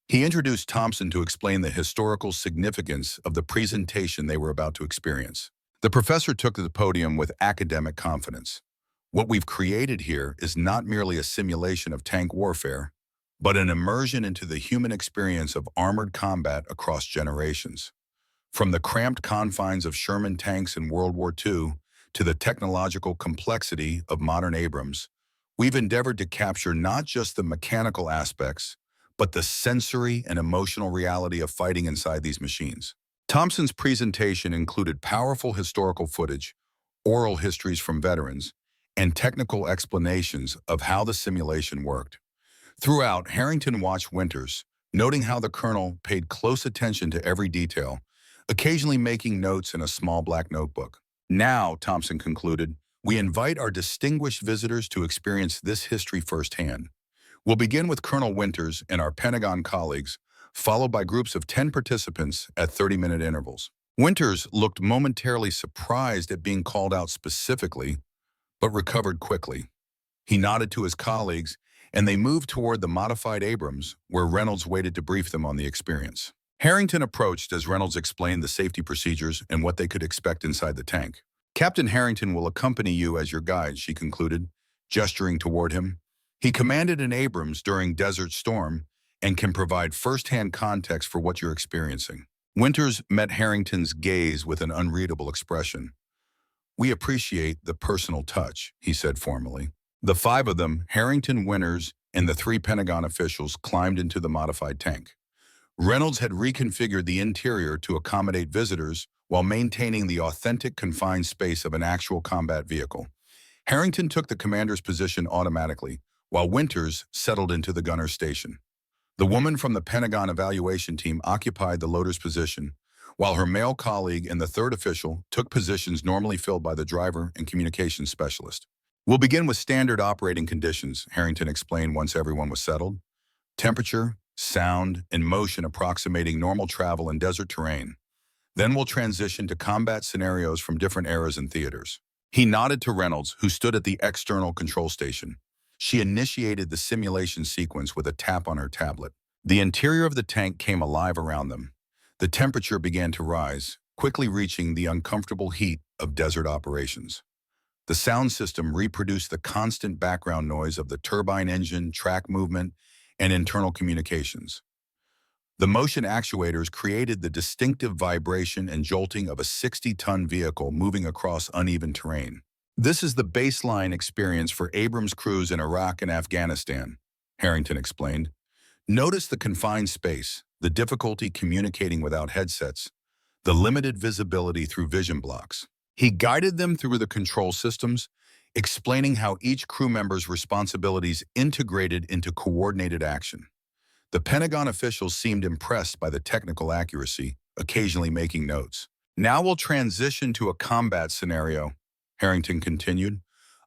He introduced Thompson to explain the historical significance of the presentation they were about to experience. The professor took to the podium with academic confidence. What we've created here is not merely a simulation of tank warfare, but an immersion into the human experience of armored combat across generations. From the cramped confines of Sherman tanks in World War II to the technological complexity of modern Abrams, we've endeavored to capture not just the mechanical aspects, but the sensory and emotional reality of fighting inside these machines. Thompson's presentation included powerful historical footage, oral histories from veterans, and technical explanations of how the simulation worked. Throughout, Harrington watched Winters, noting how the colonel paid close attention to every detail, occasionally making notes in a small black notebook. Now, Thompson concluded, we invite our distinguished visitors to experience this history firsthand. We'll begin with Colonel Winters and our Pentagon colleagues, followed by groups of 10 participants at 30-minute intervals. Winters looked momentarily surprised at being called out specifically, but recovered quickly. He nodded to his colleagues, and they moved toward the modified Abrams, where Reynolds waited to brief them on the experience. Harrington approached as Reynolds explained the safety procedures and what they could expect inside the tank. Captain Harrington will accompany you as your guide, she concluded, gesturing toward him. He commanded an Abrams during Desert Storm and can provide first-hand context for what you're experiencing. Winters met Harrington's gaze with an unreadable expression. "We appreciate the personal touch," he said formally. The five of them, Harrington, Winters, and the three Pentagon officials, climbed into the modified tank. Reynolds had reconfigured the interior to accommodate visitors while maintaining the authentic confined space of an actual combat vehicle. Harrington took the commander's position automatically, while Winters settled into the gunner's station. The woman from the Pentagon evaluation team occupied the loader's position, while her male colleague and the third official took positions normally filled by the driver and communications specialist. "We'll begin with standard operating conditions," Harrington explained once everyone was settled. "Temperature, sound, and motion approximating normal travel in desert terrain. Then we'll transition to combat scenarios from different eras and theaters." He nodded to Reynolds, who stood at the external control station. She initiated the simulation sequence with a tap on her tablet. The interior of the tank came alive around them. The temperature began to rise, quickly reaching the uncomfortable heat of desert operations. The sound system reproduced the constant background noise of the turbine engine, track movement, and internal communications. The motion actuators created the distinctive vibration and jolting of a 60-ton vehicle moving across uneven terrain. "This is the baseline experience for Abrams crews in Iraq and Afghanistan," Harrington explained. "Notice the confined space, the difficulty communicating without headsets, the limited visibility through vision blocks." He guided them through the control systems, explaining how each crew member's responsibilities integrated into coordinated action. The Pentagon officials seemed impressed by the technical accuracy, occasionally making notes. "Now we'll transition to a combat scenario," Harrington continued.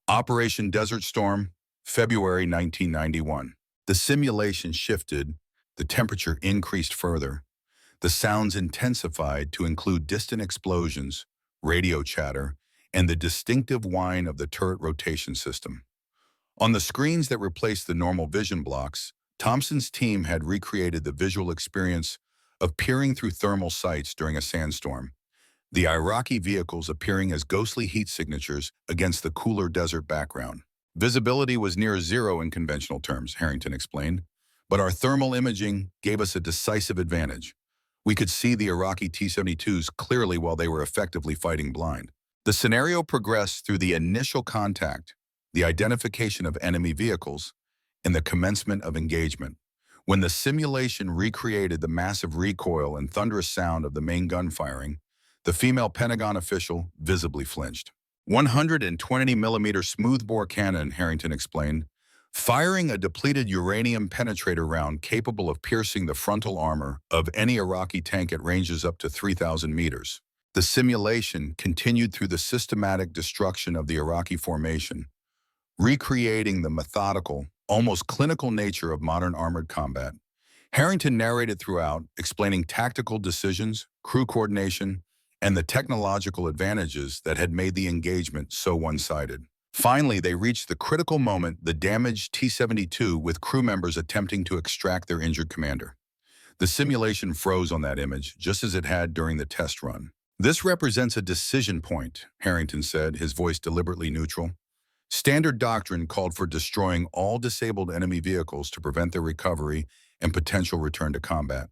"Operation Desert Storm, February 1991. The simulation shifted, the temperature increased further. The sounds intensified to include distant explosions, radio chatter, and the distinctive whine of the turret rotation system. On the screens that replaced the normal vision blocks, Thompson's team had recreated the visual experience of peering through thermal sights during a sandstorm, the Iraqi vehicles appearing as ghostly heat signatures against the cooler desert background. "Visibility was near zero in conventional terms," Harrington explained, "but our thermal imaging gave us a decisive advantage. We could see the Iraqi T-72s clearly while they were effectively fighting blind." The scenario progressed through the initial contact, the identification of enemy vehicles, and the commencement of engagement. When the simulation recreated the massive recoil and thunderous sound of the main gun firing, the female Pentagon official visibly flinched. 120mm smoothbore cannon," Harrington explained, "firing a depleted uranium penetrator round capable of piercing the frontal armor of any Iraqi tank at ranges up to 3,000 meters. The simulation continued through the systematic destruction of the Iraqi formation, recreating the methodical, almost clinical nature of modern armored combat." Harrington narrated throughout, explaining tactical decisions, crew coordination, and the technological advantages that had made the engagement so one-sided. Finally, they reached the critical moment, the damaged T-72 with crew members attempting to extract their injured commander. The simulation froze on that image, just as it had during the test run. "This represents a decision point," Harrington said, his voice deliberately neutral. "Standard doctrine called for destroying all disabled enemy vehicles to prevent their recovery and potential return to combat.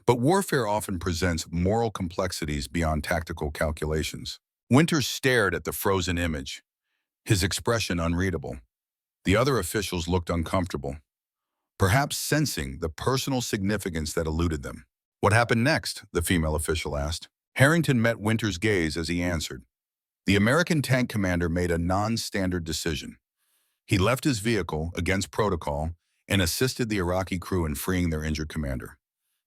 But warfare often presents moral complexities beyond tactical calculations." Winters stared at the frozen image, his expression unreadable. The other officials looked uncomfortable, perhaps sensing the personal significance that eluded them. "What happened next?" the female official asked. Harrington met Winters' gaze as he answered. The American tank commander made a non-standard decision. He left his vehicle against protocol and assisted the Iraqi crew in freeing their injured commander.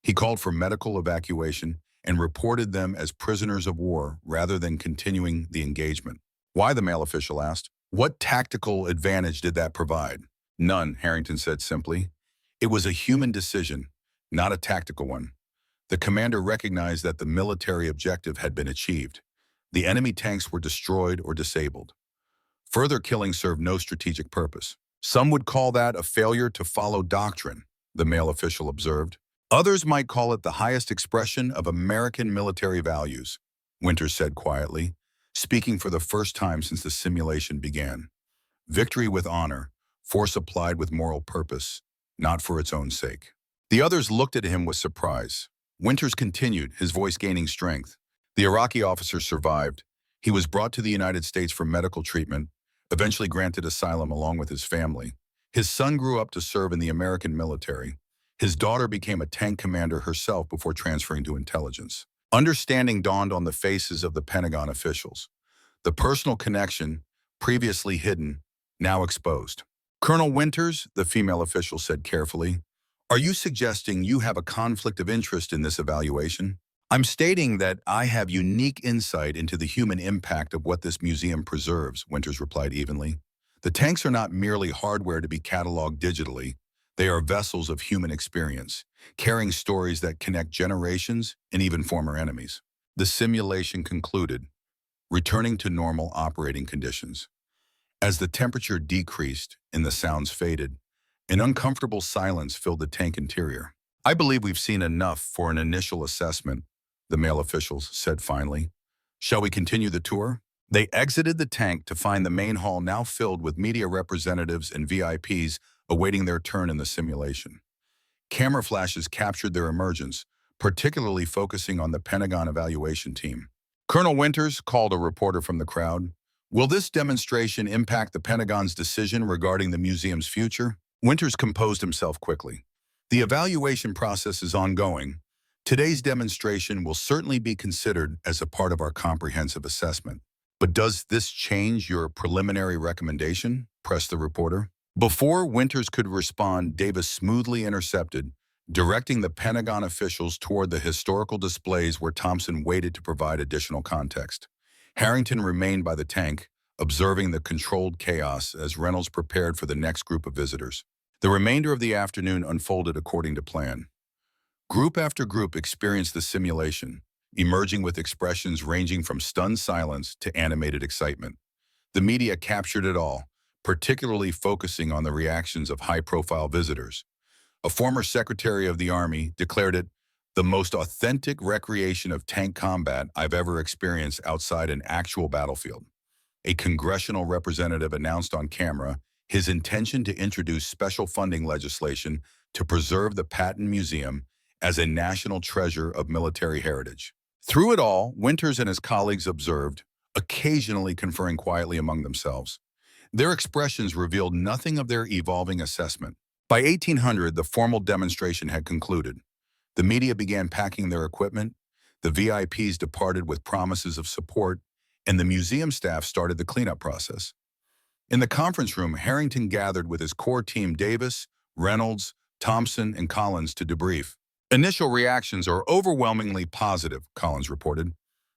He called for medical evacuation and reported them as prisoners of war rather than continuing the engagement. "Why?" the male official asked. "What tactical advantage did that provide?" "None," Harrington said simply. "It was a human decision, not a tactical one." The commander recognized that the military objective had been achieved. The enemy tanks were destroyed or disabled. Further killing served no strategic purpose. "Some would call that a failure to follow doctrine," the male official observed. "Others might call it the highest expression of American military values," Winters said quietly, speaking for the first time since the simulation began. "Victory with honor, force applied with moral purpose, not for its own sake." The others looked at him with surprise. Winters continued, his voice gaining strength. "The Iraqi officer survived. He was brought to the United States for medical treatment, eventually granted asylum along with his family. His son grew up to serve in the American military. His daughter became a tank commander herself before transferring to intelligence. Understanding dawned on the faces of the Pentagon officials. The personal connection, previously hidden, now exposed. Colonel Winters, the female official said carefully, "Are you suggesting you have a conflict of interest in this evaluation?" "I'm stating that I have unique insight into the human impact of what this museum preserves," Winters replied evenly. "The tanks are not merely hardware to be cataloged digitally. They are vessels of human experience, carrying stories that connect generations and even former enemies." The simulation concluded, returning to normal operating conditions. As the temperature decreased and the sounds faded, an uncomfortable silence filled the tank interior. "I believe we've seen enough for an initial assessment," the male officials said finally. "Shall we continue the tour?" They exited the tank to find the main hall now filled with media representatives and VIPs awaiting their turn in the simulation. Camera flashes captured their emergence, particularly focusing on the Pentagon evaluation team. "Colonel Winters," called a reporter from the crowd, "will this demonstration impact the Pentagon's decision regarding the museum's future?" Winters composed himself quickly. "The evaluation process is ongoing. Today's demonstration will certainly be considered as a part of our comprehensive assessment. But does this change your preliminary recommendation?" pressed the reporter. Before Winters could respond, Davis smoothly intercepted, directing the Pentagon officials toward the historical displays where Thompson waited to provide additional context. Harrington remained by the tank, observing the controlled chaos as Reynolds prepared for the next group of visitors. The remainder of the afternoon unfolded according to plan. Group after group experienced the simulation, emerging with expressions ranging from stunned silence to animated excitement. The media captured it all, particularly focusing on the reactions of high-profile visitors. A former Secretary of the Army declared it the most authentic recreation of tank combat I've ever experienced outside an actual battlefield. A congressional representative announced on camera his intention to introduce special funding legislation to preserve the Patton Museum as a national treasure of military heritage. Through it all, Winters and his colleagues observed, occasionally conferring quietly among themselves. Their expressions revealed nothing of their evolving assessment. By 1800, the formal demonstration had concluded. The media began packing their equipment, the VIPs departed with promises of support, and the museum staff started the cleanup process. In the conference room, Harrington gathered with his core team Davis, Reynolds, Thompson, and Collins to debrief. "Initial reactions are overwhelmingly positive," Collins reported.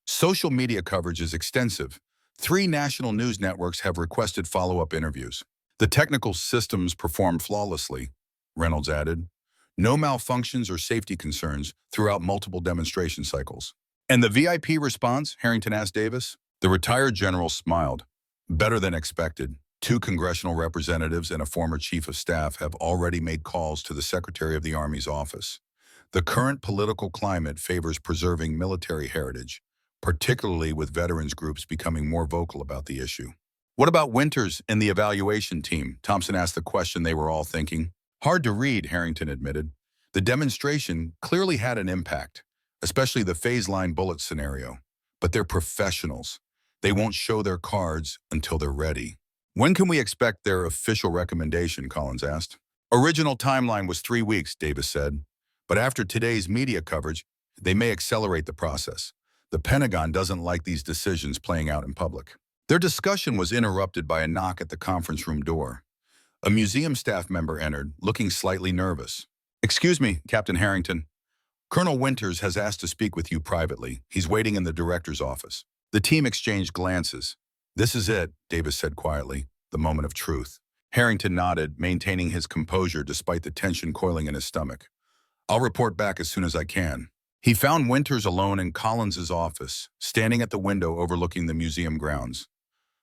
"Social media coverage is extensive. 3 national news networks have requested follow-up interviews. The technical systems performed flawlessly," Reynolds added. "No malfunctions or safety concerns throughout multiple demonstration cycles." "And the VIP response?" Harrington asked Davis. The retired general smiled. "Better than expected. 2 congressional representatives and a former chief of staff have already made calls to the Secretary of the Army's office. The current political climate favors preserving military heritage, particularly with veterans groups becoming more vocal about the issue." "What about Winters and the evaluation team?" Thompson asked the question they were all thinking. "Hard to read," Harrington admitted. "The demonstration clearly had an impact, especially the phase line bullet scenario. But they're professionals. They won't show their cards until they're ready." "When can we expect their official recommendation?" Collins asked. "Original timeline was 3 weeks," Davis said. "But after today's media coverage, they may accelerate the process. The Pentagon doesn't like these decisions playing out in public." Their discussion was interrupted by a knock at the conference room door. A museum staff member entered, looking slightly nervous. "Excuse me, Captain Harrington. Colonel Winters has asked to speak with you privately. He's waiting in the director's office." The team exchanged glances. "This is it," Davis said quietly, "the moment of truth." Harrington nodded, maintaining his composure despite the tension coiling in his stomach. "I'll report back as soon as I can." He found Winters alone in Collins's office, standing at the window overlooking the museum grounds.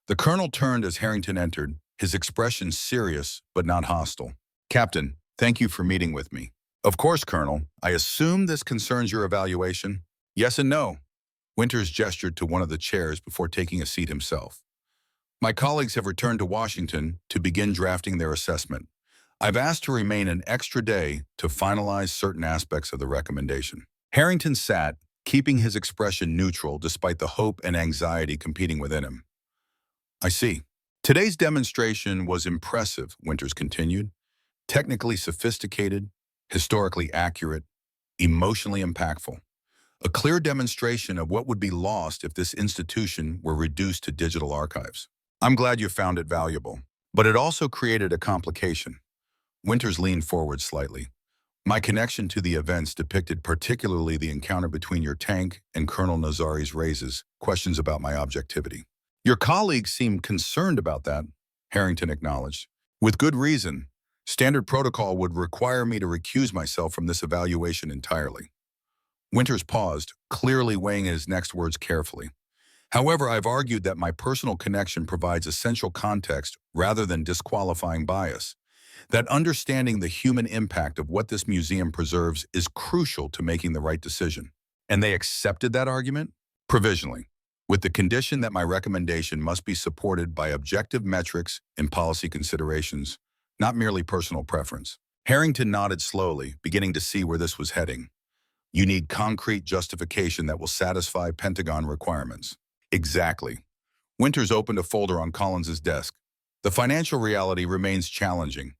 The colonel turned as Harrington entered, his expression serious but not hostile. "Captain, thank you for meeting with me." "Of course, Colonel. I assume this concerns your evaluation?" "Yes and no." Winters gestured to one of the chairs before taking a seat himself. "My colleagues have returned to Washington to begin drafting their assessment. I've asked to remain an extra day to finalize certain aspects of the recommendation." Harrington sat, keeping his expression neutral despite the hope and anxiety competing within him. I see. Today's demonstration was impressive, Winters continued. Technically sophisticated, historically accurate, emotionally impactful. A clear demonstration of what would be lost if this institution were reduced to digital archives. I'm glad you found it valuable, but it also created a complication. Winters leaned forward slightly. My connection to the events depicted particularly the encounter between your tank and Colonel Nazari's raises questions about my objectivity. Your colleagues seemed concerned about that, Harrington acknowledged. With good reason. Standard protocol would require me to recuse myself from this evaluation entirely. Winters paused, clearly weighing his next words carefully. However, I've argued that my personal connection provides essential context rather than disqualifying bias. That understanding the human impact of what this museum preserves is crucial to making the right decision. And they accepted that argument? Provisionally, with the condition that my recommendation must be supported by objective metrics and policy considerations, not merely personal preference. Harrington nodded slowly, beginning to see where this was heading. You need concrete justification that will satisfy Pentagon requirements. Exactly. Winters opened a folder on Collins's desk. The financial reality remains challenging.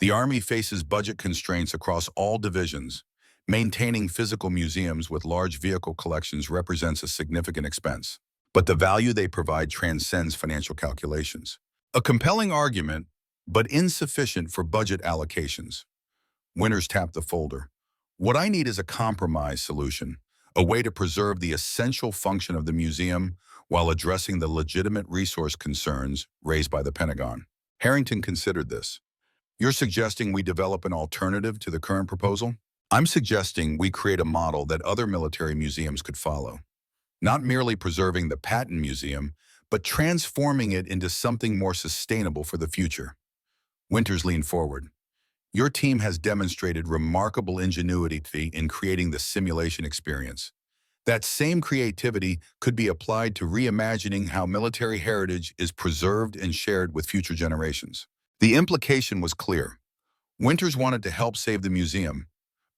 The Army faces budget constraints across all divisions. Maintaining physical museums with large vehicle collections represents a significant expense. But the value they provide transcends financial calculations. A compelling argument, but insufficient for budget allocations. Winters tapped the folder. What I need is a compromise solution, a way to preserve the essential function of the museum while addressing the legitimate resource concerns raised by the Pentagon. Harrington considered this. You're suggesting we develop an alternative to the current proposal? I'm suggesting we create a model that other military museums could follow. Not merely preserving the Patton Museum, but transforming it into something more sustainable for the future. Winters leaned forward. Your team has demonstrated remarkable ingenuity in creating the simulation experience. That same creativity could be applied to reimagining how military heritage is preserved and shared with future generations. The implication was clear. Winters wanted to help save the museum,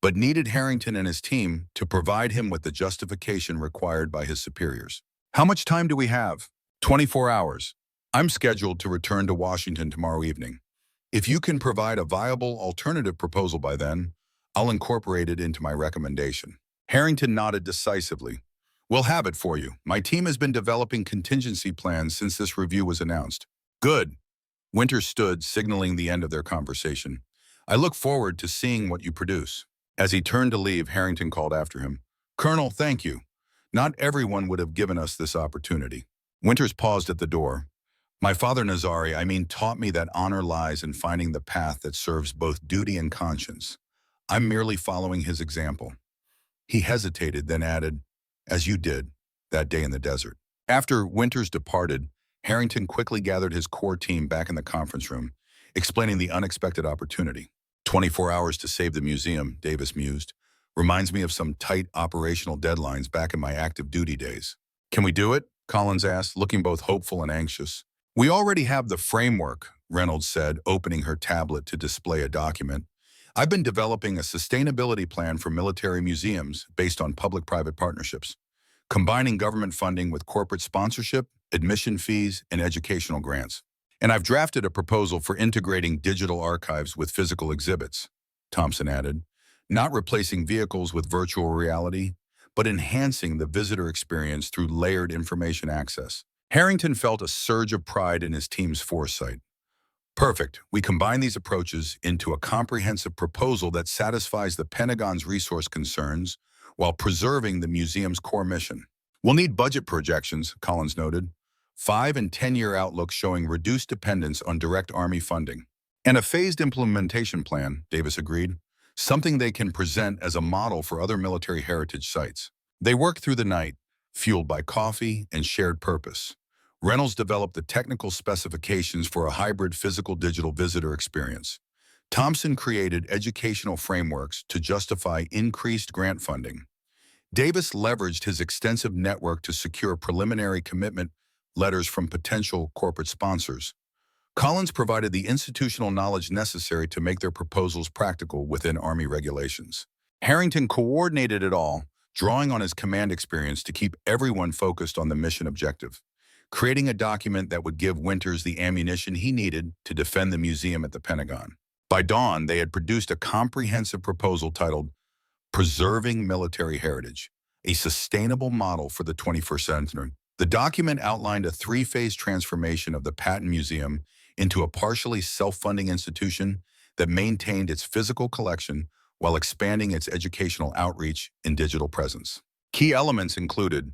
but needed Harrington and his team to provide him with the justification required by his superiors. How much time do we have? 24 hours. I'm scheduled to return to Washington tomorrow evening. If you can provide a viable alternative proposal by then, I'll incorporate it into my recommendation. Harrington nodded decisively. We'll have it for you. My team has been developing contingency plans since this review was announced. Good. Winters stood, signaling the end of their conversation. I look forward to seeing what you produce. As he turned to leave, Harrington called after him. Colonel, thank you. Not everyone would have given us this opportunity. Winters paused at the door. My father Nazari, taught me that honor lies in finding the path that serves both duty and conscience. I'm merely following his example. He hesitated, then added, as you did, that day in the desert. After Winters departed, Harrington quickly gathered his core team back in the conference room, explaining the unexpected opportunity. 24 hours to save the museum, Davis mused. Reminds me of some tight operational deadlines back in my active duty days. Can we do it? Collins asked, looking both hopeful and anxious. We already have the framework, Reynolds said, opening her tablet to display a document. I've been developing a sustainability plan for military museums based on public-private partnerships, combining government funding with corporate sponsorship, admission fees, and educational grants. And I've drafted a proposal for integrating digital archives with physical exhibits, Thompson added, not replacing vehicles with virtual reality, but enhancing the visitor experience through layered information access. Harrington felt a surge of pride in his team's foresight. Perfect. We combine these approaches into a comprehensive proposal that satisfies the Pentagon's resource concerns while preserving the museum's core mission. We'll need budget projections, Collins noted, 5- and 10-year outlooks showing reduced dependence on direct Army funding. And a phased implementation plan, Davis agreed, something they can present as a model for other military heritage sites. They worked through the night, fueled by coffee and shared purpose. Reynolds developed the technical specifications for a hybrid physical-digital visitor experience. Thompson created educational frameworks to justify increased grant funding. Davis leveraged his extensive network to secure preliminary commitment letters from potential corporate sponsors. Collins provided the institutional knowledge necessary to make their proposals practical within Army regulations. Harrington coordinated it all, drawing on his command experience to keep everyone focused on the mission objective, creating a document that would give Winters the ammunition he needed to defend the museum at the Pentagon. By dawn, they had produced a comprehensive proposal titled Preserving Military Heritage, a Sustainable Model for the 21st Century. The document outlined a three-phase transformation of the Patton Museum into a partially self-funding institution that maintained its physical collection while expanding its educational outreach and digital presence. Key elements included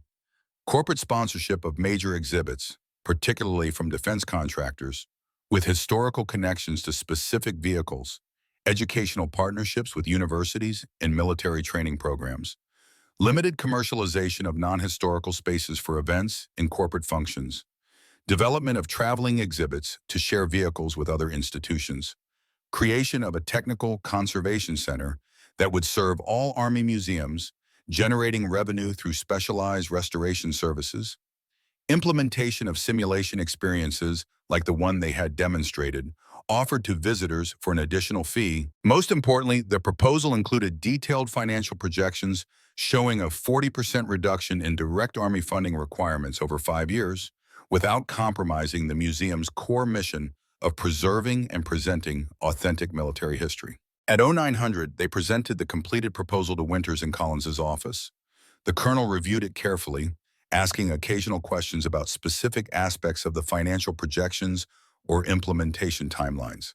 corporate sponsorship of major exhibits, particularly from defense contractors, with historical connections to specific vehicles, educational partnerships with universities and military training programs, limited commercialization of non-historical spaces for events and corporate functions, development of traveling exhibits to share vehicles with other institutions, creation of a technical conservation center that would serve all Army museums, generating revenue through specialized restoration services, implementation of simulation experiences like the one they had demonstrated, offered to visitors for an additional fee. Most importantly, the proposal included detailed financial projections showing a 40% reduction in direct Army funding requirements over 5 years, without compromising the museum's core mission of preserving and presenting authentic military history. At 0900, they presented the completed proposal to Winters in Collins's office. The colonel reviewed it carefully, asking occasional questions about specific aspects of the financial projections or implementation timelines.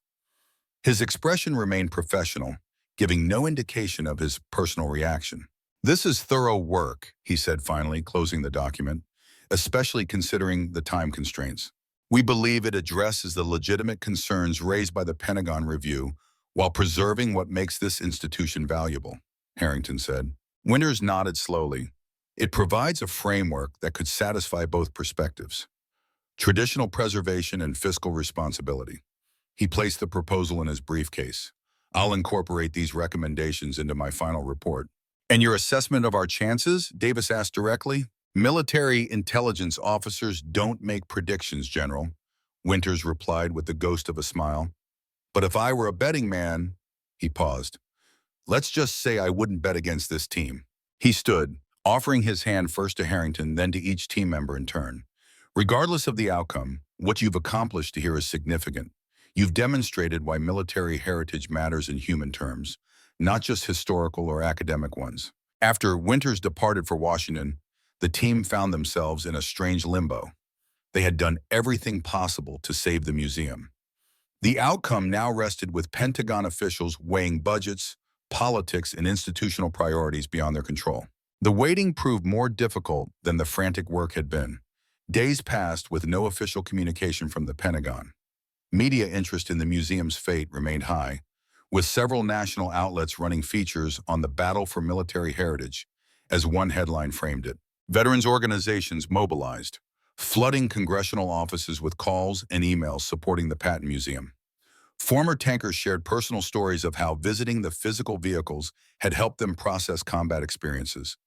His expression remained professional, giving no indication of his personal reaction. "This is thorough work," he said finally, closing the document, "especially considering the time constraints. We believe it addresses the legitimate concerns raised by the Pentagon review while preserving what makes this institution valuable," Harrington said. Winters nodded slowly. "It provides a framework that could satisfy both perspectives, traditional preservation and fiscal responsibility." He placed the proposal in his briefcase. "I'll incorporate these recommendations into my final report." "And your assessment of our chances?" Davis asked directly. "Military intelligence officers don't make predictions, General," Winters replied with the ghost of a smile. "But if I were a betting man," he paused, "let's just say I wouldn't bet against this team." He stood, offering his hand first to Harrington, then to each team member in turn. "Regardless of the outcome, what you've accomplished here is significant. You've demonstrated why military heritage matters in human terms, not just historical or academic ones." After Winters departed for Washington, the team found themselves in a strange limbo. They had done everything possible to save the museum. The outcome now rested with Pentagon officials weighing budgets, politics, and institutional priorities beyond their control. The waiting proved more difficult than the frantic work had been. Days passed with no official communication from the Pentagon. Media interest in the museum's fate remained high, with several national outlets running features on the battle for military heritage, as one headline framed it. Veterans organizations mobilized, flooding congressional offices with calls and emails supporting the Patton Museum. Former tankers shared personal stories of how visiting the physical vehicles had helped them process combat experiences.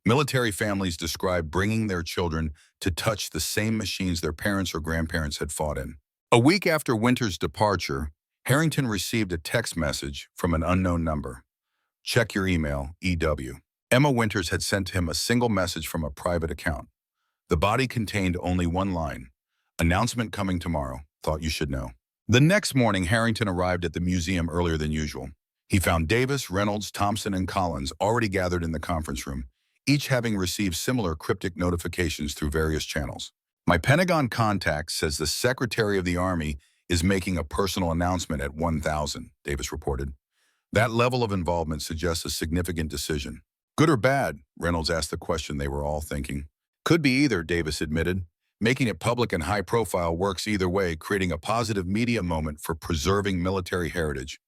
Military families described bringing their children to touch the same machines their parents or grandparents had fought in. A week after Winters' departure, Harrington received a text message from an unknown number. "Check your email, EW." Emma Winters had sent him a single message from a private account. The body contained only one line: "Announcement coming tomorrow. Thought you should know." The next morning, Harrington arrived at the museum earlier than usual. He found Davis, Reynolds, Thompson, and Collins already gathered in the conference room, each having received similar cryptic notifications through various channels. "My Pentagon contact says the Secretary of the Army is making a personal announcement at 1,000, Davis reported. "That level of involvement suggests a significant decision." "Good or bad?" Reynolds asked the question they were all thinking. "Could be either," Davis admitted. "Making it public and high profile works either way, creating a positive media moment for preserving military heritage,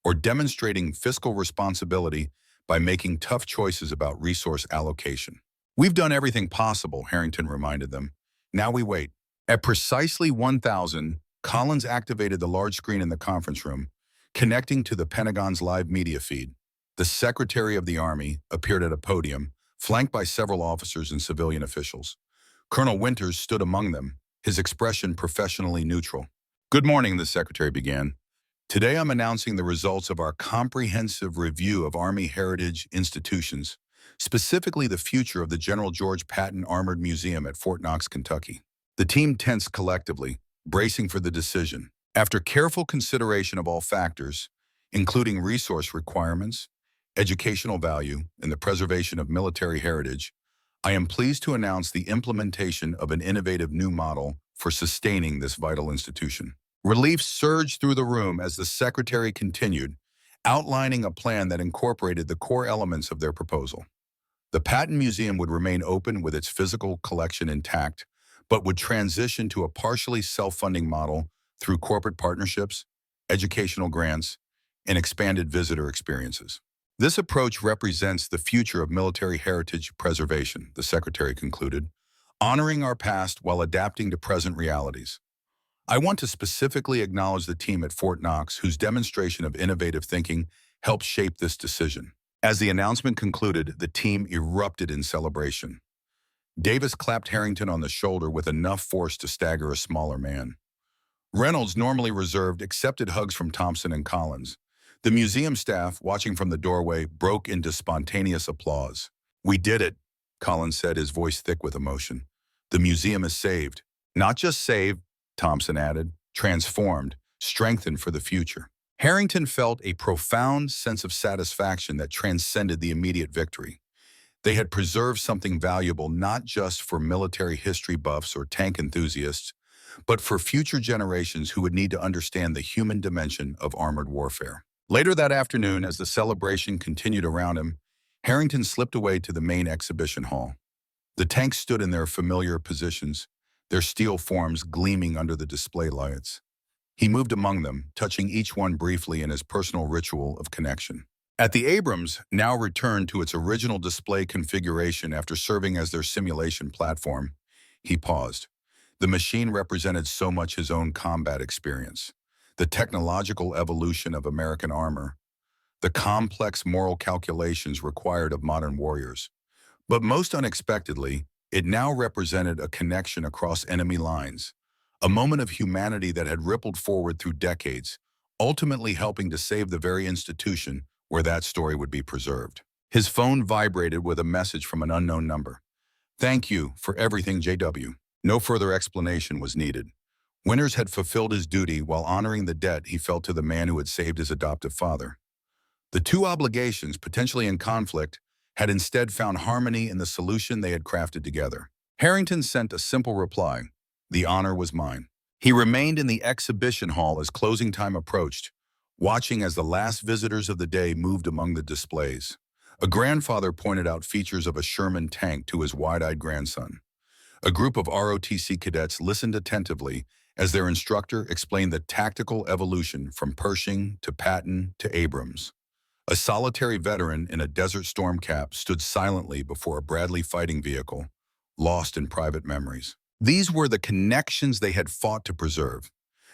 or demonstrating fiscal responsibility by making tough choices about resource allocation." "We've done everything possible," Harrington reminded them. "Now we wait." At precisely 1,000, Collins activated the large screen in the conference room, connecting to the Pentagon's live media feed. The Secretary of the Army appeared at a podium, flanked by several officers and civilian officials. Colonel Winters stood among them, his expression professionally neutral. "Good morning," the Secretary began. "Today I'm announcing the results of our comprehensive review of Army heritage institutions, specifically the future of the General George Patton Armored Museum at Fort Knox, Kentucky. The team tensed collectively, bracing for the decision. After careful consideration of all factors, including resource requirements, educational value, and the preservation of military heritage, I am pleased to announce the implementation of an innovative new model for sustaining this vital institution. Relief surged through the room as the secretary continued, outlining a plan that incorporated the core elements of their proposal. The Patton Museum would remain open with its physical collection intact, but would transition to a partially self-funding model through corporate partnerships, educational grants, and expanded visitor experiences. This approach represents the future of military heritage preservation, the secretary concluded, honoring our past while adapting to present realities. I want to specifically acknowledge the team at Fort Knox whose demonstration of innovative thinking helped shape this decision. As the announcement concluded, the team erupted in celebration. Davis clapped Harrington on the shoulder with enough force to stagger a smaller man. Reynolds, normally reserved, accepted hugs from Thompson and Collins. The museum staff, watching from the doorway, broke into spontaneous applause. "We did it," Collins said, his voice thick with emotion. "The museum is saved." "Not just saved," Thompson added, "transformed, strengthened for the future." Harrington felt a profound sense of satisfaction that transcended the immediate victory. They had preserved something valuable not just for military history buffs or tank enthusiasts, but for future generations who would need to understand the human dimension of armored warfare. Later that afternoon, as the celebration continued around him, Harrington slipped away to the main exhibition hall. The tanks stood in their familiar positions, their steel forms gleaming under the display lights. He moved among them, touching each one briefly in his personal ritual of connection. At the Abrams, now returned to its original display configuration after serving as their simulation platform, he paused. The machine represented so much his own combat experience, the technological evolution of American armor, the complex moral calculations required of modern warriors. But most unexpectedly, it now represented a connection across enemy lines, a moment of humanity that had rippled forward through decades, ultimately helping to save the very institution where that story would be preserved. His phone vibrated with a message from an unknown number. "Thank you for everything, JW." No further explanation was needed. Winters had fulfilled his duty while honoring the debt he felt to the man who had saved his adoptive father. The two obligations, potentially in conflict, had instead found harmony in the solution they had crafted together. Harrington sent a simple reply. The honor was mine. He remained in the exhibition hall as closing time approached, watching as the last visitors of the day moved among the displays. A grandfather pointed out features of a Sherman tank to his wide-eyed grandson. A group of ROTC cadets listened attentively as their instructor explained the tactical evolution from Pershing to Patton to Abrams. A solitary veteran in a Desert Storm cap stood silently before a Bradley fighting vehicle, lost in private memories. These were the connections they had fought to preserve.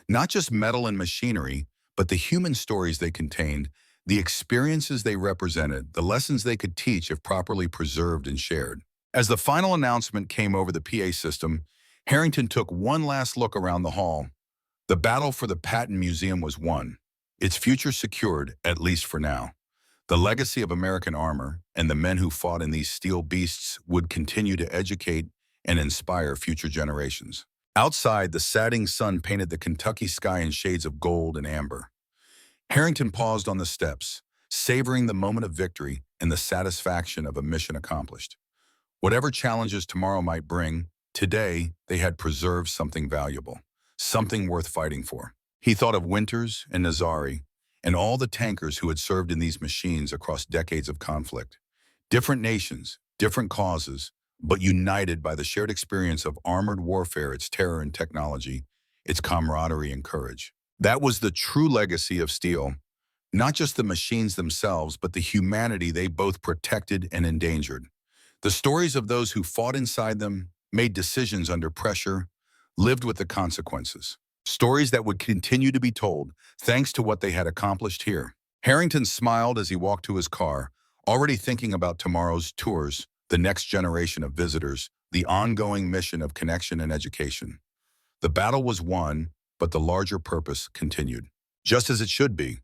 Not just metal and machinery, but the human stories they contained, the experiences they represented, the lessons they could teach if properly preserved and shared. As the final announcement came over the PA system, Harrington took one last look around the hall. The battle for the Patton Museum was won, its future secured, at least for now. The legacy of American armor and the men who fought in these steel beasts would continue to educate and inspire future generations. Outside, the setting sun painted the Kentucky sky in shades of gold and amber. Harrington paused on the steps, savoring the moment of victory and the satisfaction of a mission accomplished. Whatever challenges tomorrow might bring, today they had preserved something valuable, something worth fighting for. He thought of Winters and Nazari and all the tankers who had served in these machines across decades of conflict. Different nations, different causes, but united by the shared experience of armored warfare, its terror and technology, its camaraderie and courage. That was the true legacy of steel, not just the machines themselves, but the humanity they both protected and endangered. The stories of those who fought inside them, made decisions under pressure, lived with the consequences. Stories that would continue to be told, thanks to what they had accomplished here. Harrington smiled as he walked to his car, already thinking about tomorrow's tours, the next generation of visitors, the ongoing mission of connection and education. The battle was won, but the larger purpose continued. Just as it should be.